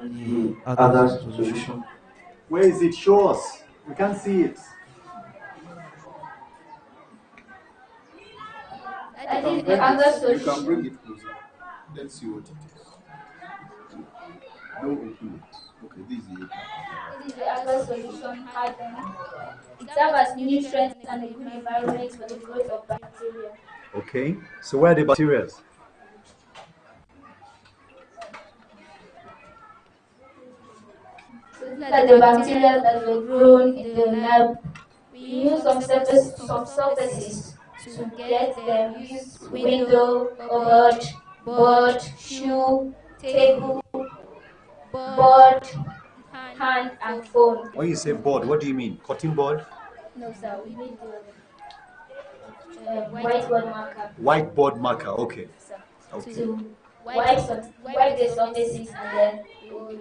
on the other solution. Where is it? Show us. We can't see it. That is the other You can solution. bring it closer. Let's see what it is. Don't open it. Okay, this is the other. This is the other solution hardened. It serves as nutrients and a good environment for the growth of bacteria. Okay. So where are the bacteria? So these are the bacteria that were grown in the lab. We use some surfaces to get them. We use window, cupboard, board, shoe, table, board, hand, and phone. When you say board, what do you mean? Cutting board? No, sir. We need the whiteboard marker. Whiteboard marker. Okay. Okay. To wipe the surfaces, and then we'll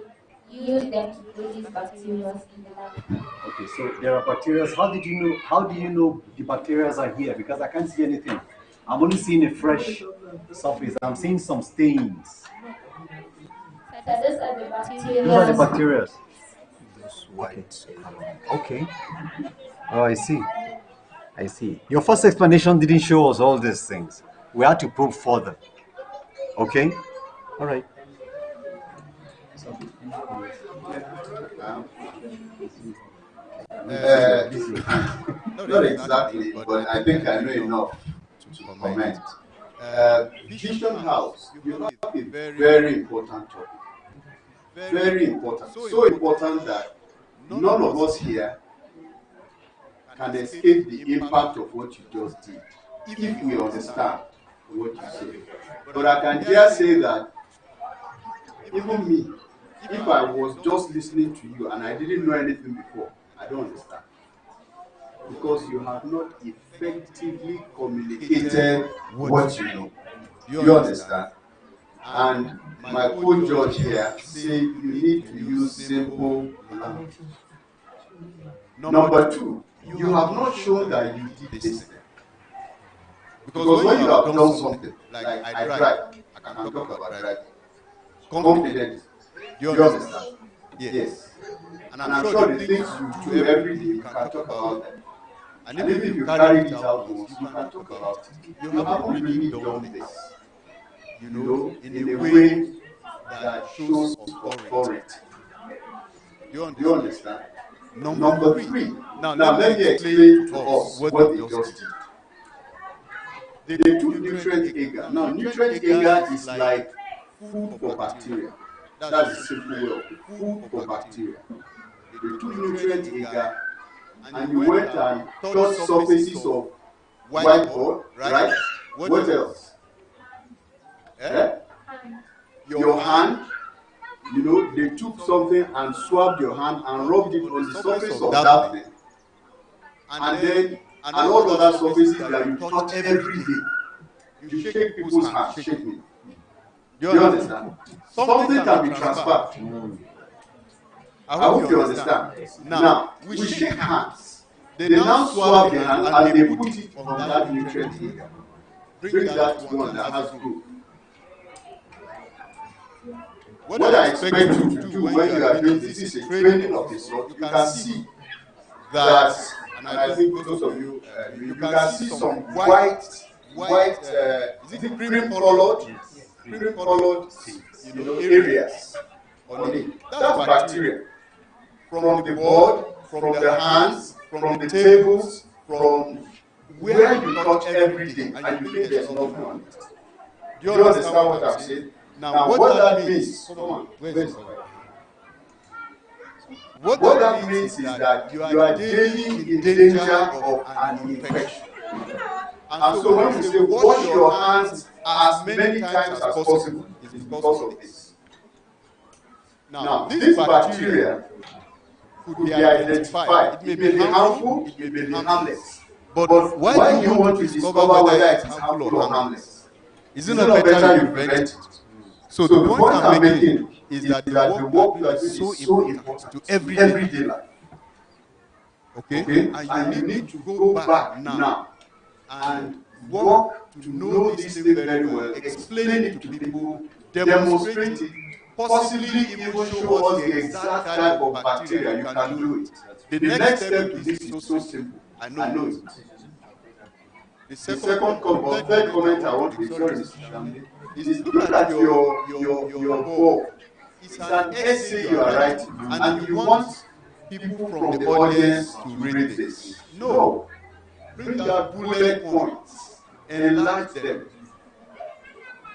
use them to produce bacteria in the lab. Okay. So there are bacteria. How did you know? How do you know the bacteria are here? Because I can't see anything. I'm only seeing a fresh surface. I'm seeing some stains. So those are the bacteria. Those are the bacteria. White. Okay. Oh, I see. I see. Your first explanation didn't show us all these things. We had to probe further. Okay? All right. Not exactly, but I think I know enough to comment. Vision House, you have a very important topic. Very important. So important that none of us here can escape the impact of what you just did, if we understand what you say. But I can dare say that even me, if I was just listening to you and I didn't know anything before, I don't understand. Because you have not effectively communicated what you know. You understand? And my co-judge here said you need to use simple language. Number two, you have not shown that you did this thing. Because when you have done something, like I drive, I can talk about driving confidently. You understand? Yes. And I'm sure the things you do every day, you can talk about them. And even if you carry it out once, you can talk about it. You haven't really done this, you know, in a way that shows authority. Do you understand? Number three. Now let me explain to us what they just did. They took nutrient agar. Now nutrient agar is like food for bacteria. That's the simple way of it. Food for bacteria. They took nutrient agar and you went and touched surfaces of whiteboard, right? What else? Your hand. You know, they took something and swabbed your hand and rubbed it on the surface of that thing. And then, and all other surfaces that you touch every day. You shake people's hands, shake me. Do you understand? Something can be transferred. I hope you understand. Now, we shake hands. They now swab the hand and they put it on that nutrient here. Bring that one that has group. What I expect you to do when you are doing this is a training of the sort. You can see that, and I think those of you, you can see some white, is it cream colored, you know, areas on it. That's bacteria. From the board, from the hands, from the tables, from where you touch every day, and you think there's nothing on it. Do you understand what I'm saying? Now what that means, come on, what that means is that you are daily in danger of an infection. And so when we say wash your hands as many times as possible, it's because of this. Now, this bacteria could be identified. It may be harmful, it may be harmless. But why do you want to discover whether it is harmful or harmless? Is it not better you prevent it? So the point I'm making is that the work that is so important to everyday life. Okay? And you need to go back now and work to know this thing very well, explain it to people, demonstrate it, possibly even show us the exact type of bacteria. You can do it. The next step to this is so simple. I know it. The third comment I want to make, sorry, Mr. Shamli, is look at your board. It's an essay you are writing, and you want people from the audience to read this. No. Bring out bullet points. Enlarge them.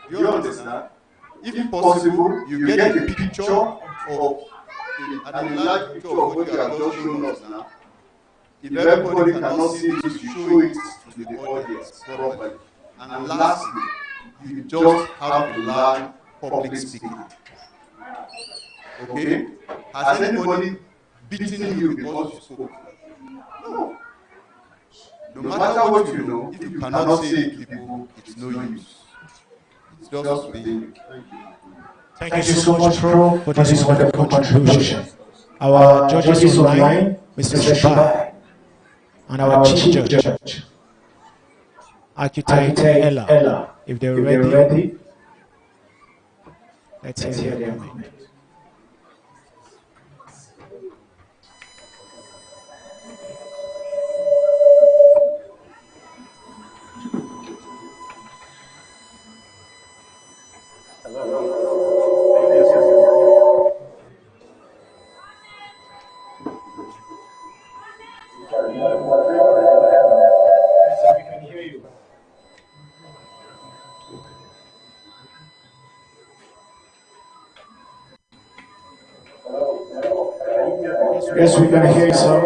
Do you understand? If possible, you get a picture of an enlarged picture of what you have just shown us now. If everybody cannot see this, you show it to the audience properly. And lastly, you just have to learn public speaking. Okay? Has anybody beaten you because you spoke? No. No matter what you know, if you cannot say it to people, it's no use. It's just being. Thank you so much, Pro, for this wonderful contribution. Our judges online, Mr. Shubai, and our chief judge, Architect Ella. If they're ready, let's hear their comment. Yes, we can hear you, sir.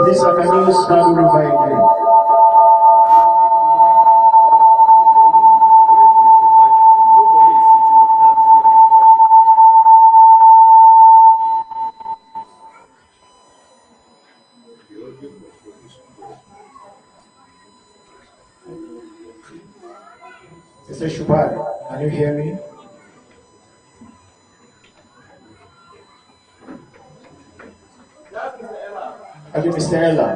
Please, can you start over again? Mr. Shubai, can you hear me? Okay, Mr. Ella.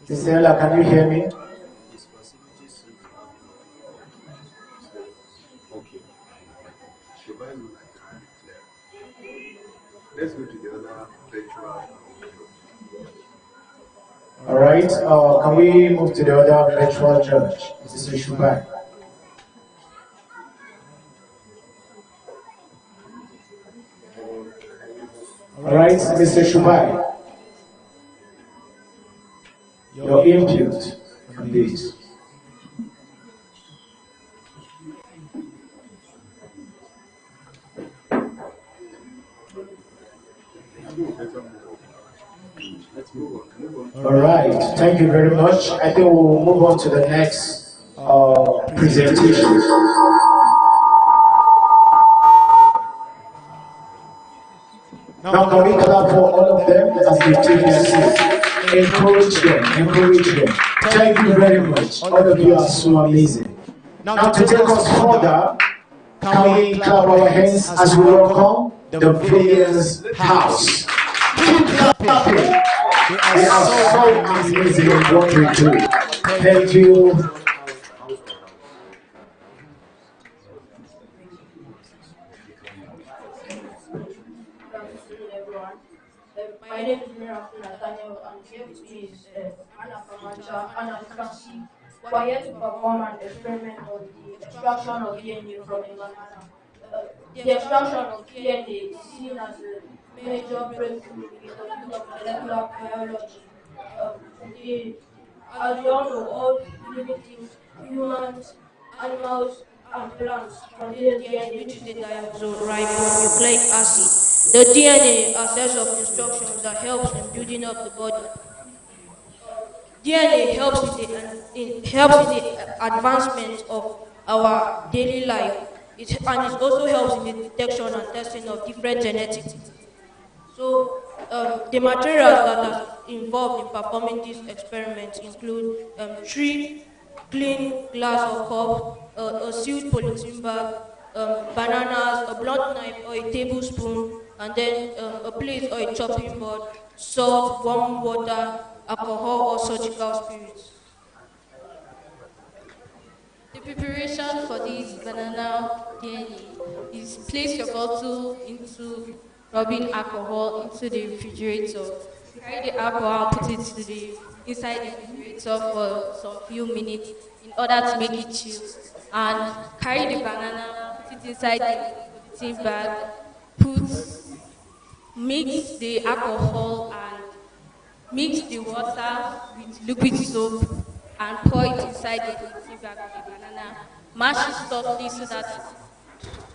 Mr. Ella, can you hear me? Okay. Let's go to the other virtual. All right, can we move to the other virtual judge, Mr. Shubai? All right, Mr. Shubai, your input on this. All right, thank you very much. I think we'll move on to the next presentation. Now, can we clap for all of them as they take their seats? Encourage them, encourage them. Thank you very much. All of you are so amazing. Now, to take us further, can we clap our hands as we welcome the Villiers House? Keep clapping. They are so amazing in what we do. Thank you. My name is Miracle Nathaniel, and here with me is Anna Pamacha. And as you can see, we are here to perform an experiment on the extraction of DNA from a banana. The extraction of DNA is seen as a major breakthrough in the field of molecular biology. As we all know, all living things, humans, animals, and plants contain DNA, which is a deoxyribonucleic acid. The DNA are sets of instructions that helps in building up the body. DNA helps in the advancement of our daily life. And it also helps in the detection and testing of different genetics. So The materials that are involved in performing these experiments include three clean glass or cup, a sealed polythene bag, bananas, a blunt knife or a tablespoon, and then a plate or a chopping board, salt, warm water, alcohol or surgical spirits. The preparation for this banana DNA is place your bottle into rubbing alcohol into the refrigerator. Carry the alcohol, put it to the inside the refrigerator for some few minutes in order to make it chill. And carry the banana, put it inside the polythene bag, put mix the alcohol and mix the water with liquid soap and pour it inside the polythene bag with the banana. Mash it softly so that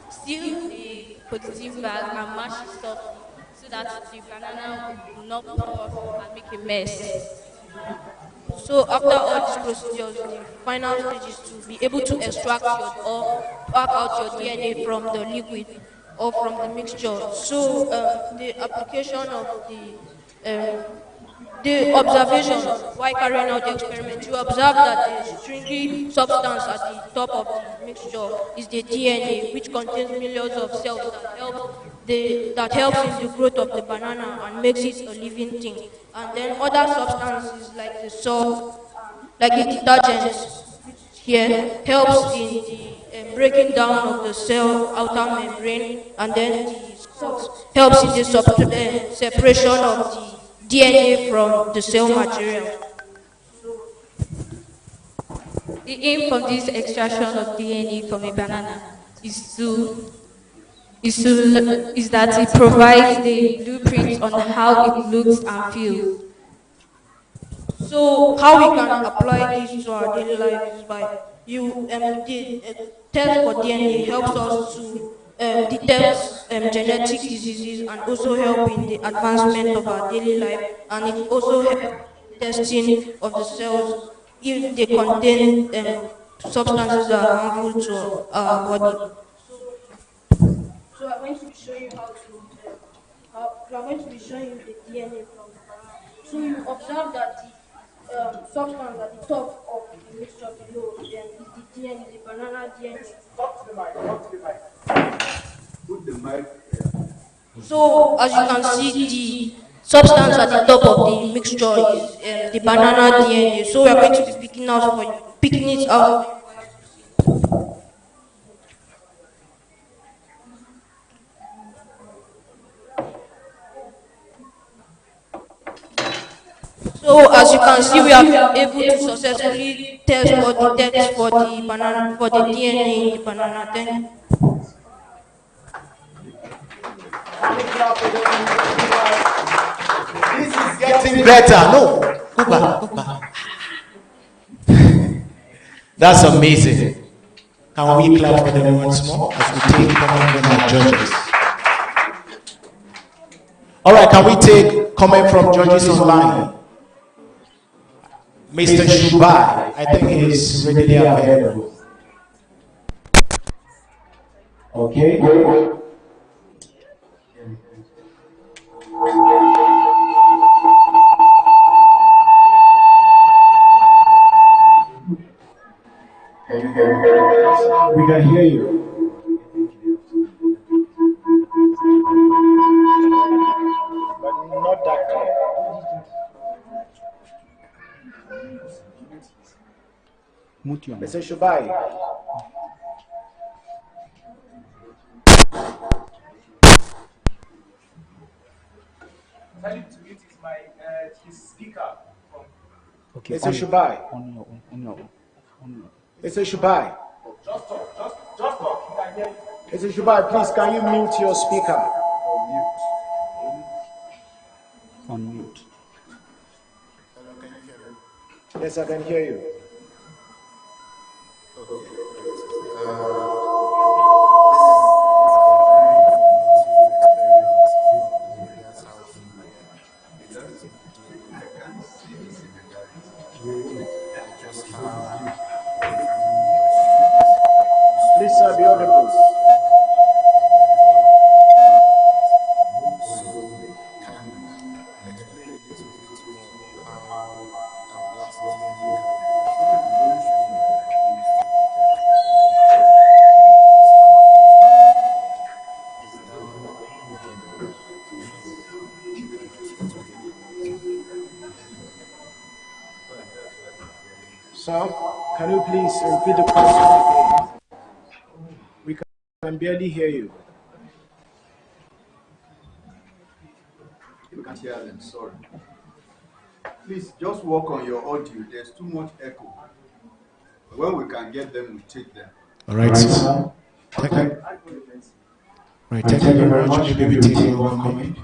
seal the polythene bag and mash it softly so that the banana will not pour and make a mess. So after all these procedures, the final stage is to be able to extract your or pack out your DNA from the liquid or from the mixture. So the application of the observations while carrying out the experiment, you observe that the stringy substance at the top of the mixture is the DNA, which contains millions of cells that helps in the growth of the banana and makes it a living thing. And then other substances like the salt, like the detergent, which is here, helps in the breaking down of the cell outer membrane, and then the salt helps in the separation of the DNA from the cell material. The aim from this extraction of DNA from a banana is that it provides the blueprint on how it looks and feels. So how we can apply this to our daily life is by the test for DNA helps us to detect genetic diseases and also help in the advancement of our daily life, and it also helps testing of the cells if they contain substances that are harmful to our body. So I'm going to be showing you I'm going to be showing you the DNA from the banana. So you observe that the substance at the top of the mixture below is the DNA, the banana DNA. Talk to the mic. Talk to the mic. Put the mic. So as you can see, the substance at the top of the mixture is the banana DNA. So we are going to be picking it out for you. So as you can see, we have been able to successfully test or detect for the DNA in the banana. Then this is getting better. No, go back, go back. That's amazing. Can we clap for them once more as we take comment from our judges? All right, can we take comment from judges online? Mr. Shubai, I think he is readily available. Okay. We can hear you. But not that clear. Mr. Shubai. Tell him to mute his speaker. Okay, Mr. Shubai. Mr. Shubai. Just talk. He can hear you. Mr. Shubai, please, can you mute your speaker? Unmute. Yes, I can hear you. Please, sir, be audible. please repeat the question again? We can barely hear you. We can't hear them, sorry. Please just work on your audio. There's too much echo. When we can get them, we take them. All right, sir. Thank you very much. Maybe we take one comment.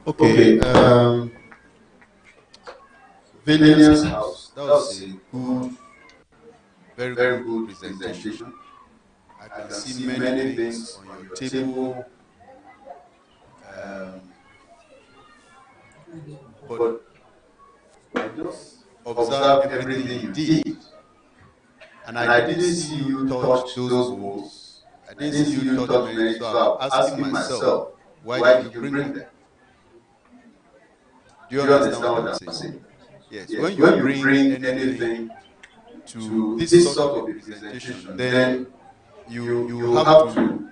Okay, Valiant's house. That was a good, very good presentation. I can see many things on your table. But I just observed everything you did. And I didn't see you touch those walls. I didn't see you touch many. So I'm asking myself, why did you bring them? Do you understand what I'm saying? Yes. When you bring anything to this sort of a presentation, then you have to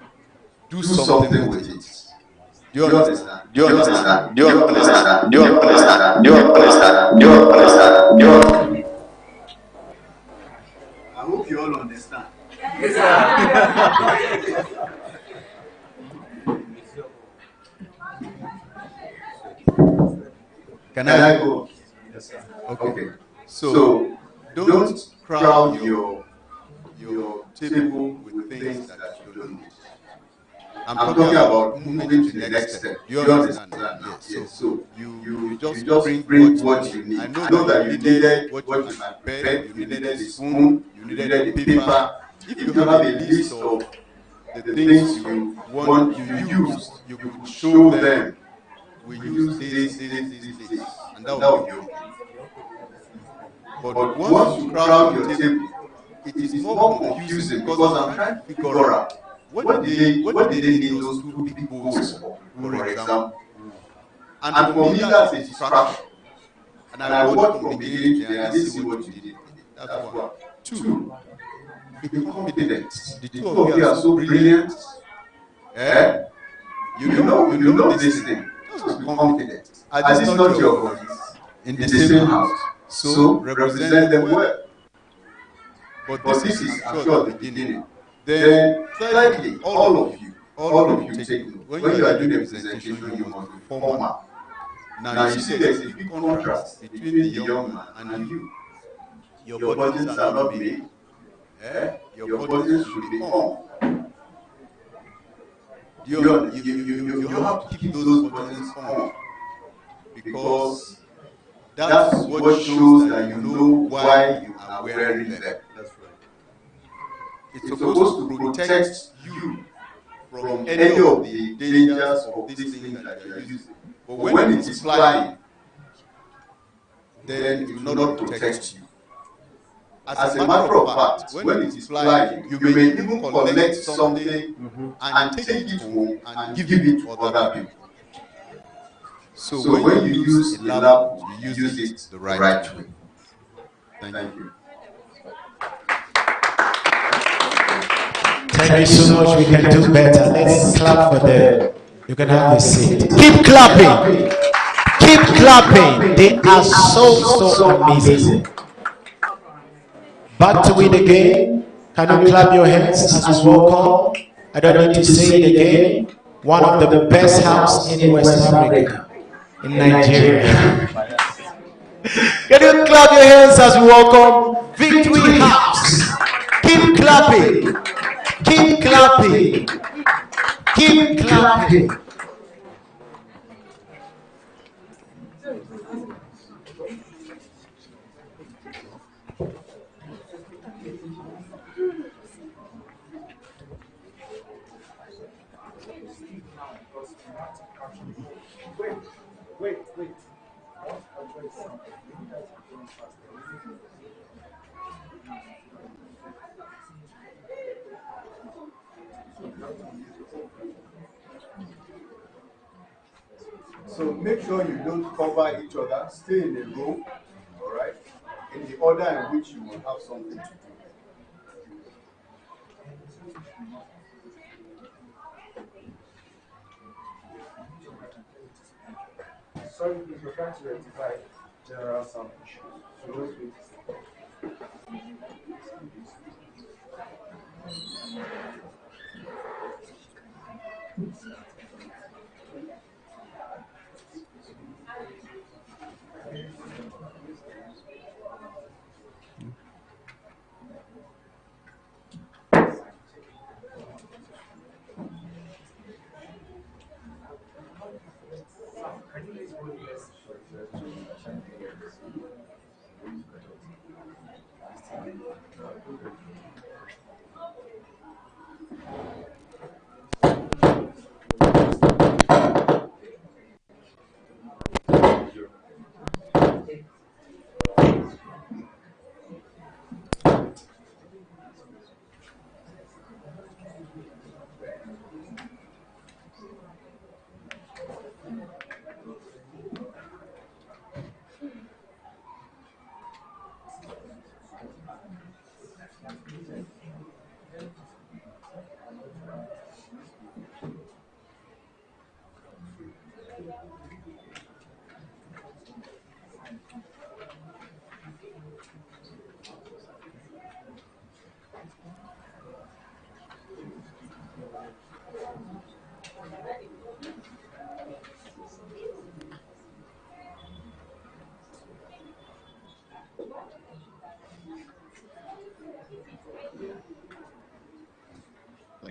do something with it. Do you understand? Do you understand? Do you understand? Do you understand? Do you understand? Do you understand? Do you understand? I hope you all understand. Can I go? Yes, sir. Okay. So don't crowd your table with things that you don't need. I'm talking about moving to the next step. Do you understand? Yes. So you just bring what you need. I know that you needed what you had prepared. You needed a spoon. You needed a paper. If you have a list of the things you want you used, you could show them. We use this, and that will be okay. But once you crowd your table, it is more confusing because I'm trying to figure out what did they need those two big bowls for example. And for me, that's a distraction. And I watched from beginning to end. I didn't see what you did with it. That's one. Two, be confident. The two of you are so brilliant. You know this thing. Just be confident. Are these not your buddies in the same house? So represent them well. But this is, I'm sure, the beginning. Then, thirdly, all of you take note. When you are doing a presentation, you must be formal. Now, you see there's a big contrast between the young man and you. Your buttons are not made. Your buttons should be on. You have to keep those buttons on. Because that is what shows that you know why you are wearing them. That's right. It's supposed to protect you from any of the dangers of this thing that you are using. But when it is flying, then it will not protect you. As a matter of fact, when it is flying, you may even collect something and take it home and give it to other people. So when you use a lab coat, you use it the right way. Thank you. Thank you so much. We can do better. Let's clap for them. You can have a seat. Keep clapping. Keep clapping. They are so amazing. Back to it again. Can you clap your hands as we welcome? I don't need to say it again. One of the best houses in West Africa, in Nigeria. Can you clap your hands as we welcome Victory House? Keep clapping. Keep clapping. Keep clapping. Wait. So make sure you don't cover each other. Stay in a row, all right, in the order in which you will have something to do. Sorry, please, we're trying to rectify general sound issues. So let's wait.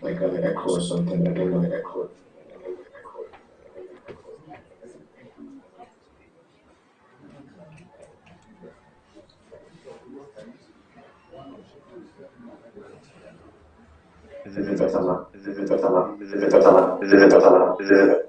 like an echo or something. I don't know. Is it better now? Is it better now? Is it better now? Is it better now? Is it?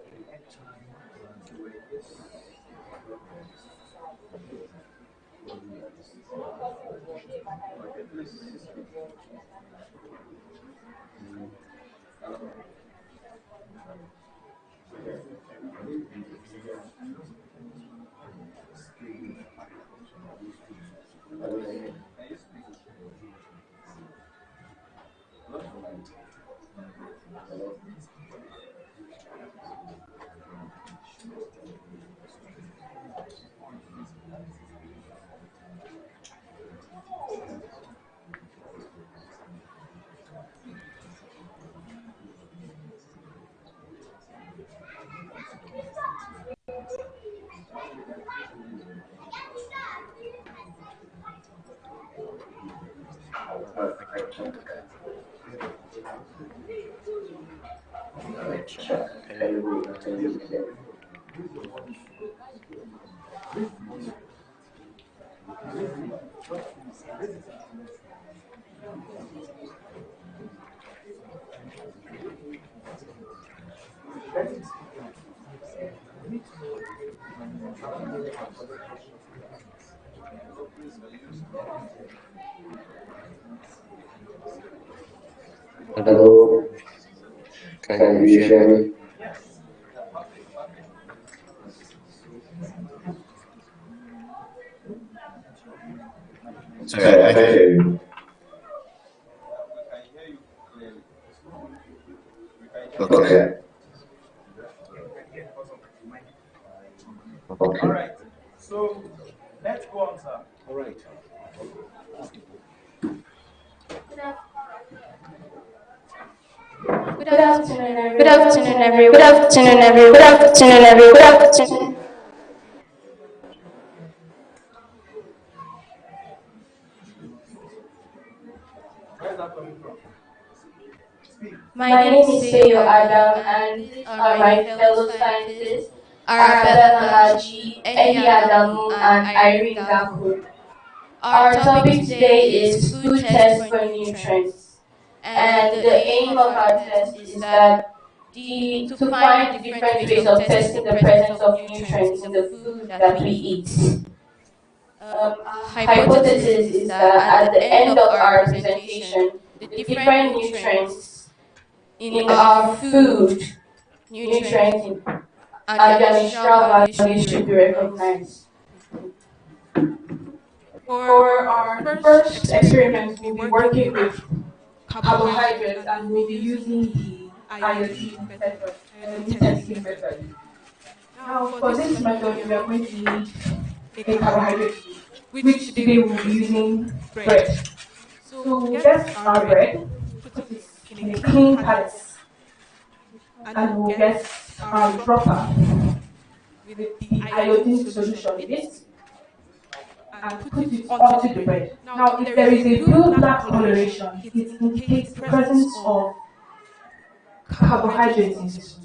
Hello, can you hear me? Sorry, I can't hear you. Okay. Okay. All right. So let's go on, sir. All right. Good afternoon, Good everyone. afternoon, everyone. Good afternoon, everyone. Good afternoon, everyone. Good afternoon. Where's that coming from? My My name is name is Seyo Seyo Adam, Adam, and and these these are are my my fellow fellow scientists, scientists, Arabella Arabella Naji, Naji, Eddie Eddie Adamu, Adamu, and and Irene Irene Gaku. Gaku. Our Our topic topic today today is is food food test test for for nutrients. nutrients. And And the the aim aim of of our our test test is is that that to to find the find the different different ways ways of of testing the testing the presence presence of of nutrients in nutrients the in the food food that we that we eat. eat. Our hypothesis Hypothesis is is that that at at the the end end of of our our presentation, presentation, the the different different nutrients nutrients in in our our food, food, nutrients nutrients and and their their nutritional nutritional values should values be should be recognized. recognized. For For our our first first experiment, experiment, we'll be we'll be working working with with carbohydrates, carbohydrates and we'll and be we'll be using using the the iodine iodine method, iodine iodine testing testing method. method. Now, Now, for for this this method, method, we are we are going going to to need need a a carbohydrate. carbohydrate. which today we'll be using bread. So we'll get our bread, put it in a clean pallet, and we'll get our dropper with the iodine solution in it and put it onto the bread. Now, if there is a blue black coloration, it indicates the presence of carbohydrates in this food.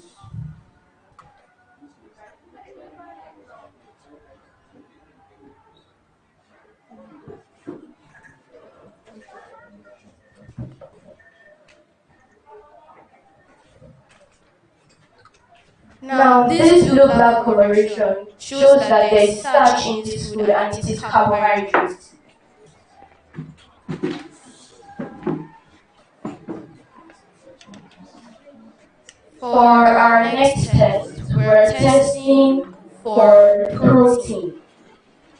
Now, this blue-black coloration shows that there is starch in this food and it is carbohydrates. For our next test, we're testing for protein.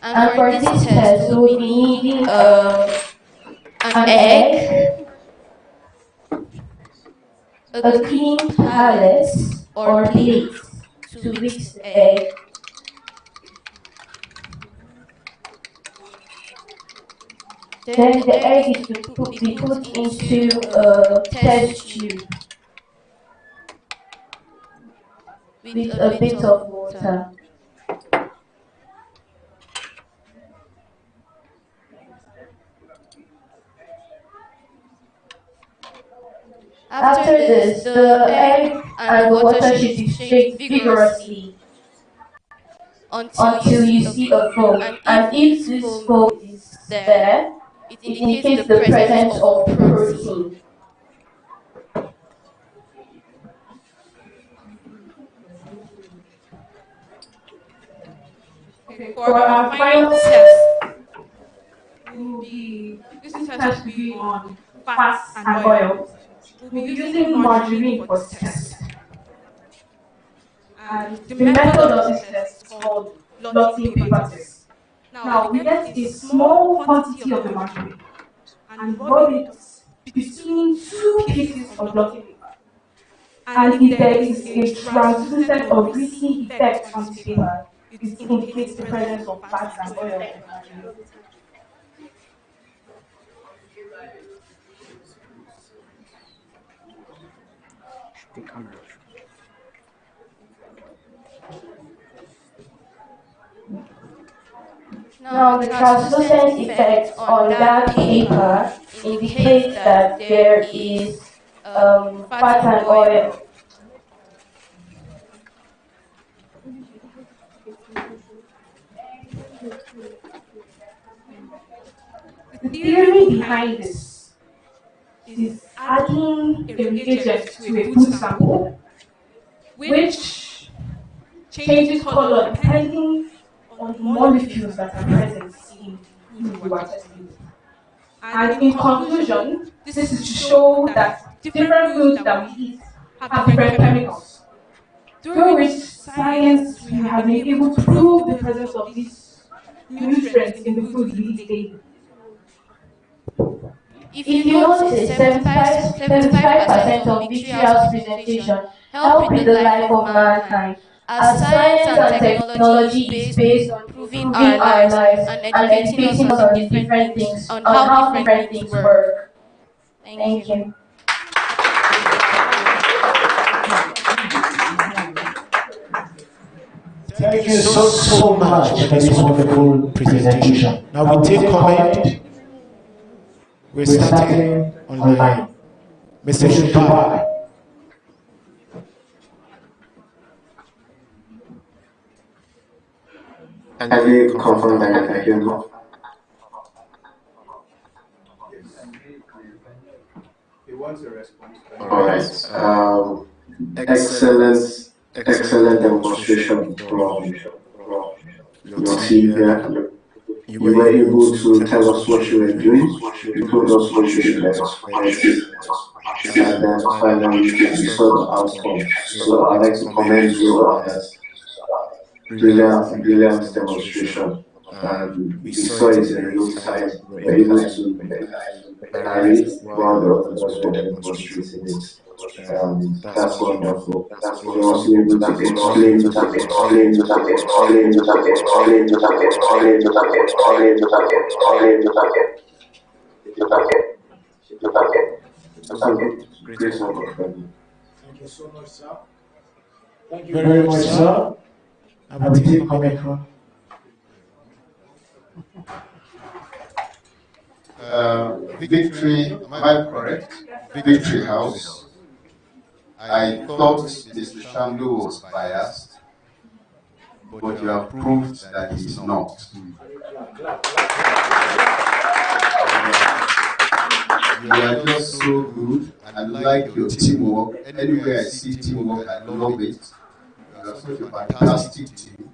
And for this test, we'll be needing an egg, a clean palette or plate to mix the egg, then the egg is to be put into a test tube with a bit of water. After this, the egg and the water should be shaked vigorously until you see a foam. And if this foam is there, it indicates the presence of protein. Okay, for our final test, this test will be on fats and oil. We'll be using margarine for this test. And the method of this test is called blotting paper test. Now, we get a small quantity of the margarine and rub it between two pieces of blotting paper. And if there is a translucent or greasy effect on this paper, it indicates the presence of fats and oil in margarine. Now, the translucent effect on that paper indicates that there is fat and oil. The theory behind this is adding a reagent to a food sample, which changes color depending on the molecules that are present in the food you are testing. And in conclusion, this is to show that different foods that we eat have different chemicals, through which science we have been able to prove the presence of these nutrients in the foods we eat daily. If you notice, 75% of Victoria's presentation help in the life of mankind, as science and technology is based on improving our lives and educating us on different things, on how different things work. Thank you. Thank you so much for this wonderful presentation. Now we take comment. We're starting online. Mr. Shubai. Can you confirm that I can hear you? He wants a response. All right. Excellent demonstration from your team here. You were able to tell us what you were doing. You told us what you should expect, and then finally you saw the outcome. So I'd like to commend you on that brilliant demonstration. We saw it in the real time. We were able to narrate while the others were demonstrating it. That's wonderful. And you're also able to explain great work from you. Thank you so much, sir. Thank you very much, sir. Have a deep comment from. Victory, am I correct? Victory House. I thought Mr. Shamlu was biased, but you have proved that he's not. You are just so good. I like your teamwork. Anywhere I see teamwork, I love it. You are such a fantastic team.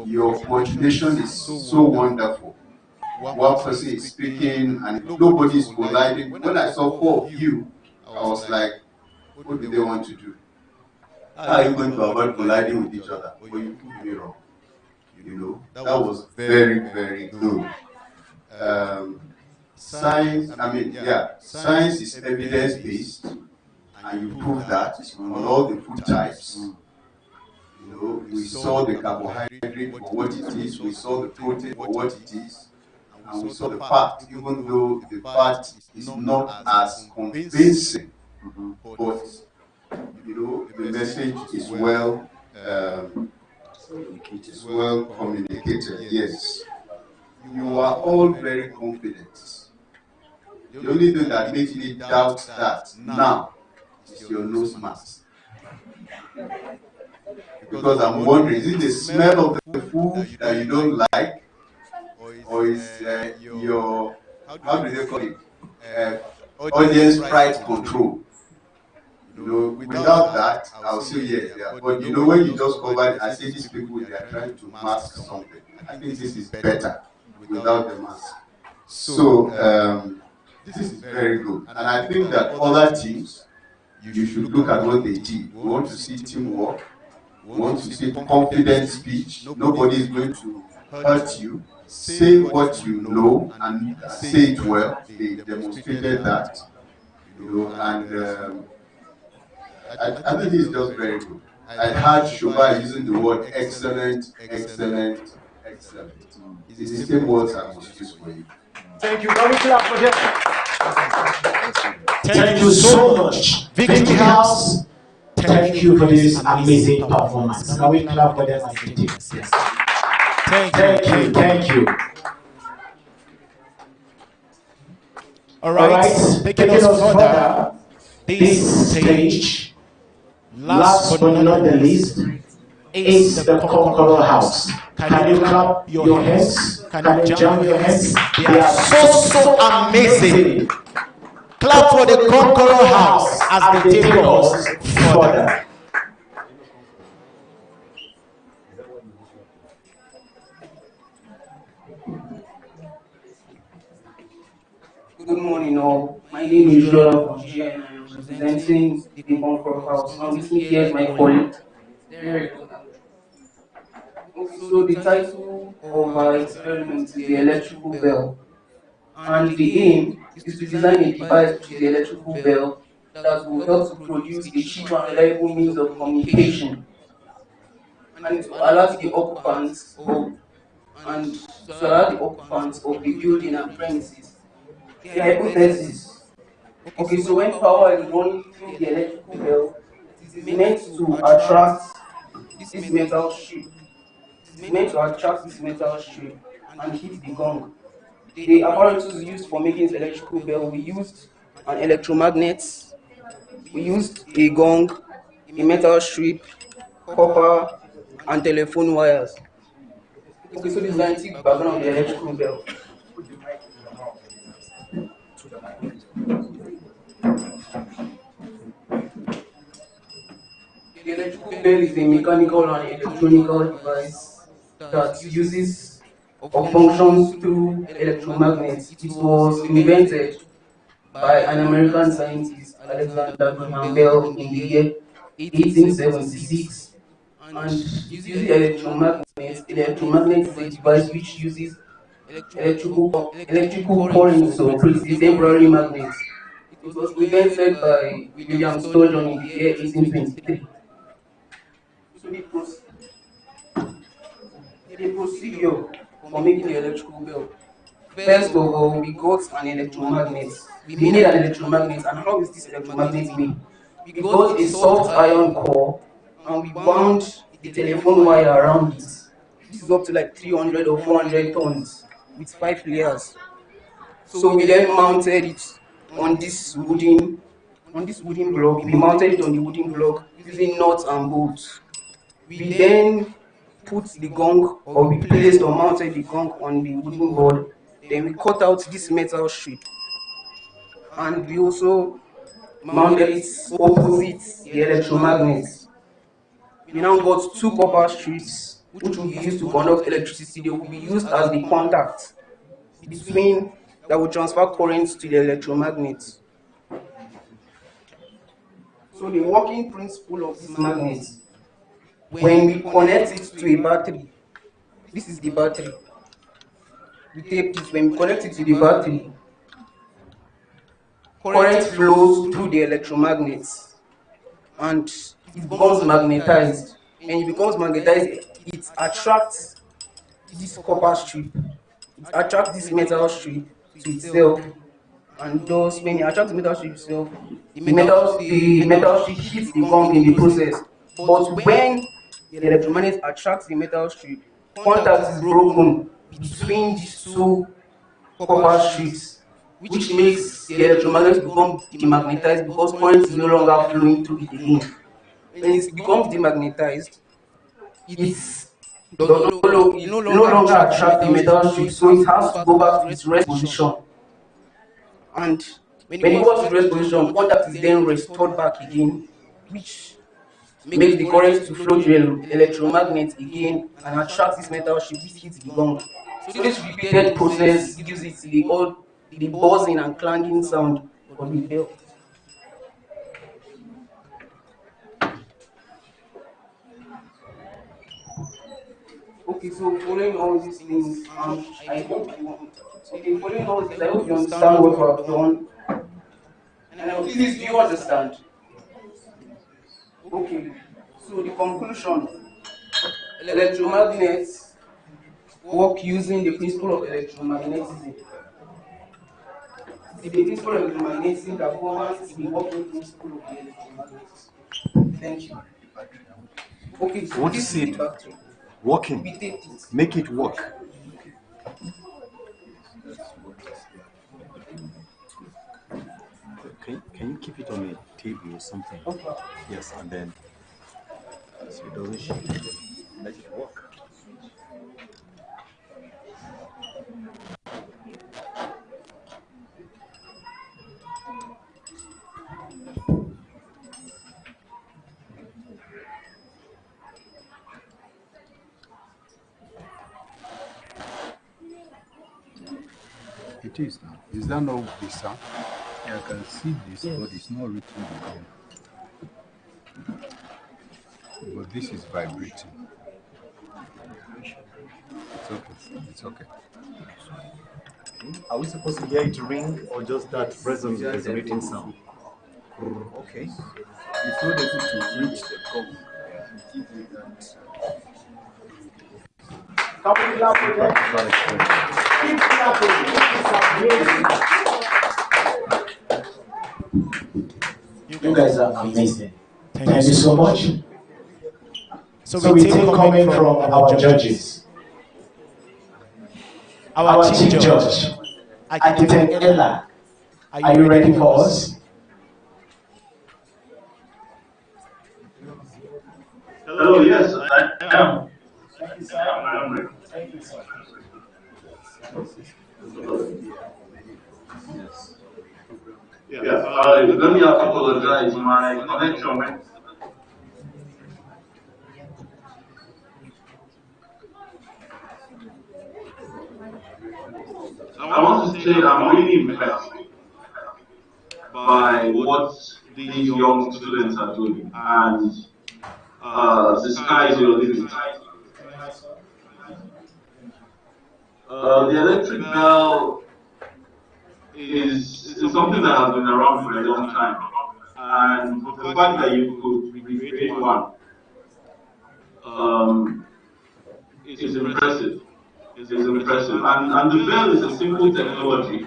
Your coordination is so wonderful. One person is speaking and nobody is colliding. When I saw four of you, I was like, what do they want to do? How are you going to avoid colliding with each other? But you proved me wrong. You know, that was very, very good. Science, science is evidence-based, and you prove that on all the food types. You know, we saw the carbohydrate for what it is, we saw the protein for what it is, and we saw the fat, even though the fat is not as convincing, but you know, the message is well communicated. Yes, you are all very confident. The only thing that makes me doubt that now is your nose mask. Because I'm wondering, is it the smell of the food that you don't like? Or is your, how do they call it? Audience pride control. You know, without that, I'll say yes. But you know, when you just cover it, I say these people, they are trying to mask something. I think this is better without the mask. So, this is very good. And I think that other teams, you should look at what they did. We want to see teamwork. We want to see confident speech. Nobody is going to hurt you. Say what you know and say it well. They demonstrated that. You know, and I think it's just very good. I heard Shoba using the word excellent, excellent, excellent. It's the same words I must use for you. Thank you. Can we clap for them? Thank you so much. Victory House, Thank you for this amazing performance. Can we clap for them as a team? Yes. Thank you. All right, taking us further, this stage, last but not the least, is the Conqueror House. Can you clap your hands? Can you jam your hands? They are so amazing. Clap for the Conqueror House as they take us further. Good morning all. My name is Jola Bonji and I am representing the Concord House. And with me here is my colleague, Derek. Okay, so the title of our experiment is the electrical bell. And the aim is to design a device which is the electrical bell that will help to produce a cheap and reliable means of communication. And it will allow the occupants of the building and premises. The hypothesis. Okay, so when power is running through the electrical bell, it is meant to attract this metal strip. It is meant to attract this metal strip and hit the gong. The apparatus used for making this electrical bell, we used an electromagnet, we used a gong, a metal strip, copper, and telephone wires. Okay, so this is the scientific background of the electrical bell. The electrical bell is a mechanical and electronic device that uses or functions through electromagnets. It was invented by an American scientist, Alexander Graham Bell, in the year 1876, and using electromagnet is a device which uses electrical current to operate a temporary magnet. It was invented by William Sturgeon in the year 1823. So the procedure for making the electrical bell. First of all, we got an electromagnet. We made an electromagnet, and how is this electromagnet made? We got a soft iron core, and we wound the telephone wire around it. This is up to like 300 or 400 tons with 5 layers. So we then mounted it on this wooden block. We mounted it on the wooden block using nuts and bolts. We then put the gong, or we placed or mounted the gong on the wooden board. Then we cut out this metal strip, and we also mounted it opposite the electromagnet. We now got two copper strips which will be used to conduct electricity. They will be used as the contact between that will transfer currents to the electromagnet. So the working principle of this magnet, when we connect it to a battery, this is the battery. We tape this. When we connect it to the battery, current flows through the electromagnet and it becomes magnetized. When it becomes magnetized, it attracts this copper strip. It attracts this metal strip to itself, and thus when it attracts the metal strip itself, the metal strip hits the gong in the process. But when the electromagnet attracts the metal strip, contact is broken between these two copper strips, which makes the electromagnet become demagnetized because current is no longer flowing through it again. When it becomes demagnetized, it no longer attracts the metal strip, so it has to go back to its rest position. And when it goes to rest position, contact is then restored back again, which makes the current to flow to the electromagnet again and attract this metal strip which hits the gong. So this repeated process gives it the buzzing and clanging sound for the bell. Okay, so following all these things, I hope following all this, I hope you understand what we have done. And please, do you understand? Okay, so the conclusion: electromagnets work using the principle of electromagnetism. It is the principle of electromagnetism that governs the working principle of the electromagnet. Thank you. Okay, so What this is is it? the battery. Working. We take it. Make it work. Can you keep it on a table or something? Okay. Yes, and then so it doesn't shake. Let it work. It is now. Is that not visa? Yeah, I can see this, yes, but it's not written again. But this is vibrating. It's okay. It's okay. Are we supposed to hear it ring or just that resonating sound? Okay. It's not able to reach the gong and give you that. You guys are amazing. Thank you so much. So we take comment from our judges. Our chief judge, Architect Ella, are you ready for us? Hello, yes, I am. I am ready. Yes, let me apologize. My connection went. I want to say I'm really impressed by what these young students are doing, and the sky is your limit. The electric bell is something that has been around for a long time, and the fact that you could recreate one um, is impressive. Is impressive, and the bell is a simple technology,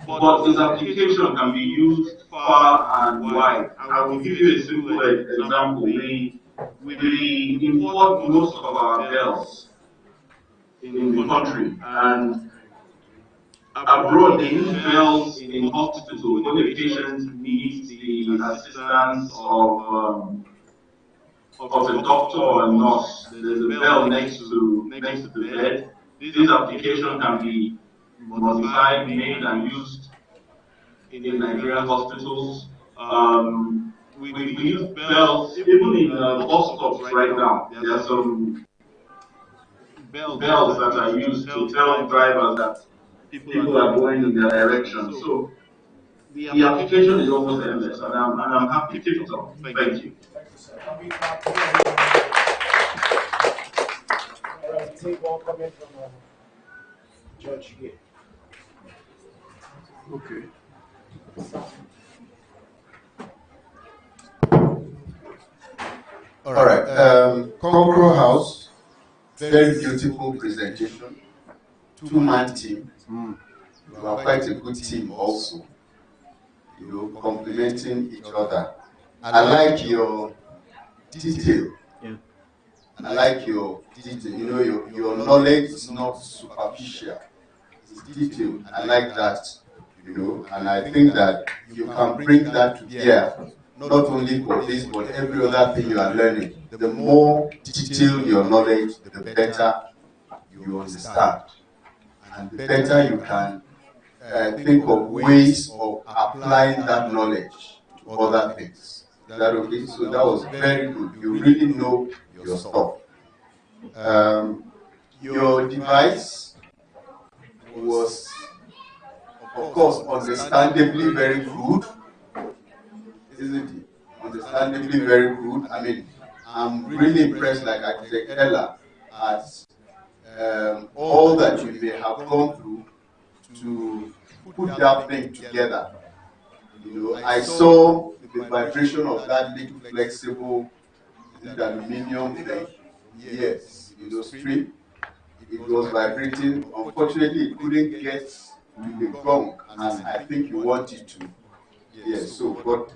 but its application can be used far and wide. I will give you a simple example. We import most of our bells in the country, and abroad they use bells in hospitals when a patient needs the assistance of a doctor or a nurse. There's a bell next to the bed. This application can be modified, made, and used in Nigerian hospitals. We use bells even in bus stops right now. There are some bells that are used to tell drivers that people are going in their direction. So the application is almost endless, and I'm happy. Keep it up. Thank you. Thank you, sir. Can we clap? All right, take one comment from Judge here. Okay. All right. Concro House, very beautiful presentation. Two-man team. You are quite a good team also. You know, complementing each other. I like your detail. Yeah. I like your detail. You know, your knowledge is not superficial. It's detailed. I like that. You know, and I think that you can bring that to bear, not only for this, but every other thing you are learning. The more detailed your knowledge, the better you understand. And the better you can think of ways of applying that knowledge to other things. Is that okay? So that was very good. You really know your stuff. Your device was, of course, understandably very crude, isn't it? Understandably very crude. I mean, I'm really impressed, like Architect Ella, at all that you may have gone through to put that thing together. You know, I saw the vibration of that little flexible, is it aluminium thing? Yes, you know, strip. It was vibrating. Unfortunately, it couldn't get to the gong, and I think you wanted to. Yes, so, but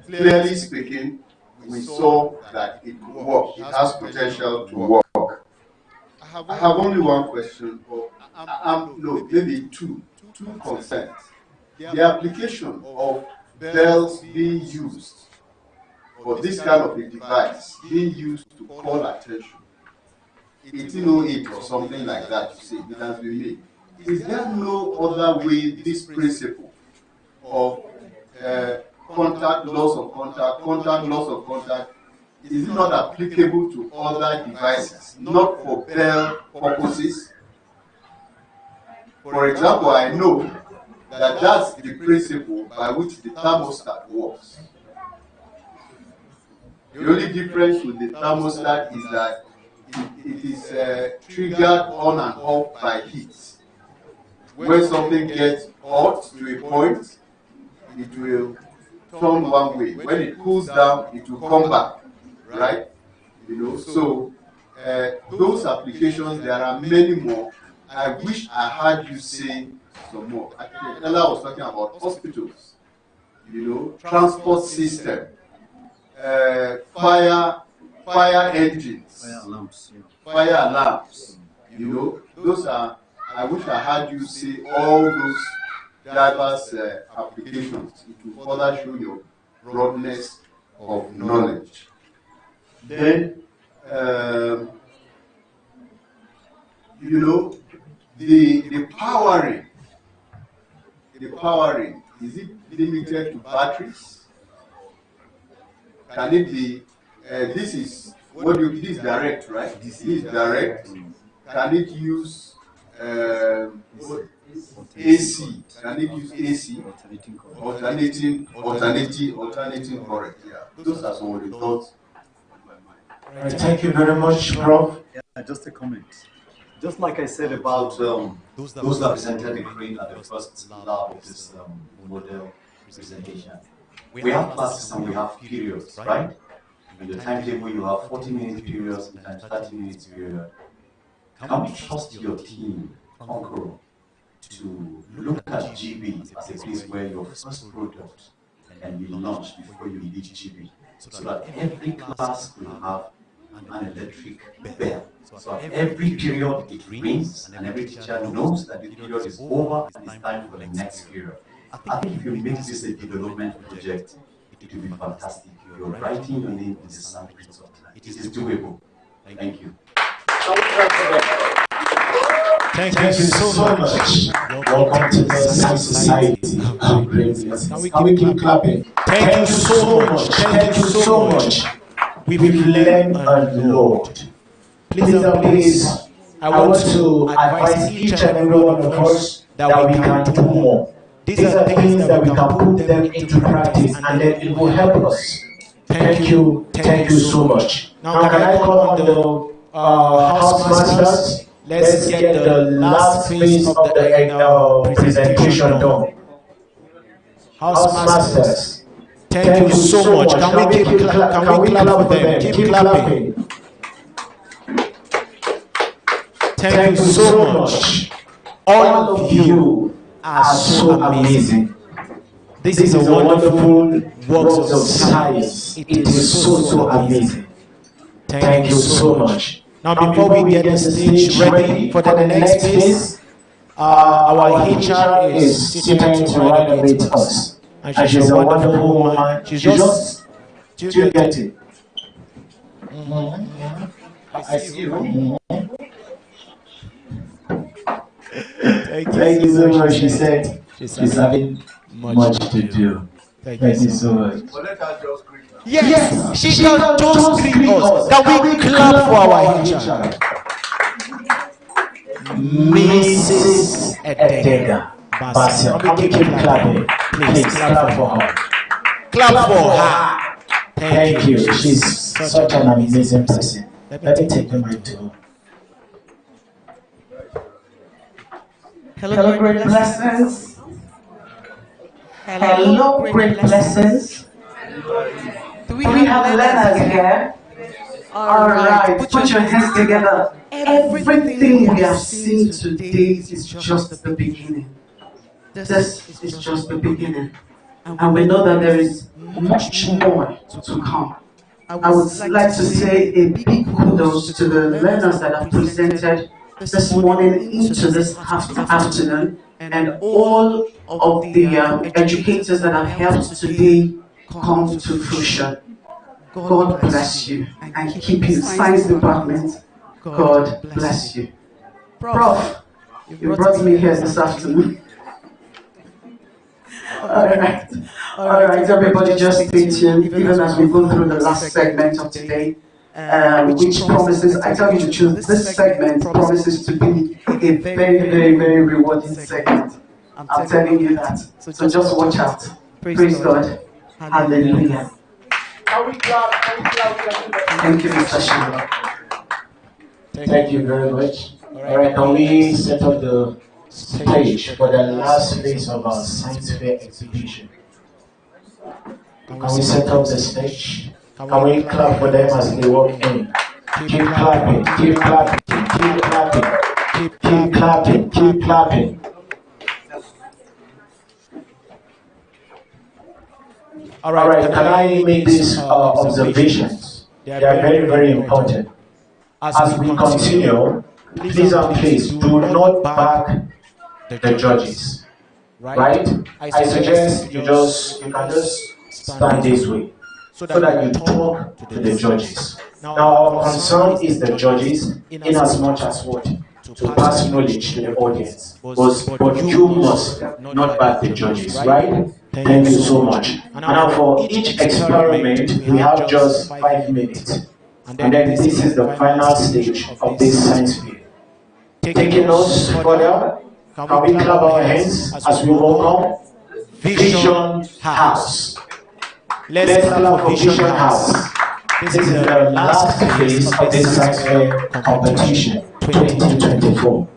clearly speaking, we saw that it could work. It has potential to work. I have only one question, or no, maybe two concerns. The application of bells being used for this kind of a device, being used to call attention. 1808 or something like that, you say, it has been made. Is there no other way this principle of contact, loss of contact, loss of contact, is it not applicable to other devices, not for bell purposes? For example, I know that that's the principle by which the thermostat works. The only difference with the thermostat is that it is triggered on and off by heat. When something gets hot to a point, it will turn one way. When it cools down, it will come back, right? You know, so those applications, there are many more. I wish I had you say some more. Actually, Ella was talking about hospitals, you know, transport system, fire engines, fire alarms. You know, those are. I wish I had you say all those diverse applications. It will further show your broadness of knowledge. Then, you know, the powering, is it limited to batteries? Can it be, this is, this is direct, right? This is direct. Can it use, AC. Can they use AC? Alternating current. Yeah. Those are some of the thoughts on my mind. All right, thank you very much, Prof. Yeah, just a comment. Just like I said about those that presented the green at the first lab of this model presentation. We have classes and we have periods, right? In the timetable, you have 40-minute periods and 30-minute period. Can we trust your team, Concoro, to look at GB as a place where your first product can be launched before you leave GB, so that every class will have an electric bell? So at every period it rings, and every teacher knows that the period is over and it's time for the next period. I think if you make this a development project, it will be fantastic. You're writing your name in the sandpit of time. It is doable. Thank you. Thank you so much. Welcome to the Science Society. Can we keep clapping? Thank you so much. Thank you so much. We've learned a lot. Please, I want to advise each and every one of us that we can do more. These are things that we can put them into practice, and then it will help us. Thank you so much. Now, can I call on the house masters? Let's get the last phase of the presentation done. House masters, thank you so much. Can we clap for them? Keep clapping. Thank you so much. All of you are so amazing. This is a wonderful work of science. It is so amazing. Thank you so much. Now, before we get the stage ready for the next phase, our HR is sitting to right away to us. And she's a wonderful woman. She's just, do you get it? I see you. Thank you so much. She said she's having much to do. Thank you so much. Yes, she can just greet us. Can we clap for our HR? Mrs. Edega Basil. Can we keep clapping? Please clap for her. Clap for her. Thank you. She's such an amazing person. Let me take the mic to her. Hello, great blessings. Hello, great blessings. Do we have learners here? All right, put your hands together. Everything we have seen today is just the beginning. This is just the beginning. And we know that there is much more to come. I would like to say a big kudos to the learners that have presented this morning into this afternoon, and all of the educators that have helped today come to fruition. God bless you and keep you. Science department, God bless you. Prof, you brought me here this afternoon. All right, everybody just stay tuned, even as we go through the last segment of today. Which promises, I tell you the truth, this segment promises to be a very rewarding segment. I'm telling you that. So just watch out. Praise God. Hallelujah. Thank you, Mr. Shiro. Thank you very much. All right, can we set up the stage for the last phase of our science fair exhibition? Can we set up the stage? Can we clap for them as they walk in? Keep clapping, keep clapping, keep clapping, keep clapping, keep clapping. All right, can I make these observations? They are very important. As we continue, please do not back the judges. Right? I suggest you can just stand this way, so that you talk to the judges. Now, our concern is the judges in as much as what? To pass knowledge to the audience. But you must not back the judges, right? Thank you so much. And now for each experiment, we have just 5 minutes. And then this is the final stage of this science fair. Taking us further Can we clap our hands as we welcome Vision House? Let's clap for Vision House. This is the last phase of the science fair competition 2024.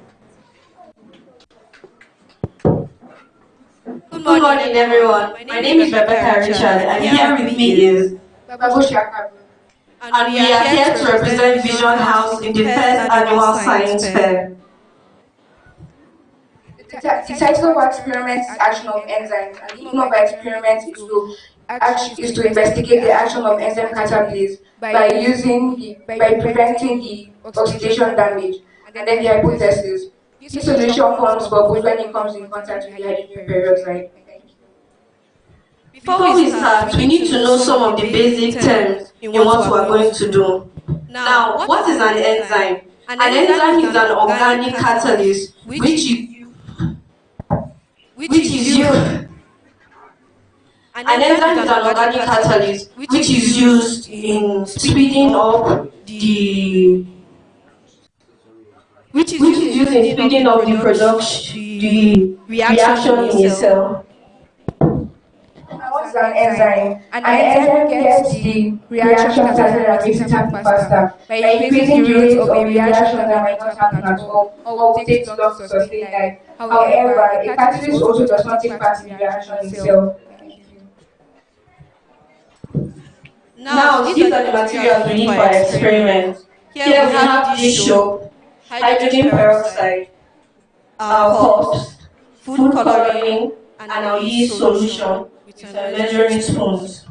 Good morning, everyone. My name is Rebecca Richard, and here with me is Babusha, and we are here to represent Vision House in the first annual science fair. The title of our experiment is Action of Enzymes, and the aim of our experiment is to investigate the action of enzyme catalase by preventing the oxidation damage. And then the hypothesis. This solution forms bubbles when it comes in contact with the hydrogen peroxide. Before we start, we need to know some of the basic terms in what we are going to do. Now, what is an enzyme? An enzyme is an organic catalyst which is used in speeding up the reaction in a cell. What is an enzyme? An enzyme gets the reaction started and makes it happen faster by increasing the rate of a reaction that might not happen at all or will take too long to sustain life. However, a catalyst also does not take part in the reaction itself. Now, these are the materials we need for our experiment. Here we have this soap, hydrogen peroxide, our cups, food coloring, and our yeast solution with measuring spoons.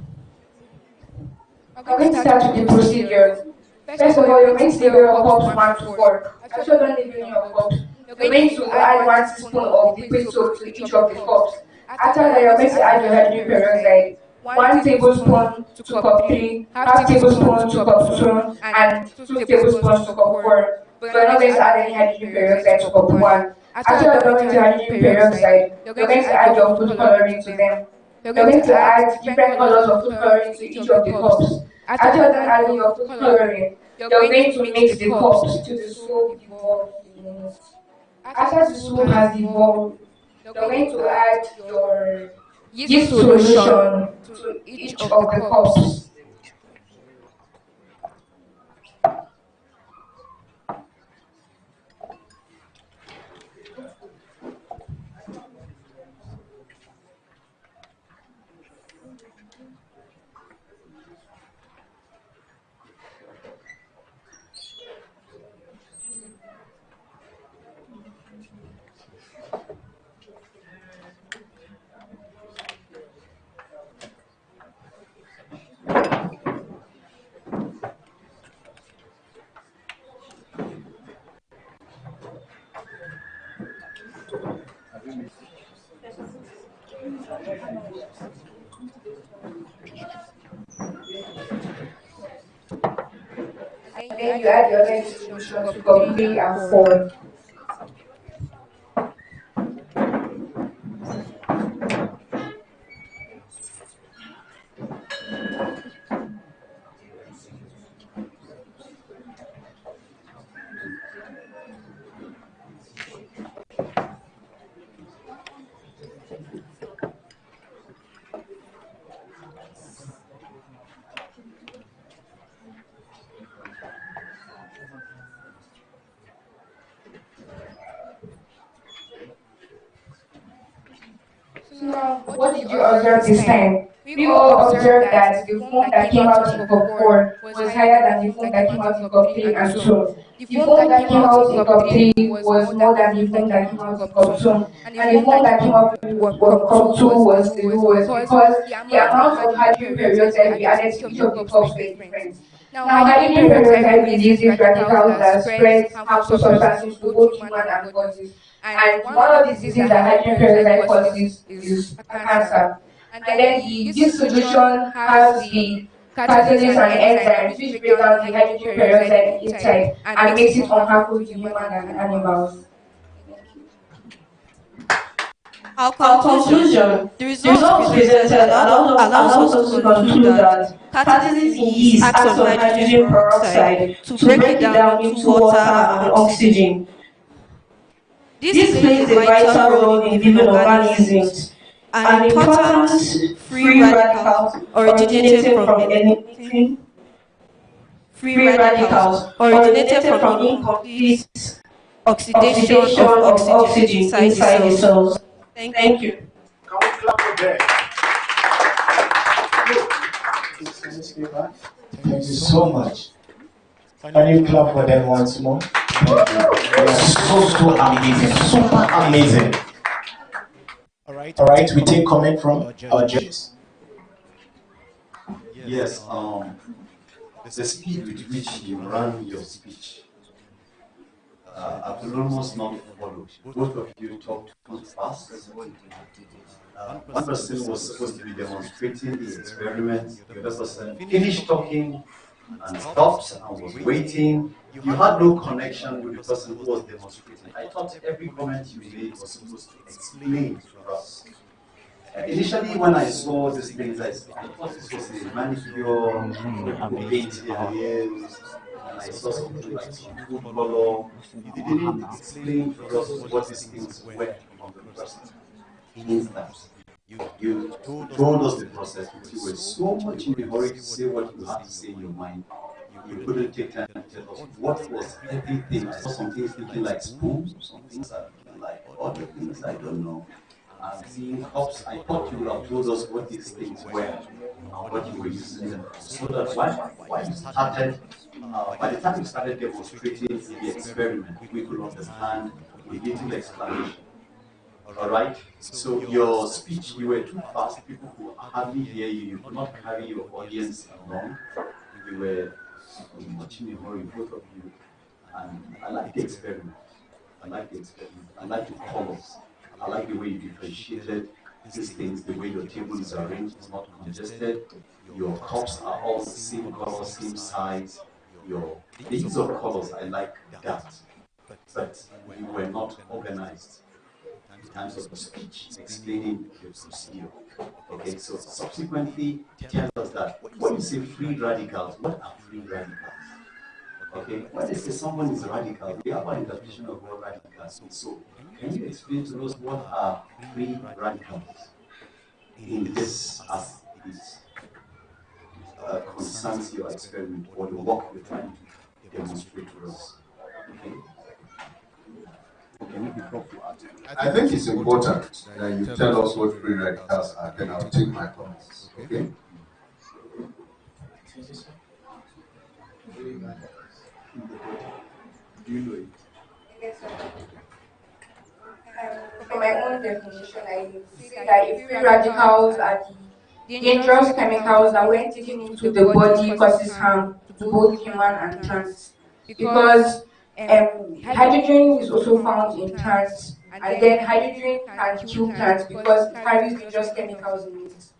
I'm going to start with the procedure. First of all, you're going to label your cups 1 to 4. Actually, don't label your cups. You're going to add 1 teaspoon of liquid soap to each of the cups. After that, you're going to add your hydrogen peroxide. 1 tablespoon to cup 3, half tablespoon to cup 2, and 2 tablespoons to cup 4. But you're not going to add any hydrogen peroxide to cup 1. After you're done with your hydrogen peroxide, you're going to add your food coloring to them. You're going to add different colors of food coloring to each of the cups. After you're done adding your food coloring, you're going to mix the cups to the soap evolve. After the soap has evolved, you're going to add your yeast solution to each of the cups. And then you add your next solution to cup 3 and 4. Now, what did you observe this time? We all observed that the foam that came out in cup 4 was higher than the foam that came out in cup 3 and 2. The foam that came out in cup 3 was more than the foam that came out in cup 2. And the foam that came out in cup 2 was the lowest because the amount of hydrogen peroxide we added to each of the cups were different. Now, hydrogen peroxide releases radicals that spread harmful substances to both human and bodies. And one of the diseases that hydrogen peroxide causes is cancer. And then this solution has the catalyst and enzymes which break down the hydrogen peroxide inside and makes it unharmful to humans and animals. Our conclusion, the results presented allows us to conclude that catalysis in yeast acts on hydrogen peroxide to break it down into water and oxygen. This plays a vital role in living organisms. An important free radicals originating from incomplete oxidation oxidation of of oxygen oxygen inside the inside the cells. cells. Thank you. Thank you. Can we clap for them? Thank you so much. Can you clap for them once more? Thank you. They are so amazing, super amazing. All right, we take comment from our judges. Yes, the speed with which you ran your speech, I could almost not follow. Both of you talked too fast. One person was supposed to be demonstrating the experiment. The other person finished talking and stopped and was waiting. You had no connection with the person who was demonstrating. I thought every comment you made was supposed to explain to us. Initially, when I saw these things, I thought this was a manicure, people paint their nails, and I saw something like some food color. You didn't explain to us what these things were from the first instance. You told us the process because you were so much in a hurry to say what you had to say in your mind. You couldn't take time to tell us what was everything. I saw some things looking like spoons, some things are looking like other things I don't know. I'm seeing cups. I thought you would have told us what these things were and what you were using them for. So that why you started, by the time you started demonstrating the experiment, we could understand a little explanation. All right. So your speech, you were too fast. People could hardly hear you. You could not carry your audience along. You were much in a hurry, both of you. And I like the experiment. I like the experiment. I like the colors. I like the way you differentiated these things, the way your table is arranged, it's not congested. Your cups are all the same color, same size. The use of colors, I like that. But you were not organized in terms of the speech explaining the procedure. Okay, so subsequently tell us that when you say free radicals, what are free radicals? Okay, when they say someone is radical, we have an interpretation of what radicals is. So can you explain to us what are free radicals in this as it concerns your experiment or the work you're trying to demonstrate to us? Okay. Okay, maybe Prof will add. I think it's important that you tell us what free radicals are, then I'll take my comments. Okay? Do you know it? Yes, sir. From my own definition, I say that if free radicals are the dangerous chemicals that, when taken into the body, causes harm to both human and plants. Because hydrogen is also found in plants, and then hydrogen can kill plants because it carries dangerous chemicals in it.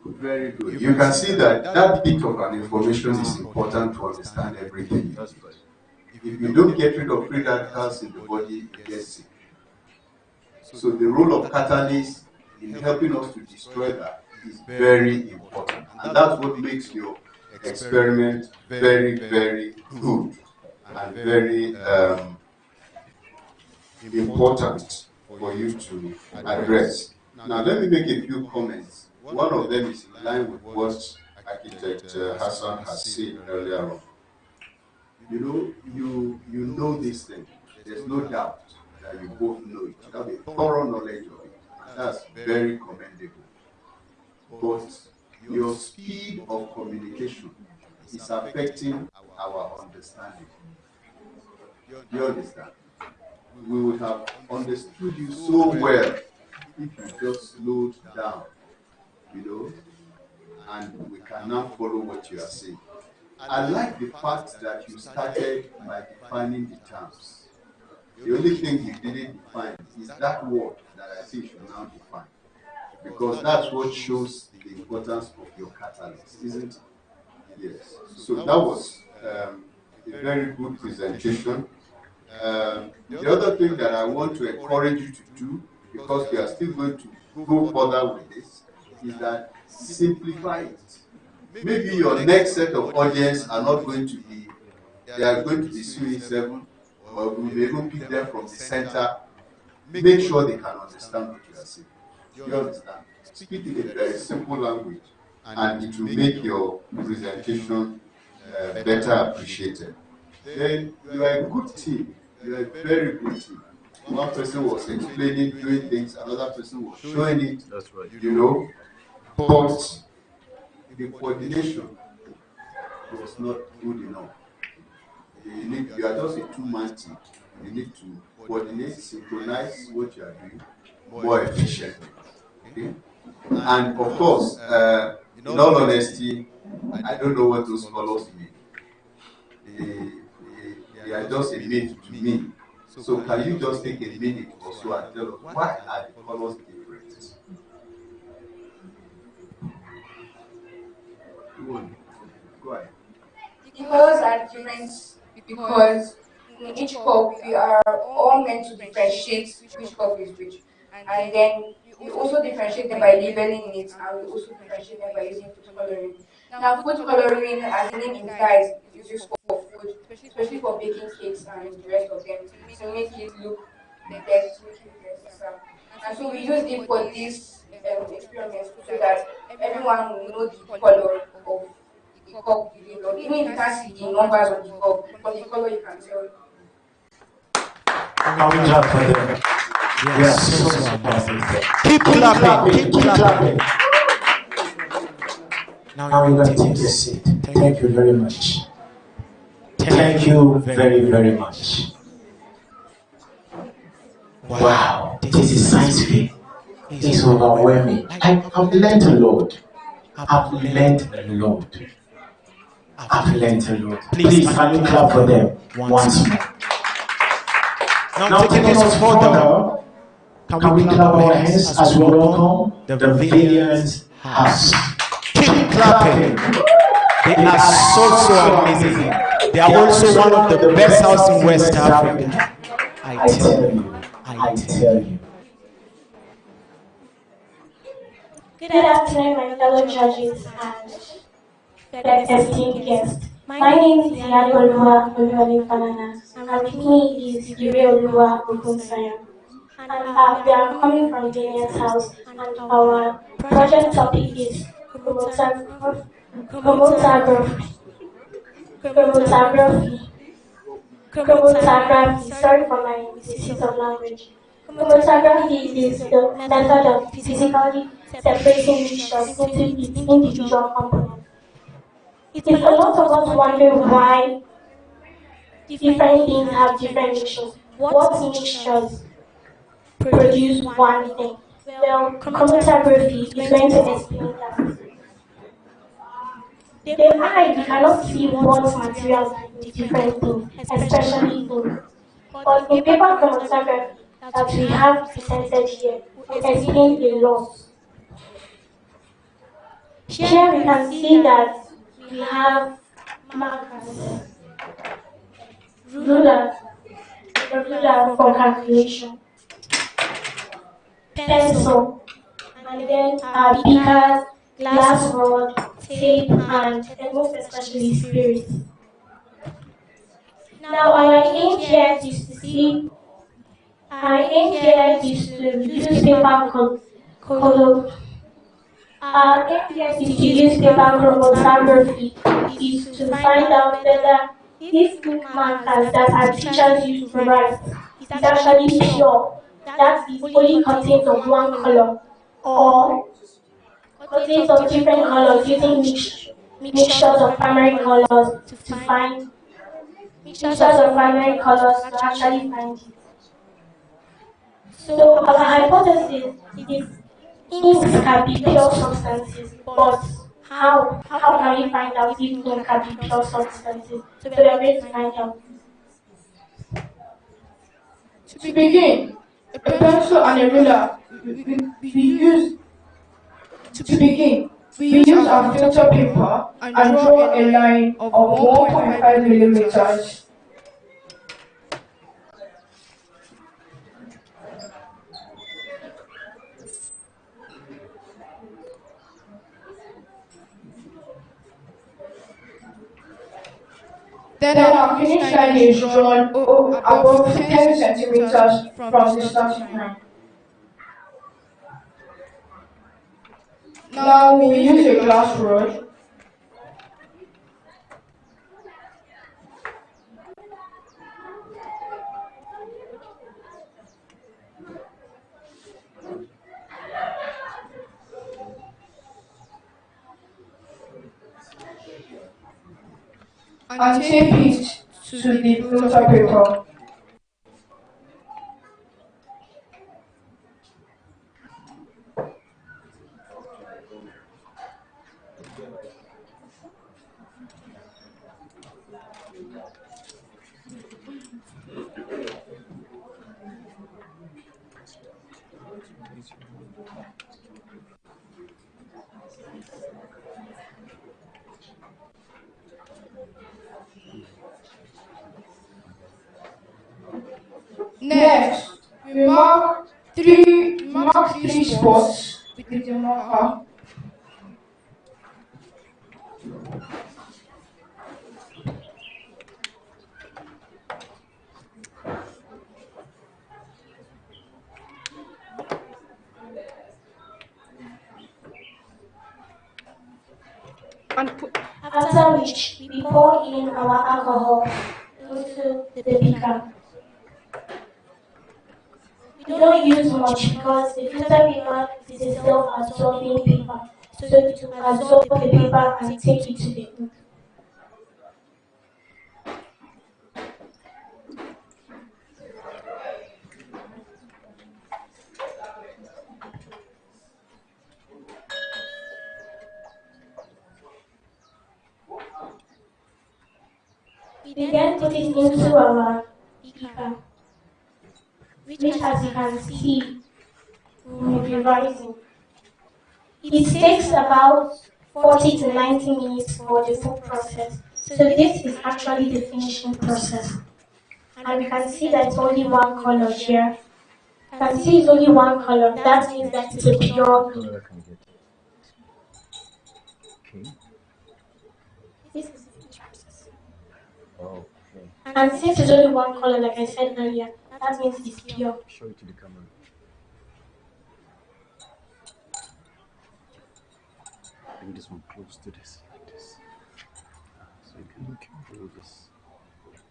Very good. You can see that that bit of an information is important to understand everything. If you don't get rid of free radicals in the body, you get sick. So the role of catalyst in helping us to destroy that is very important. And that's what makes your experiment very, very good and very important for you to address. Now, let me make a few comments. One of them is in line with what Architect Hassan has said earlier on. You know this thing. There's no doubt that you both know it. You have a thorough knowledge of it. And that's very commendable. But your speed of communication is affecting our understanding. Do you understand? We would have understood you so well if you just slowed down, and we can now follow what you are saying. I like the fact that you started by defining the terms. The only thing you didn't define is that word that I think you should now define. Because that's what shows the importance of your catalyst, isn't it? Yes. So that was a very good presentation. The other thing that I want to encourage you to do, because we are still going to go further with this, is that simplify it. Maybe your next set of audience are not going to be they are going to be SUE7, or we may even pick them from the center. Make sure they can understand what you are saying. Do you understand? Speak in a very simple language, and it will make your presentation better appreciated. Then you are a good team. You are a very good team. One person was explaining, doing things, another person was showing it. That's right. You know, but the coordination was not good enough. You are just a two-man team. You need to coordinate, synchronize what you are doing more efficiently. Okay? And of course, in all honesty, I don't know what those colors mean. They are just a myth to me. So can you just take a minute or so and tell us why are the colors different? Go ahead. The colors are different because in each cup we are all meant to differentiate which cup is which, and then we also differentiate them by labeling it, and we also differentiate them by using food coloring. Now, food coloring, as the name implies, is used for food, especially for baking cakes and the rest of them, to make it look best, to make it better. And so we use it for this experiment so that everyone will know the color of the cup with the label. Even if you can't see the numbers on the cup, from the color you can tell. Can we clap for them? Yes, so amazing. Keep clapping, keep clapping. Now you're going to take your seat. Thank you very much. Thank you very, very much. Wow, this is scientific. It's overwhelming. I've learned a lot. I've learned a lot. I've learned a lot. Please, can you clap for them once more? Now taking us further, can we clap our hands as we welcome the Villians House? Keep clapping. They are so amazing. They are also one of the best houses in West Africa. I tell you. I tell you. Good afternoon, my fellow judges and esteemed guests. My name is Iyadoluwa Oluwale Falana, and with me is Ire Oluwa Ogunsayan. And we are coming from Daniel's house, and our project topic is chromatography. Chromatography. Chromatography. Sorry for my misuse of language. Chromatography is the method of physically separating mixtures into its individual components. If a lot of us wonder why different things have different mixtures, what mixtures produce one thing? Well, chromatography is going to explain that. The eye cannot see what materials are in different things, especially ink. But in paper chromatography that we have presented here, will explain a lot. Here we can see that we have markers, ruler, a ruler for calculation, pencil, and then our beakers, glass rod, tape, and most especially spirit. Now our aim here is to use paper color. Our aim here is to use paper chromatography is to find out whether these ink markers that our teachers use to write is actually pure, that is only contains of one color, or contains of different colors using mixtures of primary colors to find mixtures of primary colors to actually find it. So our hypothesis is inks can be pure substances, but how? How can we find out if ink can be pure substances? So we are going to find out. To begin, a pencil and a ruler, we use to begin. We use our filter paper and draw a line of 1.5 millimeters. Then our finish line is drawn above 10 centimeters from the starting line. Now we use a glass rod and tape it to the filter paper. Next, we mark three spots with the marker. After which, we pour in our alcohol into the beaker. We don't use much because the filter paper is a self-absorbing paper, so it will absorb the paper and take it to the ink. We then put it into our beaker, which as you can see will be rising. It takes about 40 to 90 minutes for the full process. So this is actually the finishing process. And we can see that it's only one color here. You can see it's only one color. That means that it's a pure blue. Okay. This is the finished process. Okay. And since it's only one color, like I said earlier, that means it's pure. Show it to the camera. Bring this one close to this, like this. So you can do this. Okay.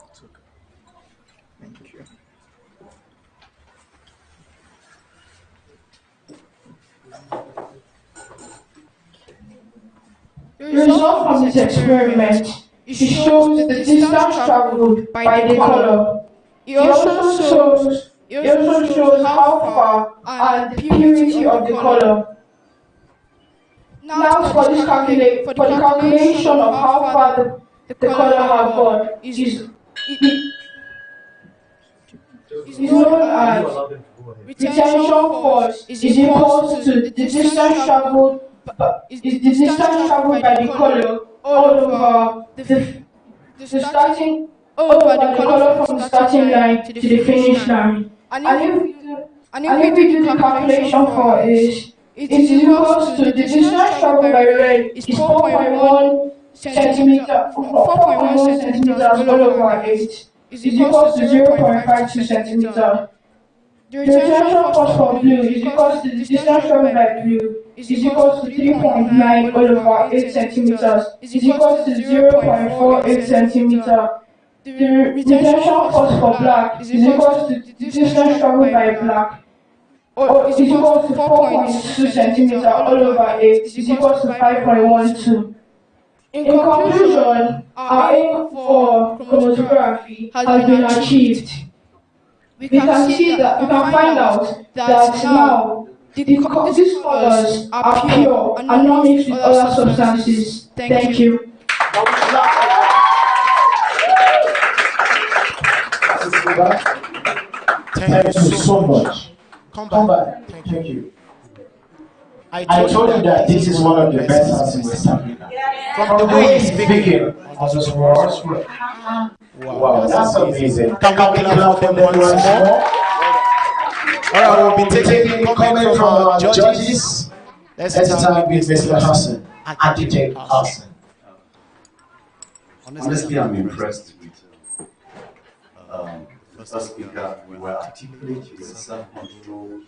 It's okay. Thank you. The result from this experiment, it shows the distance traveled by the color. It also shows how far and the purity of the color. Now for the calculation of how far the color has gone is known as retention force is equal to the distance traveled by the color all over the starting over the color from the starting line to the finish line. And if we do the calculation for it is equal to the distance traveled by red is 4.1 centimeters all over 8 is equal to 0.52 centimeters. The retention force for blue is equal to the distance traveled by blue is equal to 3.9 all over 8 centimeters is equal to 0.48 centimeters. The retention force for black is equal to the distance traveled by black is equal to 4.2 centimeters all over 8 is equal to 5.12. In conclusion, our aim for chromatography has been achieved. We can find out that now these colors are pure and not mixed with other substances. Thank you. Thank you so much. Come back. Thank you. I told you that this is one of the best arts in West Africa. From the way he's speaking on those words. Wow, that's amazing. Can we clap for them once more? Alright, we'll be taking comment from our judges. Let's start with Mr. Hassan, Architect Hassan. Honestly, I'm impressed with the first speaker. You were articulate, you were self-controlled.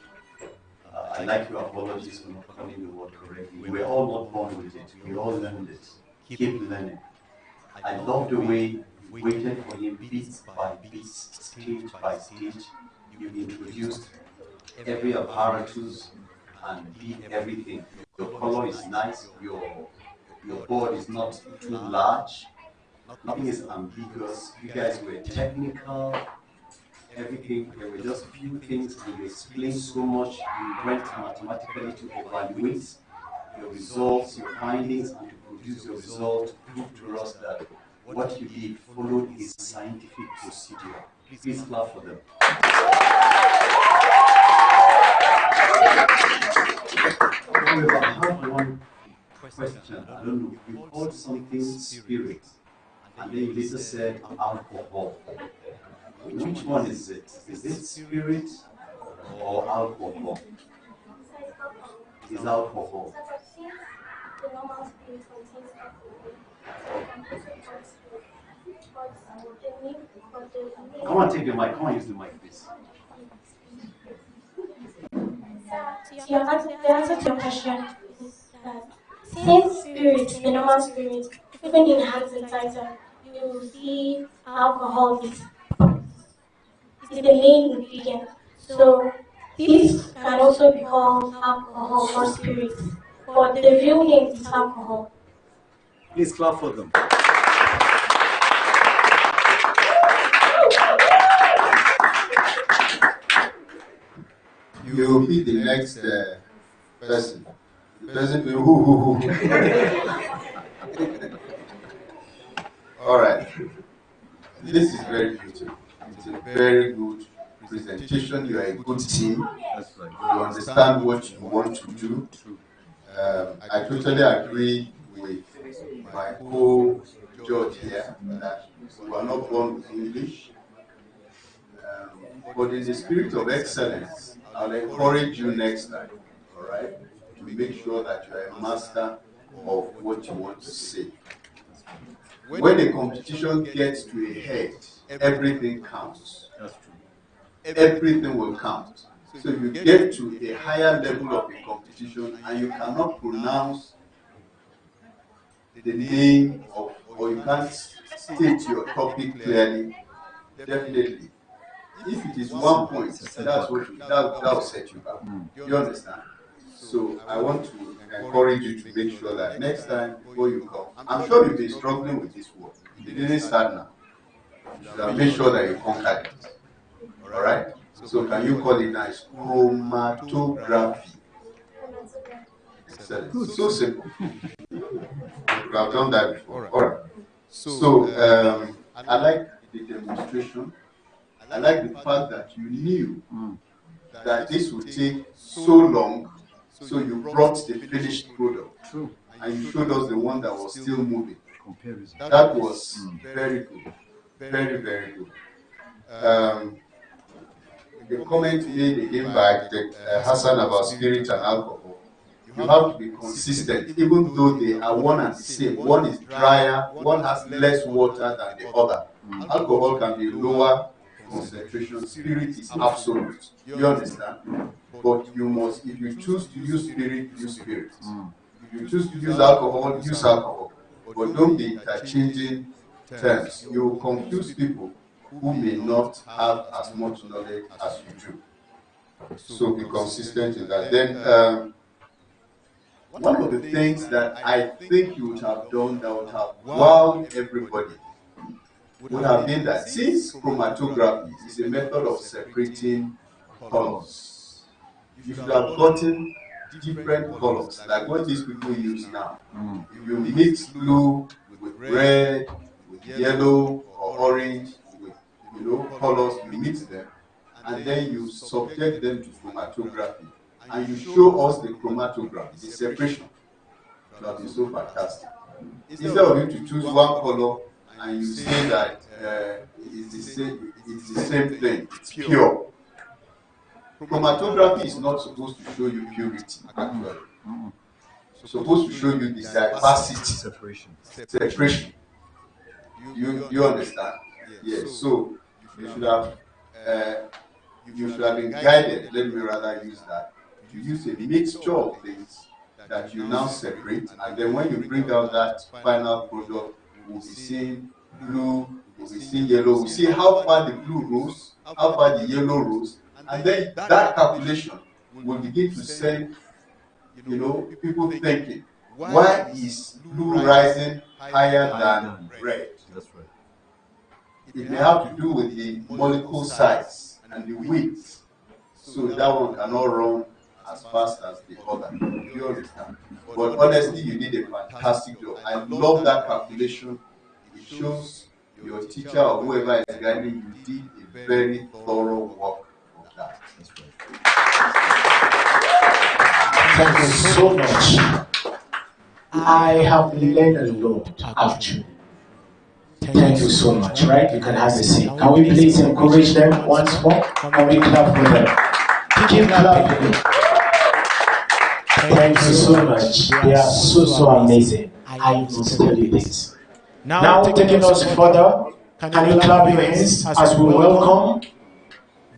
I like your apologies for not calling the word correctly. We're all not born with it. We all learned it. Keep learning. I love the way you waited for him beat by beat, stage by stage. You introduced every apparatus and did everything. Your color is nice. Your board is not too large. Nothing is ambiguous. You guys were technical. Everything. There were just few things, and you explained so much. You went mathematically to evaluate your results, your findings, and to produce your result to prove to us that what you did followed a scientific procedure. Please clap for them. However, I have one question. I don't know. You called something spirit, and then you later said alcohol. Which one is it? Is it spirit or alcohol? It is alcohol. The normal spirit contains alcohol. Come on, take the mic. Come on, use the mic, please. The answer to your question is that since spirit, the normal spirit, even in hands and title, you will see alcohol is the main ingredient. So this can also be called alcohol or spirit, but the real name is alcohol. Please clap for them. You will be the next person. The person will who. All right. This is very beautiful. It's a very good presentation. You are a good team. You understand what you want to do. I totally agree with my co-judge here that we are not born with English. But in the spirit of excellence, I'll encourage you next time, all right, to make sure that you are a master of what you want to say. When a competition gets to a head, everything counts. That's true. Everything will count. So if you get to a higher level of a competition and you cannot pronounce the name of, or you can't state your topic clearly, definitely. If it is 1 point, that's what that will set you back. You understand? So I want to encourage you to make sure that next time before you come, I'm sure you've been struggling with this word. You didn't start now. You should have made sure that you conquered it. All right? So can you call it now? It's chromatography. Excellent. So simple. We have done that before. All right. So I like the demonstration. I like the fact that you knew that this would take so long, so you brought the finished product. And you showed us the one that was still moving. That was very good. Very, very good. The comment made again by Hassan about spirit and alcohol, you have to be consistent, even though they are one and the same. One is drier, one has less water than the other. Alcohol can be lower concentration, spirit is absolute. You understand? But you must, if you choose to use spirit, use spirit. If you choose to use alcohol, use alcohol. But don't be interchanging terms. You will confuse people who may not have as much knowledge as you do. So be consistent in that. Then one of the things that I think you would have done that would have wowed everybody would have been that since chromatography is a method of separating colors, you should have gotten different colors, like what these people use now. You mix blue with red, with yellow or orange, with colors, you mix them, and then you subject them to chromatography, and you show us the chromatography, the separation. It would have been so fantastic. Instead of you to choose one color and you say that it's the same thing, it's pure. Chromatography is not supposed to show you purity, actually. It's supposed to show you the diversity, separation. You understand? Yes. So you should have uh, you should have been guided. Let me rather use that to use a mixture of things that you now separate, and then when you bring out that final product, we'll be seeing blue, we'll be seeing yellow, we'll see how far the blue rose, how far the yellow rose, and then that calculation will begin to send, people thinking, why is blue rising higher than red? That's right. It may have to do with the molecule size and the weight. So that one cannot run as fast as the other. Do you understand? But honestly, you did a fantastic job. I love that calculation. It shows your teacher or whoever is guiding you did a very thorough work of that. That's right. Thank you so much. I have learned a lot, actually. Thank you so much, right? You can have a seat. Can we please encourage them once more? Can we clap for them? Keep clapping. Thank you so much. They are so amazing. I must tell you this. Now, taking us further, can you clap your hands as we welcome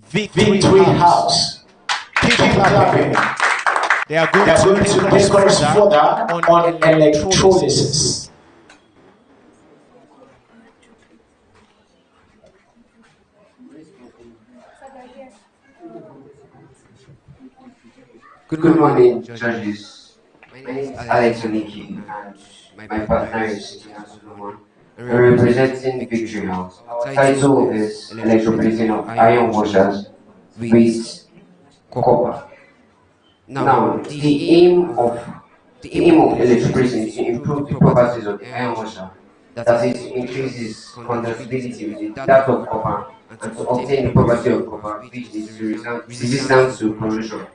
Victory House? Keep clapping. They are going to take us further on electrolysis. Good morning, judges. My name is Alex Oniki, and my partner is Cynthia Solomon. We're representing Victory House. Our title is Electroplating of Iron Washers with Copper. Now, the aim of electroplating is to improve the properties of the iron washer, that is, to increase its conductibility with that of copper, and to obtain the property of copper, which is resistant to corrosion.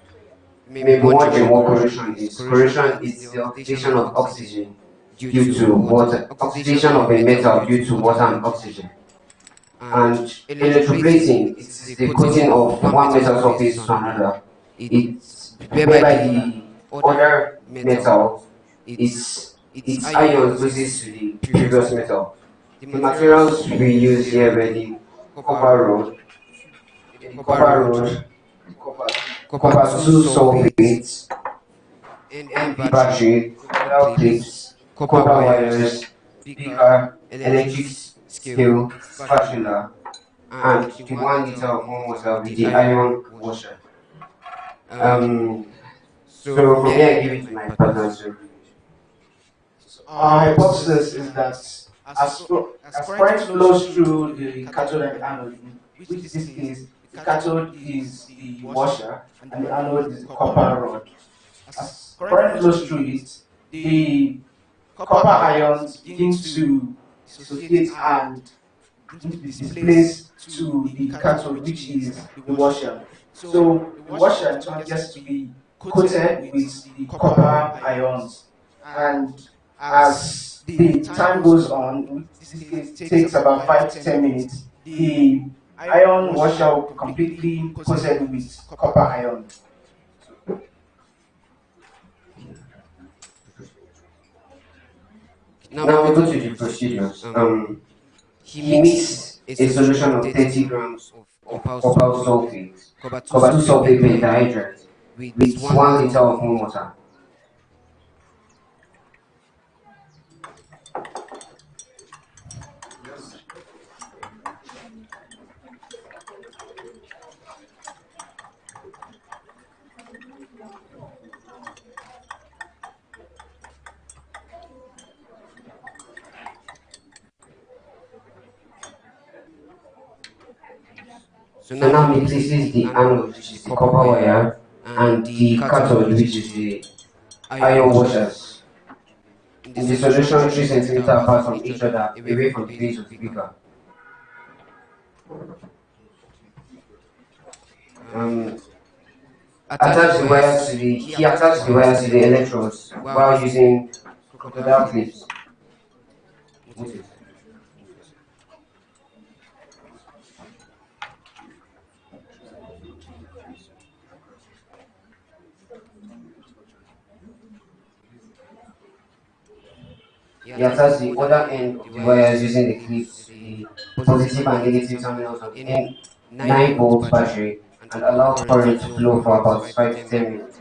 You may be wondering what corrosion is. Corrosion is the oxidation of oxygen due to water, oxidation of a metal due to water and oxygen. And electroplating, it is the coating of one metal surface to another. It's whereby the other metal its ions loses to the previous metal. The materials we use here were the copper rod, copper 2 sulfate, NV battery, crocodile clips, copper wires, beaker, electric scale, spatula, and the 1 liter of warm water with the iron washer. So from here I give it to my partner to read. Our hypothesis is that as current flows through the cathode and the anode, in which this case the cathode is the washer and the anode is the copper rod. As current flows through it, the copper ions begin to dissociate and begin to be displaced to the cathode, which is the washer. So the washer in turn gets to be coated with the copper ions, and as the time goes on, in this case takes about 5 to 10 minutes, the iron washer will be completely coated with copper ion. Now we go to the procedures. He mixed a solution of 30 grams of copper sulfate, copper 2 sulfate pentahydrate, with 1 liter of warm water. So now he places the anode, which is the copper wire, and the cathode, which is the iron washers, in the solution 3 centimeters apart from each other, away from the base of the beaker. He attached the wires to the electrodes while using crocodile clips. Yes, that's the other end of the wires using the clips to the positive and negative terminals of the N 9 volts battery and allow current to flow for about 5 to 10 minutes.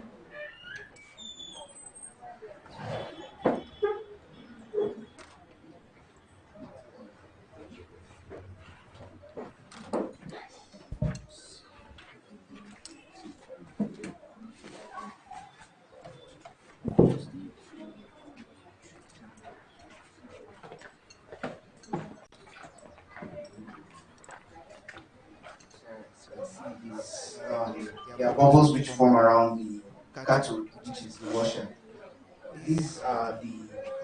There are bubbles which form around the cathode, which is the washer. These are the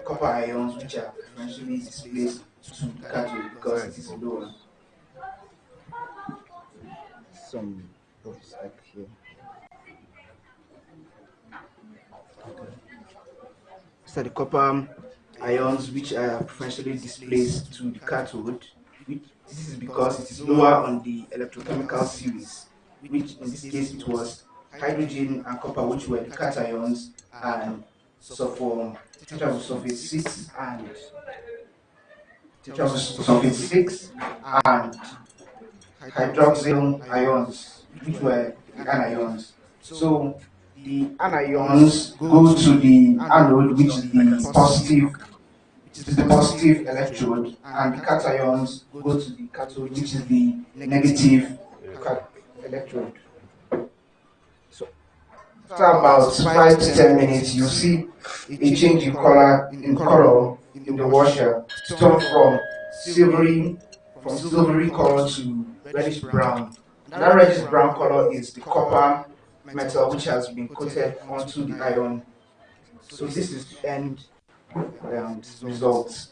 copper ions which are preferentially displaced to the cathode because it is lower. Some bubbles like here. Okay. So the copper ions which are preferentially displaced to the cathode, which this is because it is lower on the electrochemical series, which in this case it was hydrogen and copper, which were the cations, and sulfur tetrasulfate 6 and tetrasulfate 6 and hydroxyl ions, which were the anions. So the anions go to the anode, which is the positive electrode, and the cations go to the cathode, which is the negative electrode. So after about 5 to 10 minutes, you see a change in color in the washer to turn from silvery color to reddish brown. And that reddish brown color is the copper metal which has been coated onto the iron. So this is the end result.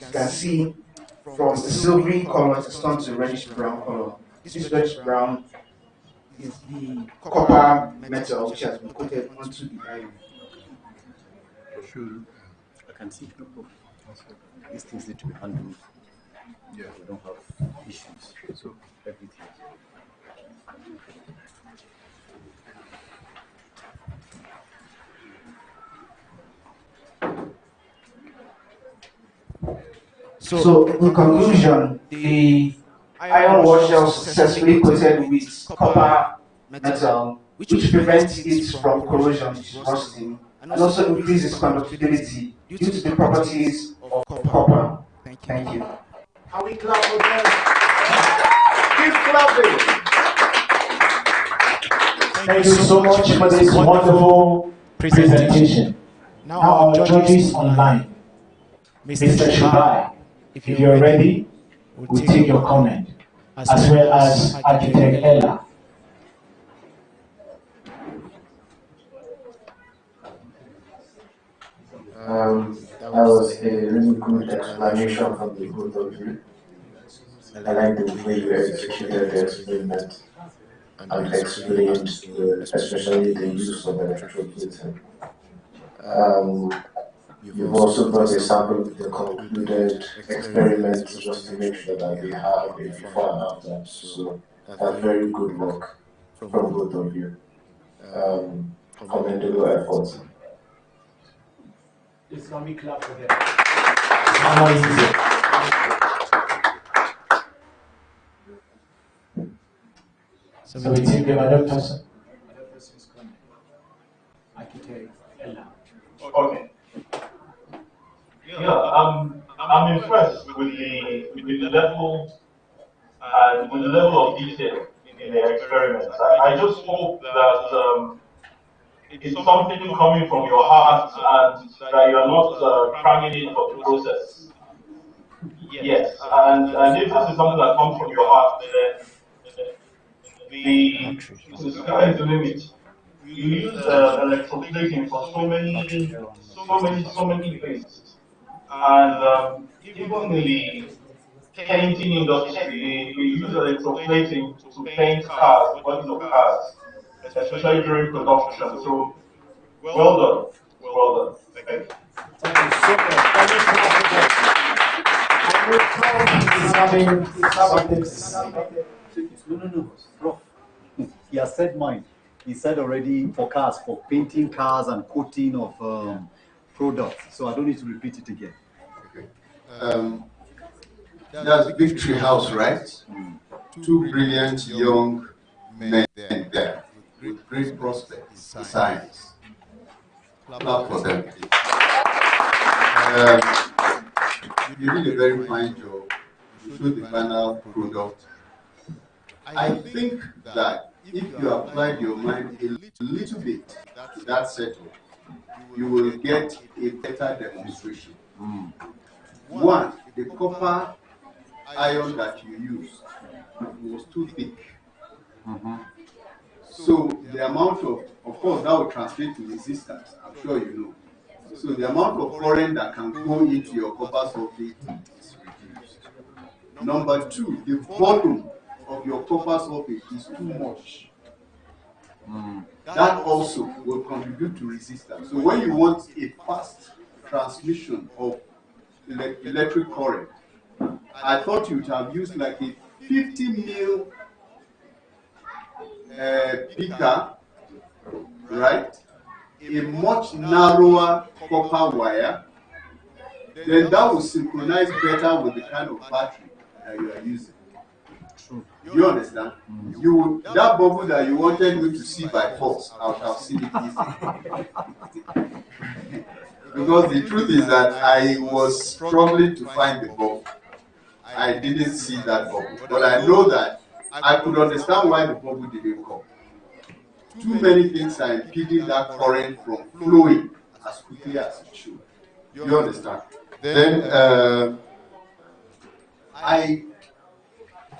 You can see from a silvery color it has turned to a reddish brown color. This reddish brown is the copper metal which has been coated onto the iron. Sure. I can see. No problem. These things need to be handled. Yeah. We don't have issues. So everything. So in conclusion, the iron washer was successfully coated with copper metal, which prevents it from corrosion, which is rusting, and also increases conductibility due to the properties of copper. Thank you. Can we clap for them? Keep clapping. Thank you so much for this wonderful presentation. Now our judges online. Mr. Shubai, if you're ready, we'll take your comment, as well as Architect Ella. That was a really good explanation from the both of you. I like the way you executed the experiment and explained, especially the use of electroplating. You've also brought a sample of the concluded experiment just to make sure that we have a before and after. So that's very good work from both of you. Commendable efforts. Please can we clap for them? It's not easy. So we take the other person. Other person's comment. Architect Ella. Okay. Yeah, I'm impressed with the level and with the level of detail in the experiments. I just hope that it's something coming from your heart and that you're not cramming it for the process. Yes, and if this is something that comes from your heart, then the sky is the limit. You use electroplating for so many things. And even in the painting industry, they use electroplating to paint cars, the bodies of cars, especially during production. So, well done. Well done. Thank you. Thank you so much. No. Prof. He has said mine. He said already for cars, for painting cars and coating of products. So I don't need to repeat it again. that's Victory House, right? Two brilliant young men there with great prospects in science. Clap for them, please. You did a very fine job. You showed the final product. I think that if you applied your mind a little bit to that setup, you will get a better demonstration. One, the copper iron that you used was too thick. So the amount of course, that will translate to resistance. I'm sure you know. So the amount of current that can go into your copper sulfate is reduced. Number two, the volume of your copper sulfate is too much. That also will contribute to resistance. So when you want a fast transmission of electric current, I thought you'd have used like a 50 mil beaker, right? A much narrower copper wire, then that will synchronize better with the kind of battery that you are using. Do you understand? You would, that bubble that you wanted me to see by force, I would have seen it easily. Because the truth is that I was struggling to find the bubble. I didn't see that bubble. But I know that I could understand why the bubble didn't come. Too many things are impeding that current from flowing as quickly as it should. Do you understand? Then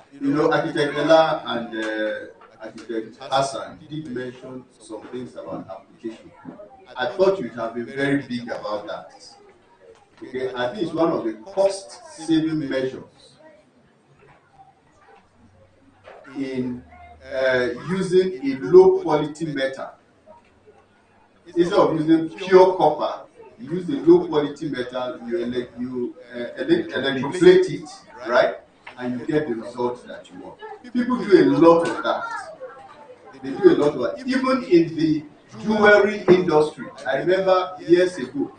Architect Ella and Architect Hassan did mention some things about application. I thought you'd have been very big about that. Okay, I think it's one of the cost-saving measures in using a low-quality metal. Instead of using pure copper, you use a low-quality metal, you electroflate it, right? And you get the results that you want. People do a lot of that. They do a lot of that. Even in the jewelry industry, I remember years ago,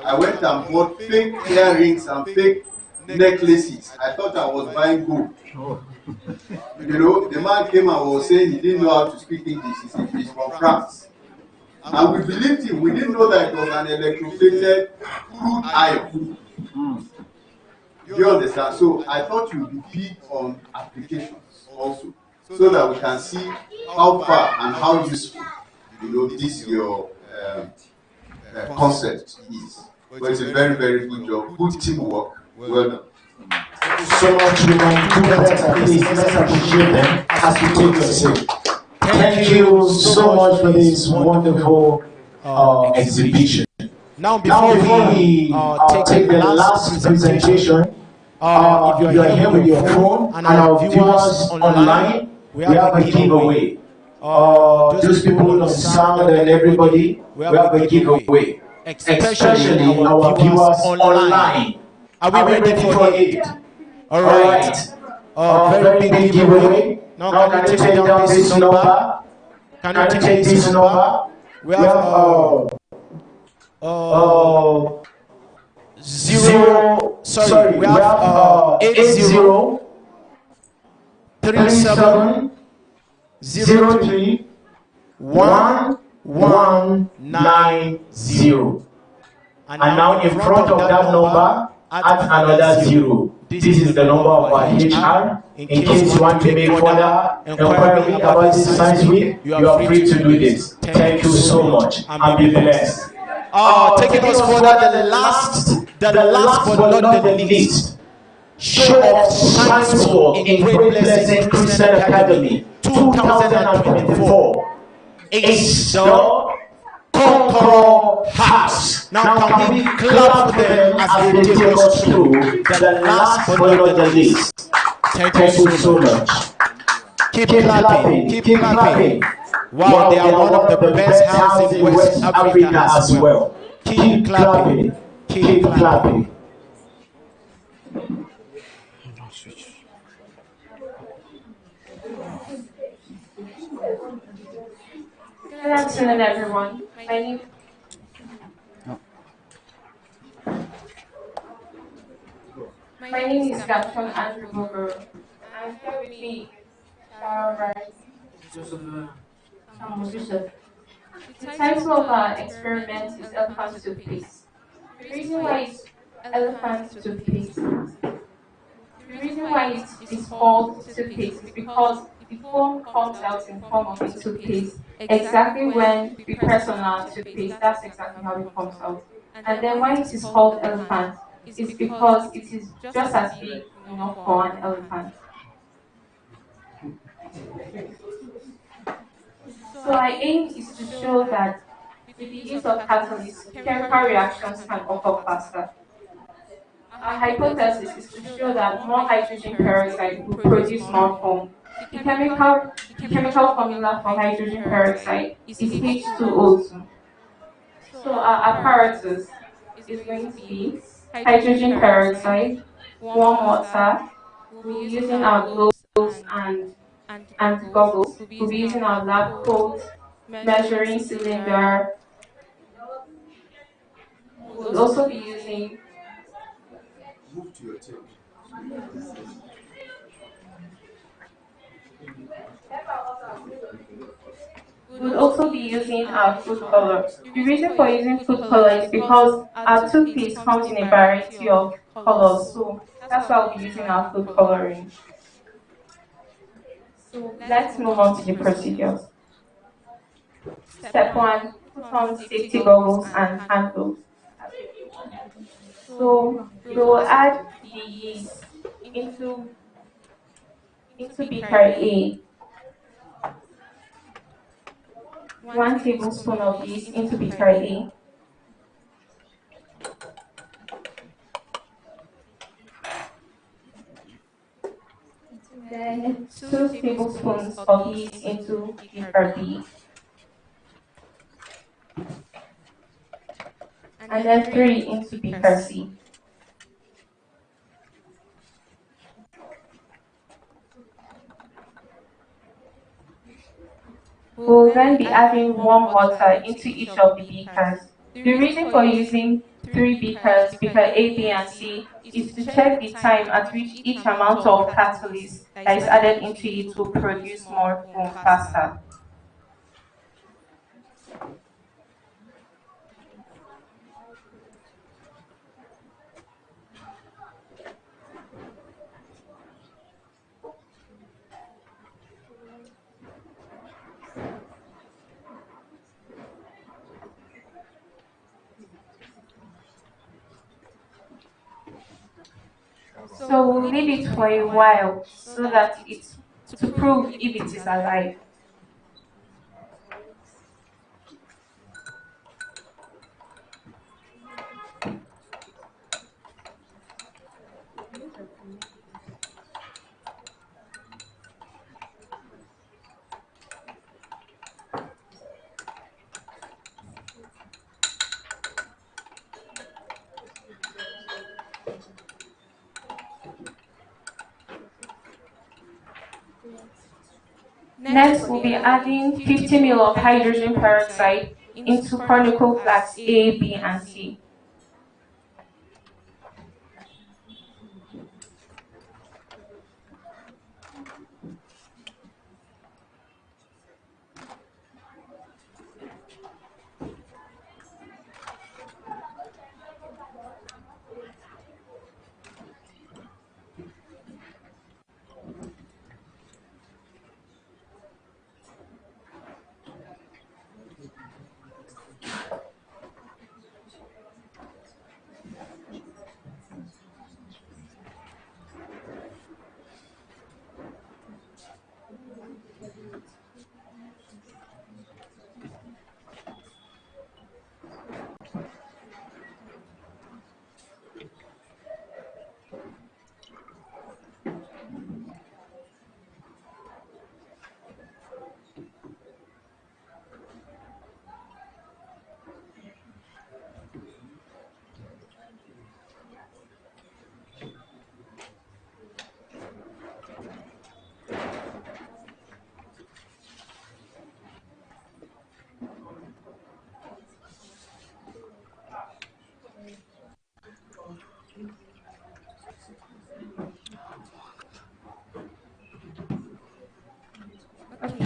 I went and bought fake earrings and fake necklaces. I thought I was buying gold. You know, the man came and was saying he didn't know how to speak English. He said he's from France. And we believed him. We didn't know that it was an electroplated crude iron. Do you understand? So I thought you'd be big on applications also, so that we can see how far and how useful, this your concept is. But it's a very, very good job. Good teamwork. Well done. So much we can do better, please. Let's appreciate them as we take a seat. Thank you so much for this wonderful exhibition. Now, before we take the last presentation, if you are here with your phone and our viewers online, we have a giveaway. Those people on sound and everybody, we have a giveaway. Especially our viewers online. Are we ready for it? All right. Very big giveaway. Now, can you take down this number? Can you take this number? We have we have 80 37 03 1190. And now in front of that number, add another 0. This is the number of our HR. In case you want to make further inquiry about this science week, you are free to do this. Thank you so much and be blessed. Taking us further, the last but not the least, show of science work in Great Blessing Christian Academy 2024 is the Conqueror House. Now can we clap for them as they take us through the last but not the least. Thank you so much. Keep clapping, keep clapping. Wow, they are one of the best houses in West Africa as well. Keep clapping, keep clapping. Good afternoon, everyone. My name. My name is Captain Andrew Bogoro. And here with me, Sarah Bright, Joseph Loya. Samuel Joseph. The title of our experiment is Elephant Toothpaste. The reason why it's elephant toothpaste, the reason why it is called toothpaste is because the foam comes out in form of a toothpaste. Exactly when we press on our toothpaste, that's exactly how it comes out. And then why it is called elephant is because it is just as big, for an elephant. So our aim is to show that with the use of catalysts, chemical reactions can occur faster. Our hypothesis is to show that more hydrogen peroxide will produce more foam. The chemical formula for hydrogen peroxide is H2O2. So our apparatus is going to be hydrogen peroxide, warm water. We'll be using our gloves and goggles. We'll be using our lab coat, measuring cylinder. We'll also be using Move to your table. We'll also be using our food color. The reason for using food color is because our toothpaste comes in a variety of colors, so that's why we'll be using our food coloring. So let's move on to the procedures. Step 1, put on safety goggles and hand gloves. So we'll add the yeast into beaker A. 1 tablespoon of yeast into beaker A. Then 2 tablespoons of yeast into beaker B. And then 3 into beaker C. We'll then be adding warm water into each of the beakers. The reason for using 3 beakers, beaker A, B, and C, is to check the time at which each amount of catalyst that is added into it will produce more foam faster. So we'll leave it for a while so that it's to prove if it is alive. Next, we'll be adding 50 ml of hydrogen peroxide into cornicle flask A, B, and C.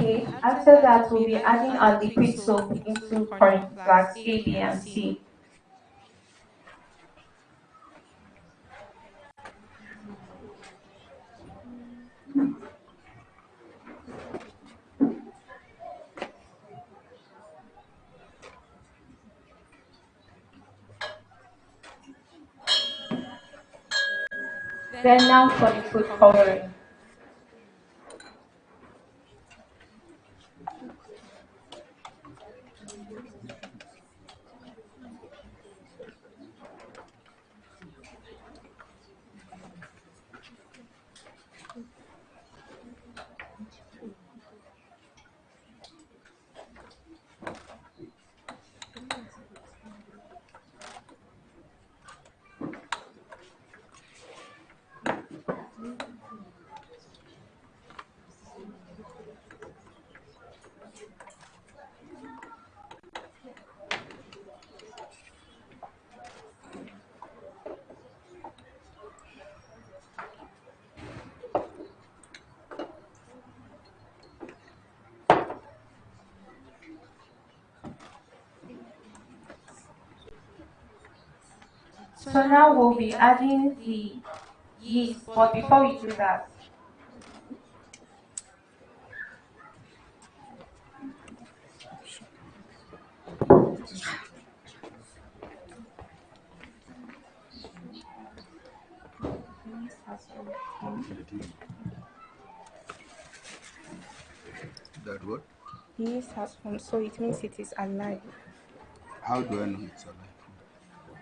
Okay, after that we'll be adding our liquid soap into corn flask A, B, and C. Then now for the food coloring. So now we'll be adding the yeast, but before we do that, That what? the yeast has formed, so it means it is alive. How do I know it's alive?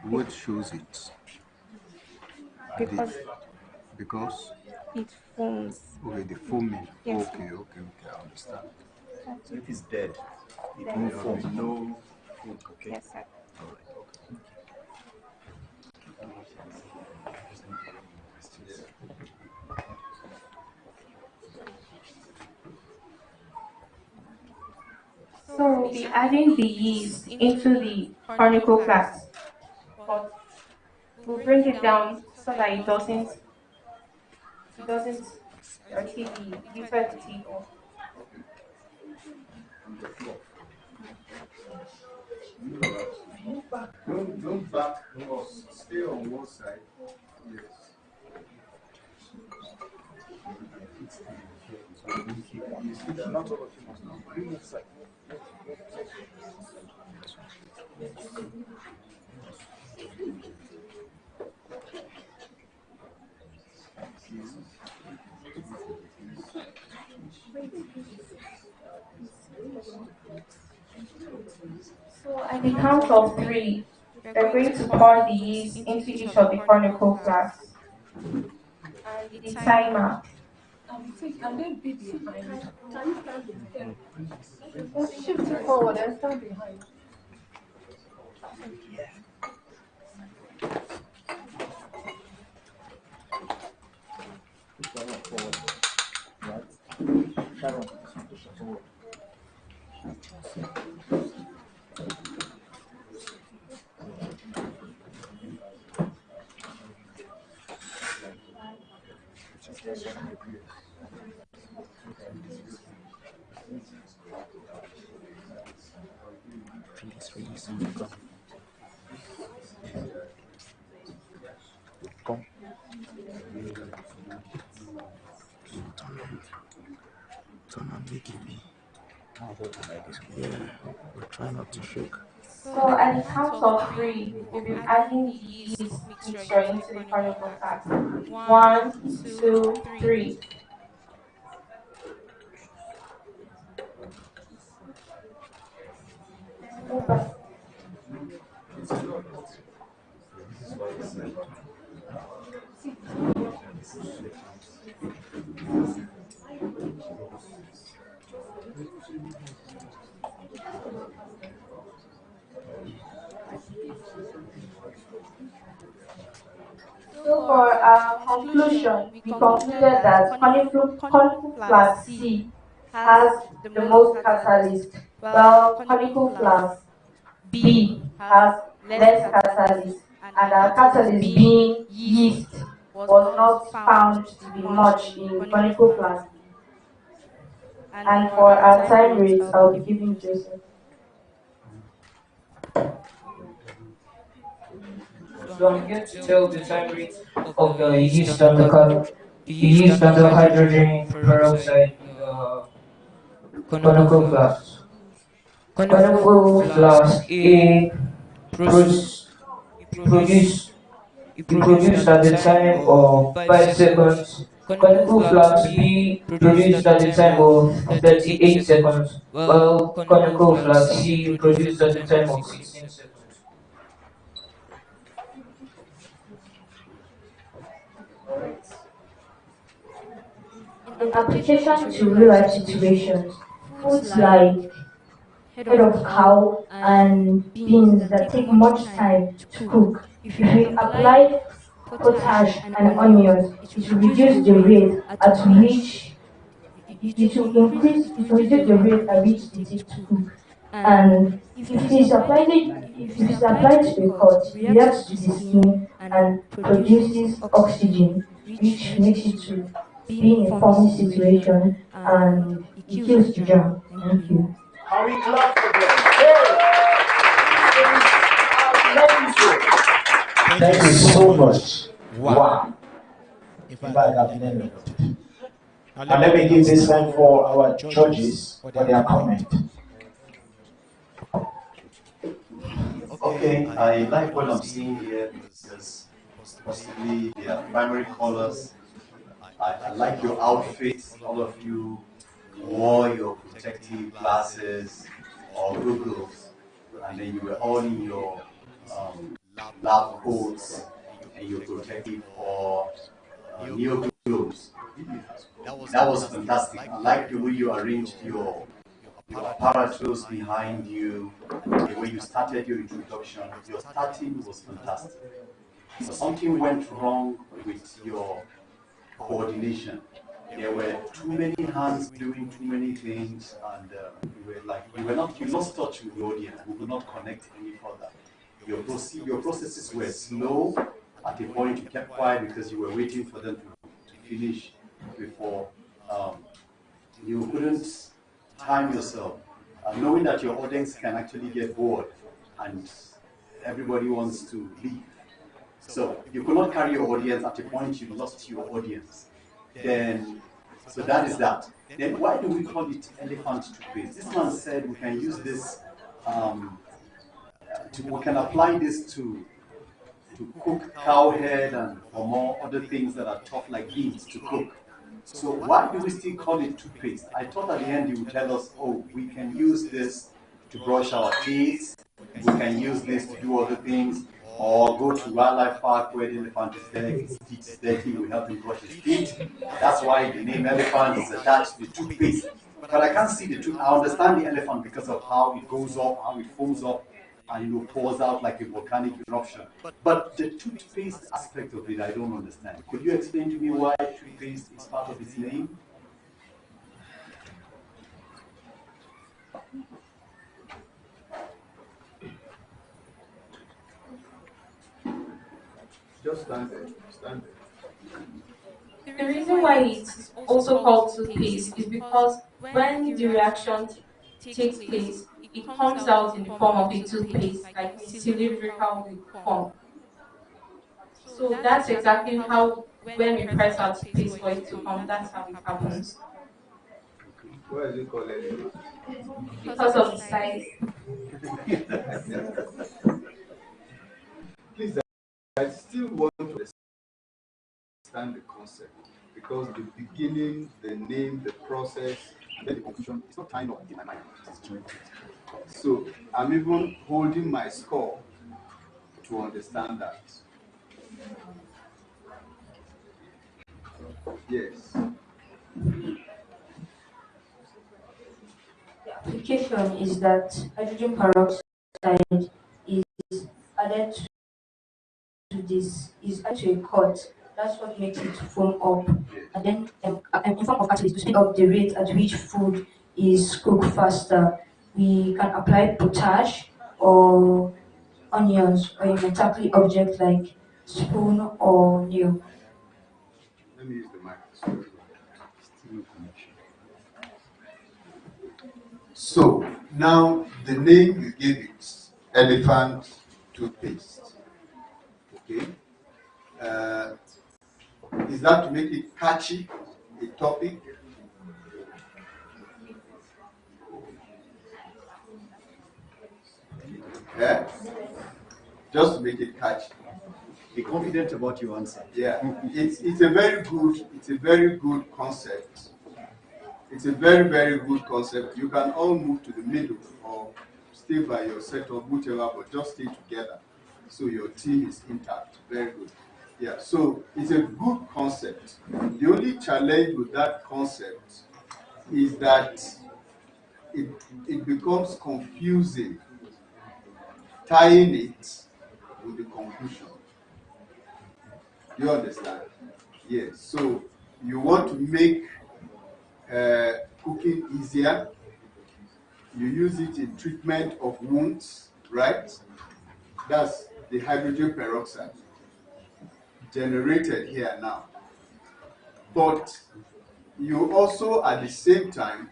What shows it? Because Because it forms. okay, the foaming. Yes. Okay, I understand. So if it's dead, it Then will it form forms. no foam. Okay. Yes, sir. All right. Okay. So we'll be adding the yeast into the cornicle flask, but we'll bring it down so that it doesn't dirty the litter the table. On the floor. Don't back us. Stay on one side. Yes. Not all of you must know. Bring it side. So at the count of three, we're going to pour the yeast into each of the cornicle flasks. And the timer. Can they be behind? Can you stand behind? Shift it forward and stand behind. Come. Turn on, make it be. Yeah, we're trying not to shake. So at the count of three, we'll be adding the yeast mixture into the cornicle flask. 1, 2, 3. So for our conclusion, we concluded that conical flask C has the most catalyst, while conical flask B has less catalyst, and our catalyst being yeast was not found to be much in conical flask. And for our time rates, I'll be giving Joseph. So I'm here to tell the time rate of the yeast on the yeast on the hydrogen peroxide in the conical flask. Conical flask A produce produced at the time of 5 seconds. Conical flask B produced at the time of 38 seconds, while conical flask C produced at the time of 16 seconds. In application to real life situations, foods like head of cow and beans that take much time to cook, if we apply potash and onions, it will reduce the rate at which it will reduce the rate at which they take to cook. And if it is applied to a cut, it reacts to the skin and produces oxygen, which makes it to be in a foamy situation and it kills the germ. Thank you. How we clap for them? Hey! Thank you so much. Wow. In fact, I've learned a lot. Now let me give this time for our judges for their comment. Okay, I like what I'm seeing here because possibly they are primary colors. I like your outfits. All of you wore your protective glasses or goggles, and then you were all in your lab coats and your protective or neo globes. That was fantastic. I like the way you arranged your apparatus behind you, and the way you started your introduction. Your starting was fantastic. So something went wrong with your coordination. There were too many hands doing too many things, and you lost touch with the audience. We could not connect any further. Your processes were slow. At a point, you kept quiet because you were waiting for them to finish before you couldn't time yourself, knowing that your audience can actually get bored and everybody wants to leave. So you could not carry your audience. At a point, you lost your audience. So that is that. Then why do we call it elephant toothpaste? This man said we can use this, we can apply this to cook cow head and for more other things that are tough like beans to cook. So why do we still call it toothpaste? I thought at the end you would tell us, oh, we can use this to brush our teeth, we can use this to do other things, or go to wildlife park where the elephant is there, his teeth is dirty, we help him brush his teeth. That's why the name elephant is attached to the toothpaste. But I can't see the tooth. I understand the elephant because of how it goes up, how it foams up, and pours out like a volcanic eruption. But the toothpaste aspect of it, I don't understand. Could you explain to me why toothpaste is part of its name? Just stand there. Stand there. The reason why it's also called toothpaste is because when the reaction takes place, it comes out in the form of a toothpaste, like a cylindrical form. So that's exactly how, when we press our toothpaste for it to come, that's how it happens. Why is it called elephant? Because of the size. Please, I still want to understand the concept because the beginning, the name, the process, and then the conclusion is not tying up in my mind. So I'm even holding my score to understand that. Yes. The application is that hydrogen peroxide is added to a cut. That's what makes it foam up. And then in form of catalyst to speed up the rate at which food is cooked faster. We can apply potash or onions or a metallic object like spoon or nail. Let me use the mic. Still no connection. So now the name you gave it, elephant toothpaste. Okay. Is that to make it catchy, a topic? Yeah? Just to make it catchy. Be confident about your answer. Yeah, it's a very good concept. It's a very good concept. You can all move to the middle or stay by your setup, whichever, but just stay together so your team is intact. Very good. Yeah, so it's a good concept. The only challenge with that concept is that it becomes confusing tying it with the conclusion. Do you understand? Yes. So you want to make cooking easier. You use it in treatment of wounds, right? That's the hydrogen peroxide generated here now. But you also, at the same time,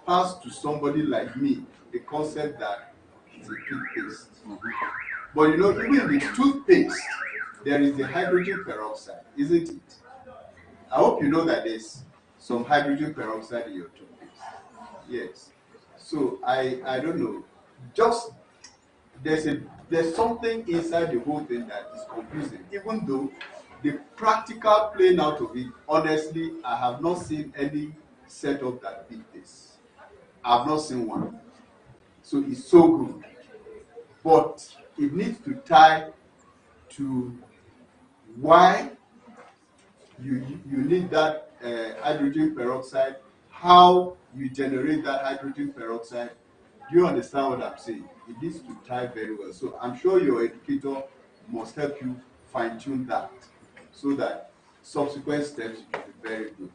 pass to somebody like me the concept that it's a toothpaste. But you know, even in the toothpaste, there is the hydrogen peroxide, isn't it? I hope you know that there's some hydrogen peroxide in your toothpaste. Yes. So I don't know. Just there's something inside the whole thing that is confusing. Even though the practical playing out of it, honestly, I have not seen any setup that beat this. I've not seen one. So it's so good. But it needs to tie to why you need that hydrogen peroxide, how you generate that hydrogen peroxide. Do you understand what I'm saying? It needs to tie very well. So I'm sure your educator must help you fine-tune that so that subsequent steps will be very good.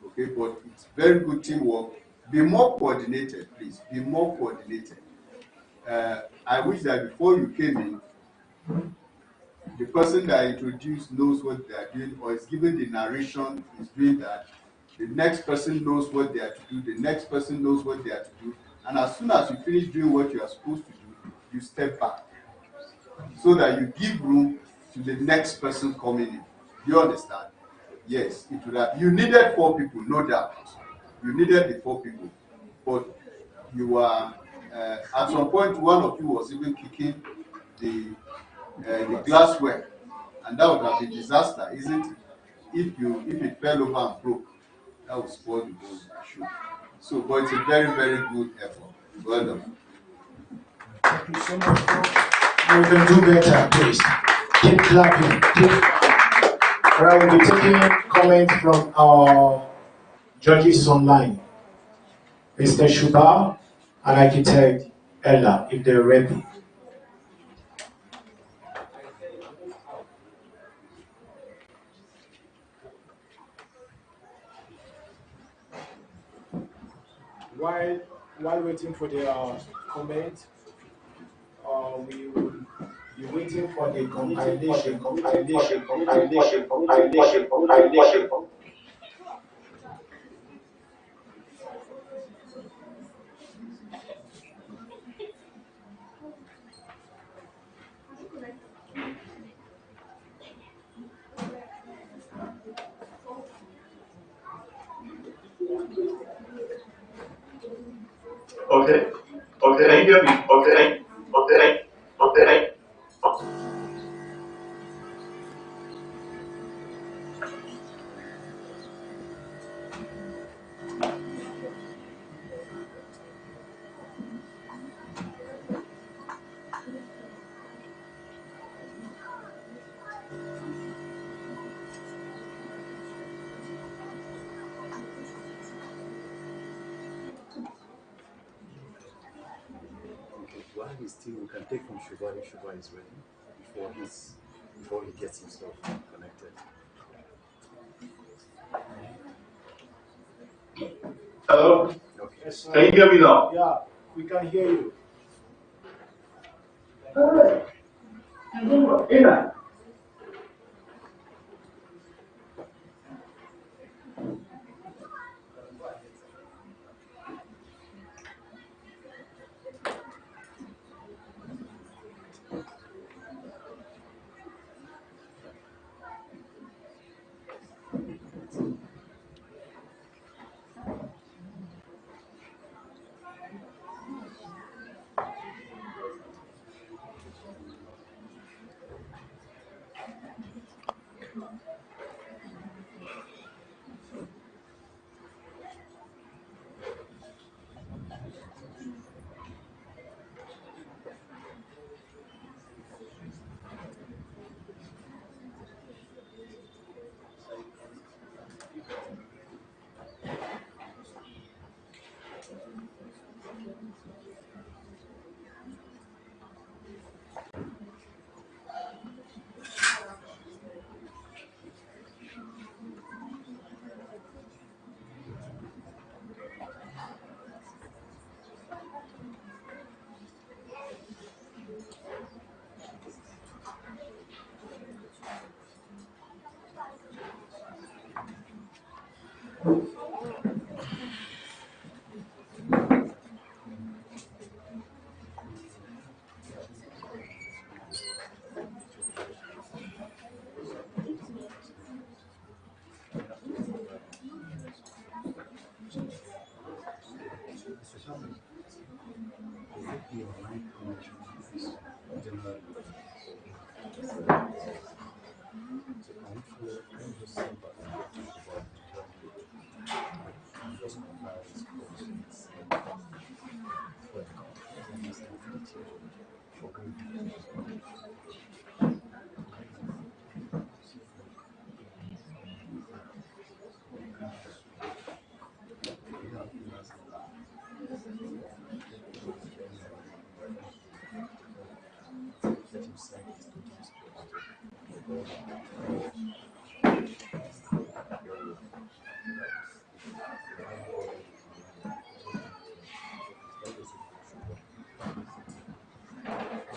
Okay, but it's very good teamwork. Be more coordinated, please. Be more coordinated. I wish that before you came in, the person that introduced knows what they are doing or is given the narration is doing that. The next person knows what they are to do. The next person knows what they are to do. And as soon as you finish doing what you are supposed to do, you step back so that you give room to the next person coming in. Do you understand? Yes, it would have. You needed 4 people, no doubt. You needed the 4 people, but you were at some point one of you was even kicking the glassware, and that would have been disaster, isn't it? If it fell over and broke, that would spoil the whole show. So, but it's a very good effort. Well done. Thank you so much. We can do better, please. Keep clapping. Right, we'll be taking comments from our judges online. Mr. Shuba and architect Ella, if they're ready. While waiting for the comment, we will be waiting for the compilation. Okay. Okay. Can you hear me? Okay. Okay. Okay. While he's still, we can take from Shuba if Shuba is ready before he gets himself connected. Hello? Okay. Yes, Can you hear me now? Yeah, we can hear you.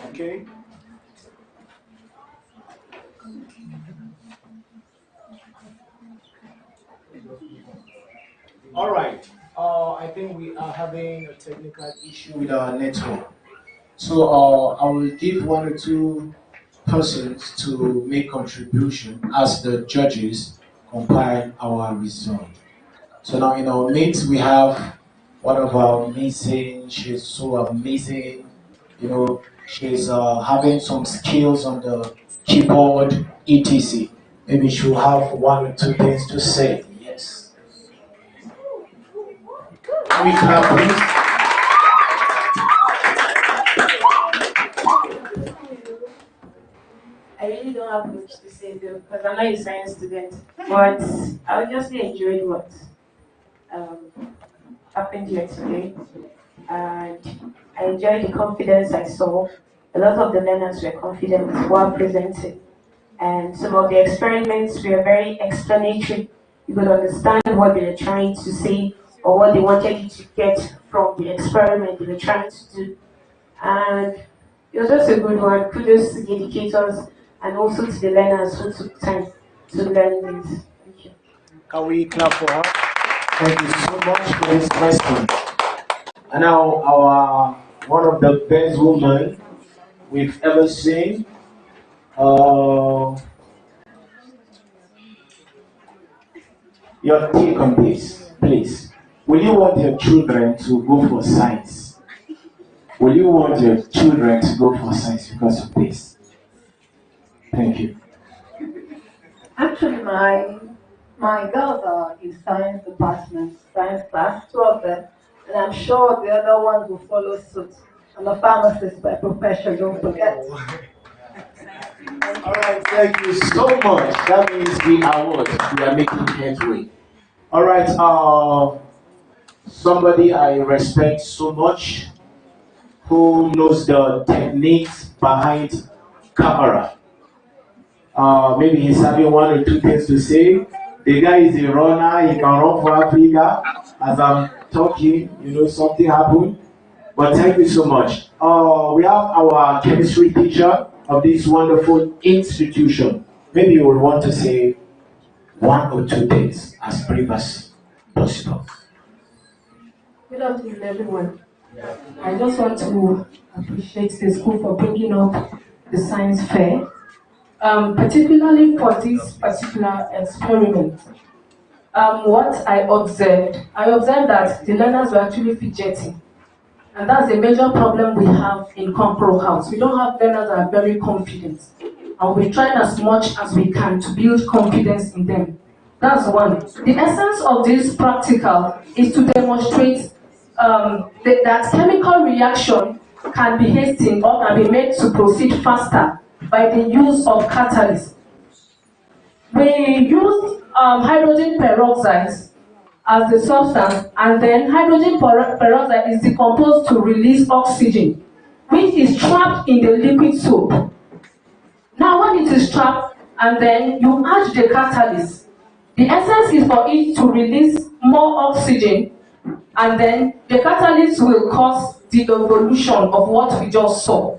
Okay. All right. I think we are having a technical issue with our network. So I will give one or two persons to make contribution as the judges compile our result. So now in our midst we have one of our amazing, she's so amazing, she's having some skills on the keyboard, etc. Maybe she'll have one or two things to say. Yes. Can we clap, please? I really don't have much to say though, because I'm not a science student. But I just enjoyed what happened here today. And I enjoyed the confidence I saw. A lot of the learners were confident, well presented. And some of the experiments were very explanatory. You could understand what they were trying to say or what they wanted you to get from the experiment they were trying to do. And it was just a good one. Kudos to the educators and also to the learners who took time to learn this. Thank you. Can we clap for her? Thank you so much for this question. And now our one of the best women we've ever seen. Your take on this, please. Will you want your children to go for science? Will you want your children to go for science because of this? Thank you. Actually, my girls are in science department, science class, two of them, and I'm sure the other ones will follow suit. I'm a pharmacist by profession, don't forget. All right, thank you so much. That means we are what? We are making headway. All right, somebody I respect so much, who knows the techniques behind camera. Maybe he's having one or two things to say. The guy is a runner, he can run for Africa. As I'm talking, something happened. But thank you so much. We have our chemistry teacher of this wonderful institution. Maybe you would want to say one or two things as brief as possible. Good afternoon, everyone. I just want to appreciate the school for bringing up the science fair, particularly for this particular experiment. What I observed that the learners were actually fidgeting. And that's a major problem we have in Compro House. We don't have learners that are very confident. And we're trying as much as we can to build confidence in them. That's one. The essence of this practical is to demonstrate that chemical reaction can be hastened or can be made to proceed faster by the use of catalysts. We used hydrogen peroxides as the substance, and then hydrogen peroxide is decomposed to release oxygen, which is trapped in the liquid soap. Now, when it is trapped, and then you add the catalyst, the essence is for it to release more oxygen, and then the catalyst will cause the evolution of what we just saw.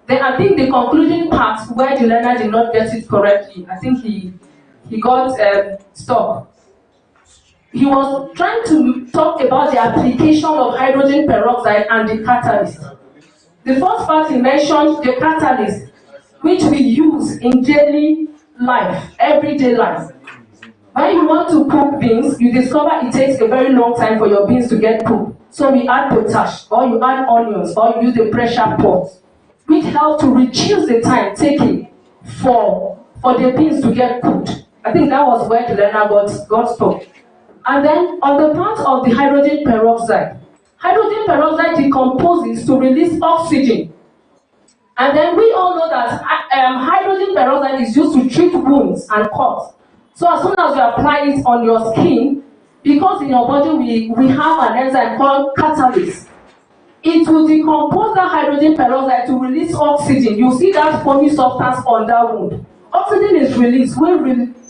Then I think the concluding part where the learner did not get it correctly, I think he got stuck. He was trying to talk about the application of hydrogen peroxide and the catalyst. The first part he mentioned the catalyst, which we use in daily life, everyday life. When you want to cook beans, you discover it takes a very long time for your beans to get cooked. So we add potash, or you add onions, or you use the pressure pot, which help to reduce the time taken for the beans to get cooked. I think that was where the learner got stuck. And then on the part of the hydrogen peroxide decomposes to release oxygen. And then we all know that hydrogen peroxide is used to treat wounds and cuts. So as soon as you apply it on your skin, because in your body we have an enzyme called catalyst, it will decompose that hydrogen peroxide to release oxygen. You see that foamy substance on that wound. Oxygen is released, will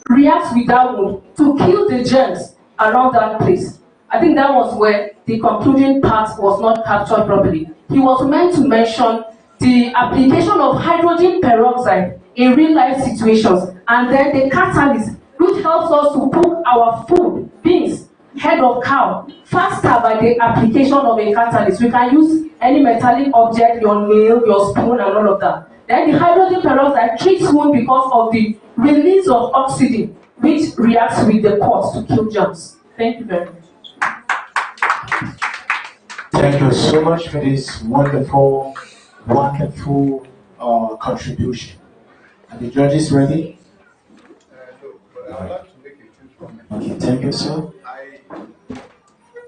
react with that wound to kill the germs around that place. I think that was where the concluding part was not captured properly. He was meant to mention the application of hydrogen peroxide in real life situations, and then the catalyst, which helps us to cook our food, beans, head of cow, faster by the application of a catalyst. We can use any metallic object, your nail, your spoon, and all of that. Then the hydrogen peroxide treats wound because of the release of oxygen, which reacts with the pus to kill germs. Thank you very much. Thank you so much for this wonderful contribution. Are the judges ready? No, but I would like to make a few comments. Okay, thank you, sir.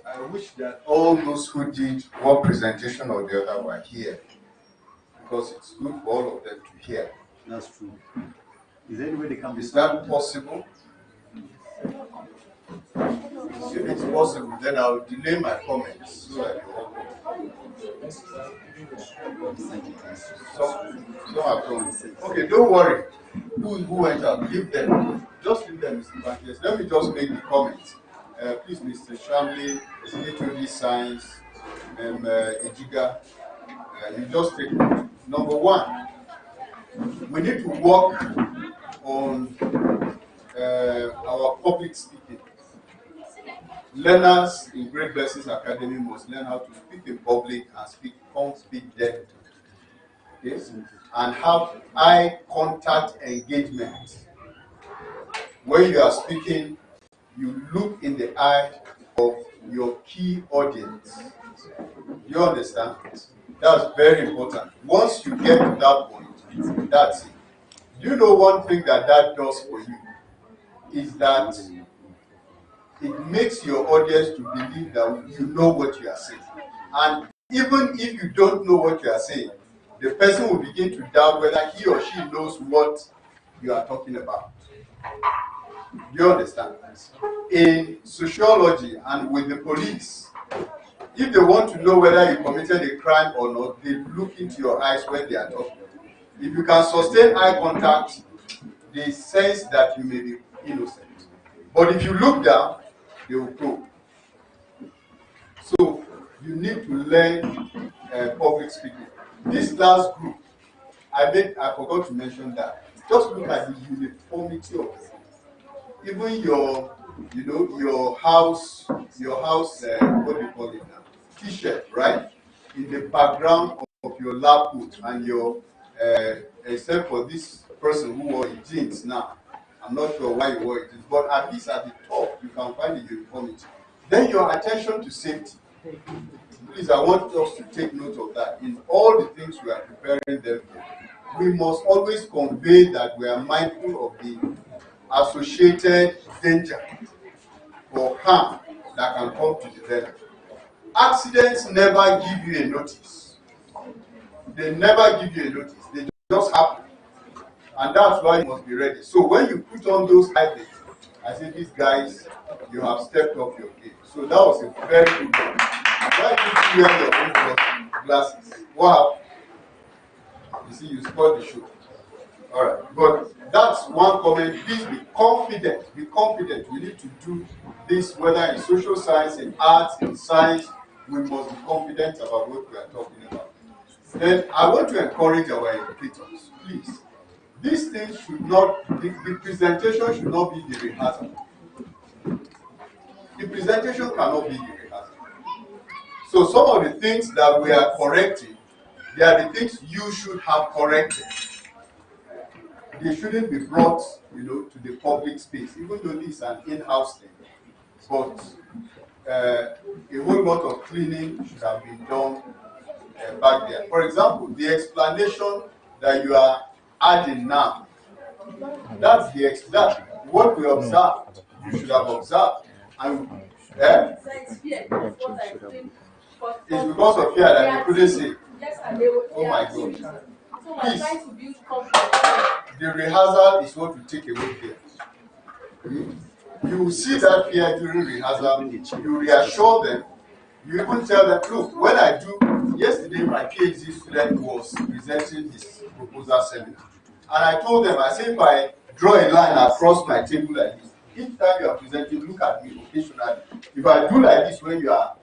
I wish that all those who did one presentation or the other were here, because it's good for all of them to hear. That's true. Is there any way they can be? Is that possible? If it's possible, then I'll delay my comments so that you all come. So I've done. Okay, don't worry. Who went out? Leave them. Just leave them, Mr. Bankers. Let me just make the comments. Please, Mr. Shamley, HOD Science, Ejiga, you just take note. Number one, we need to work on our public speaking. Learners in Great Blessings Academy must learn how to speak in public and can't speak deaf. Okay? And have eye contact engagement. When you are speaking, you look in the eye of your key audience. You understand? That's very important. Once you get to that point, that's it. You know one thing that does for you is that it makes your audience to believe that you know what you are saying. And even if you don't know what you are saying, the person will begin to doubt whether he or she knows what you are talking about. Do you understand? In sociology and with the police, if they want to know whether you committed a crime or not, they look into your eyes when they are talking. If you can sustain eye contact, they sense that you may be innocent. But if you look down, they will probe. So you need to learn public speaking. This last group, I forgot to mention that. Just look at the uniformity of it. Even your house, what do you call it now? T-shirt, right? In the background of your lab coat and your, except for this person who wore jeans now. I'm not sure why you wore it, but at least at the top you can find the uniformity. Then your attention to safety. Please, I want us to take note of that. In all the things we are preparing them for, we must always convey that we are mindful of the associated danger or harm that can come to the learner. Accidents never give you a notice. They never give you a notice. They just happen. And that's why you must be ready. So when you put on those high vis, I said, these guys, you have stepped up your game. So that was a very good one. Why did you wear your own glasses? What happened? You see, you spoiled the show. All right, but that's one comment. Please be confident. Be confident. We need to do this, whether in social science, in arts, in science. We must be confident about what we are talking about. Then I want to encourage our educators, please. These things should not, the presentation should not be the rehearsal. The presentation cannot be the rehearsal. So some of the things that we are correcting, they are the things you should have corrected. They shouldn't be brought, to the public space, even though this is an in-house thing. But a whole lot of cleaning should have been done back there. For example, the explanation that you are adding now, that's what we observed. You should have observed. And it's because of fear that you couldn't see. Oh my God. Please, the rehearsal is what will take away fear. You will see that fear during rehearsal. You reassure them. You even tell them, look, when I do, yesterday my PhD student was presenting his proposal seminar. And I told them, I said, if I draw a line across my table like this, each time you are presenting, look at me occasionally. If I do like this when you are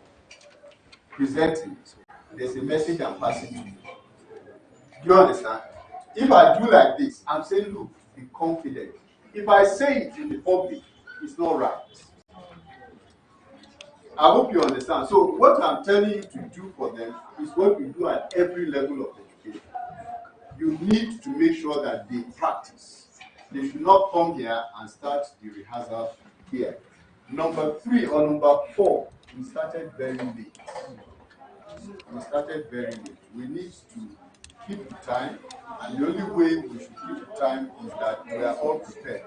presenting, there's a message I'm passing to you. Do you understand? If I do like this, I'm saying, look, be confident. If I say it in the public, it's not right. I hope you understand. So what I'm telling you to do for them is what we do at every level of education. You need to make sure that they practice. They should not come here and start the rehearsal here. Number 3 or number 4, we started very late. We need to keep the time, and the only way we should keep the time is that we are all prepared.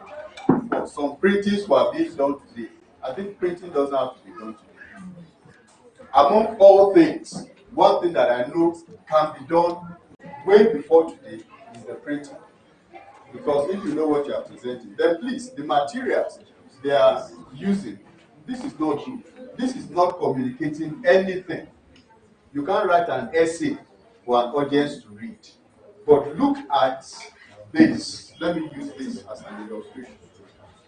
But some printings were being done today. I think printing doesn't have to be done today. Among all things, one thing that I know can be done way before today is the printing. Because if you know what you are presenting, then please, the materials they are using, this is not good. This is not communicating anything. You can't write an essay for an audience to read. But look at this. Let me use this as an illustration.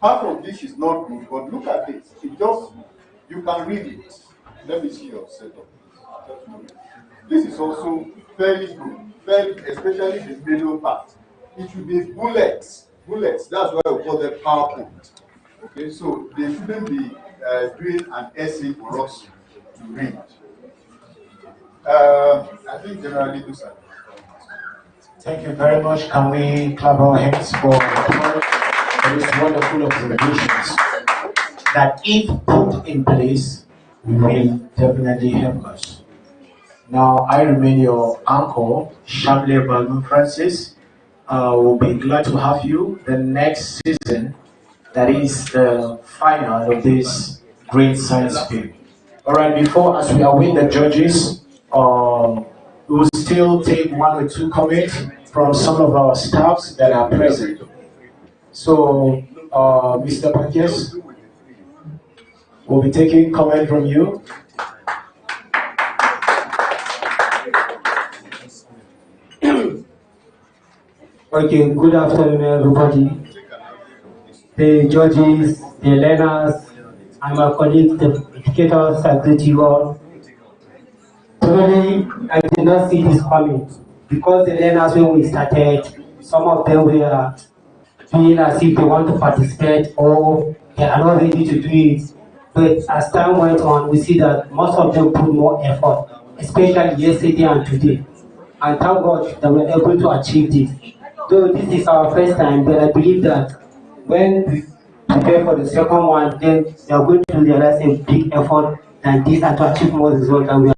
Part of this is not good, but look at this. You can read it. Let me see your setup. This is also fairly good, especially the middle part. It should be bullets. That's why we call them PowerPoint. Okay, so they shouldn't be doing an essay for us to read. I think generally those are. Thank you very much. Can we clap our hands for these wonderful observations that, if put in place, will definitely help us. Now, I remain your uncle, Shamle Balmu Francis. We'll be glad to have you the next season. That is the final of this great science fair. All right, as we await the judges, we will still take 1 or 2 comments from some of our staffs that are present. So, Mr. Pankes, we'll be taking comment from you. Okay, good afternoon, everybody. The judges, the learners, and my colleagues, the educators, I greet you all. Truly, I did not see this coming because the learners, when we started, some of them were feeling as if they want to participate or they are not ready to do it. But as time went on, we see that most of them put more effort, especially yesterday and today. And thank God that we're able to achieve this. Though this is our first time, but I believe that when we prepare for the second one, then we are going to realize a big effort than this and to achieve more results than we are.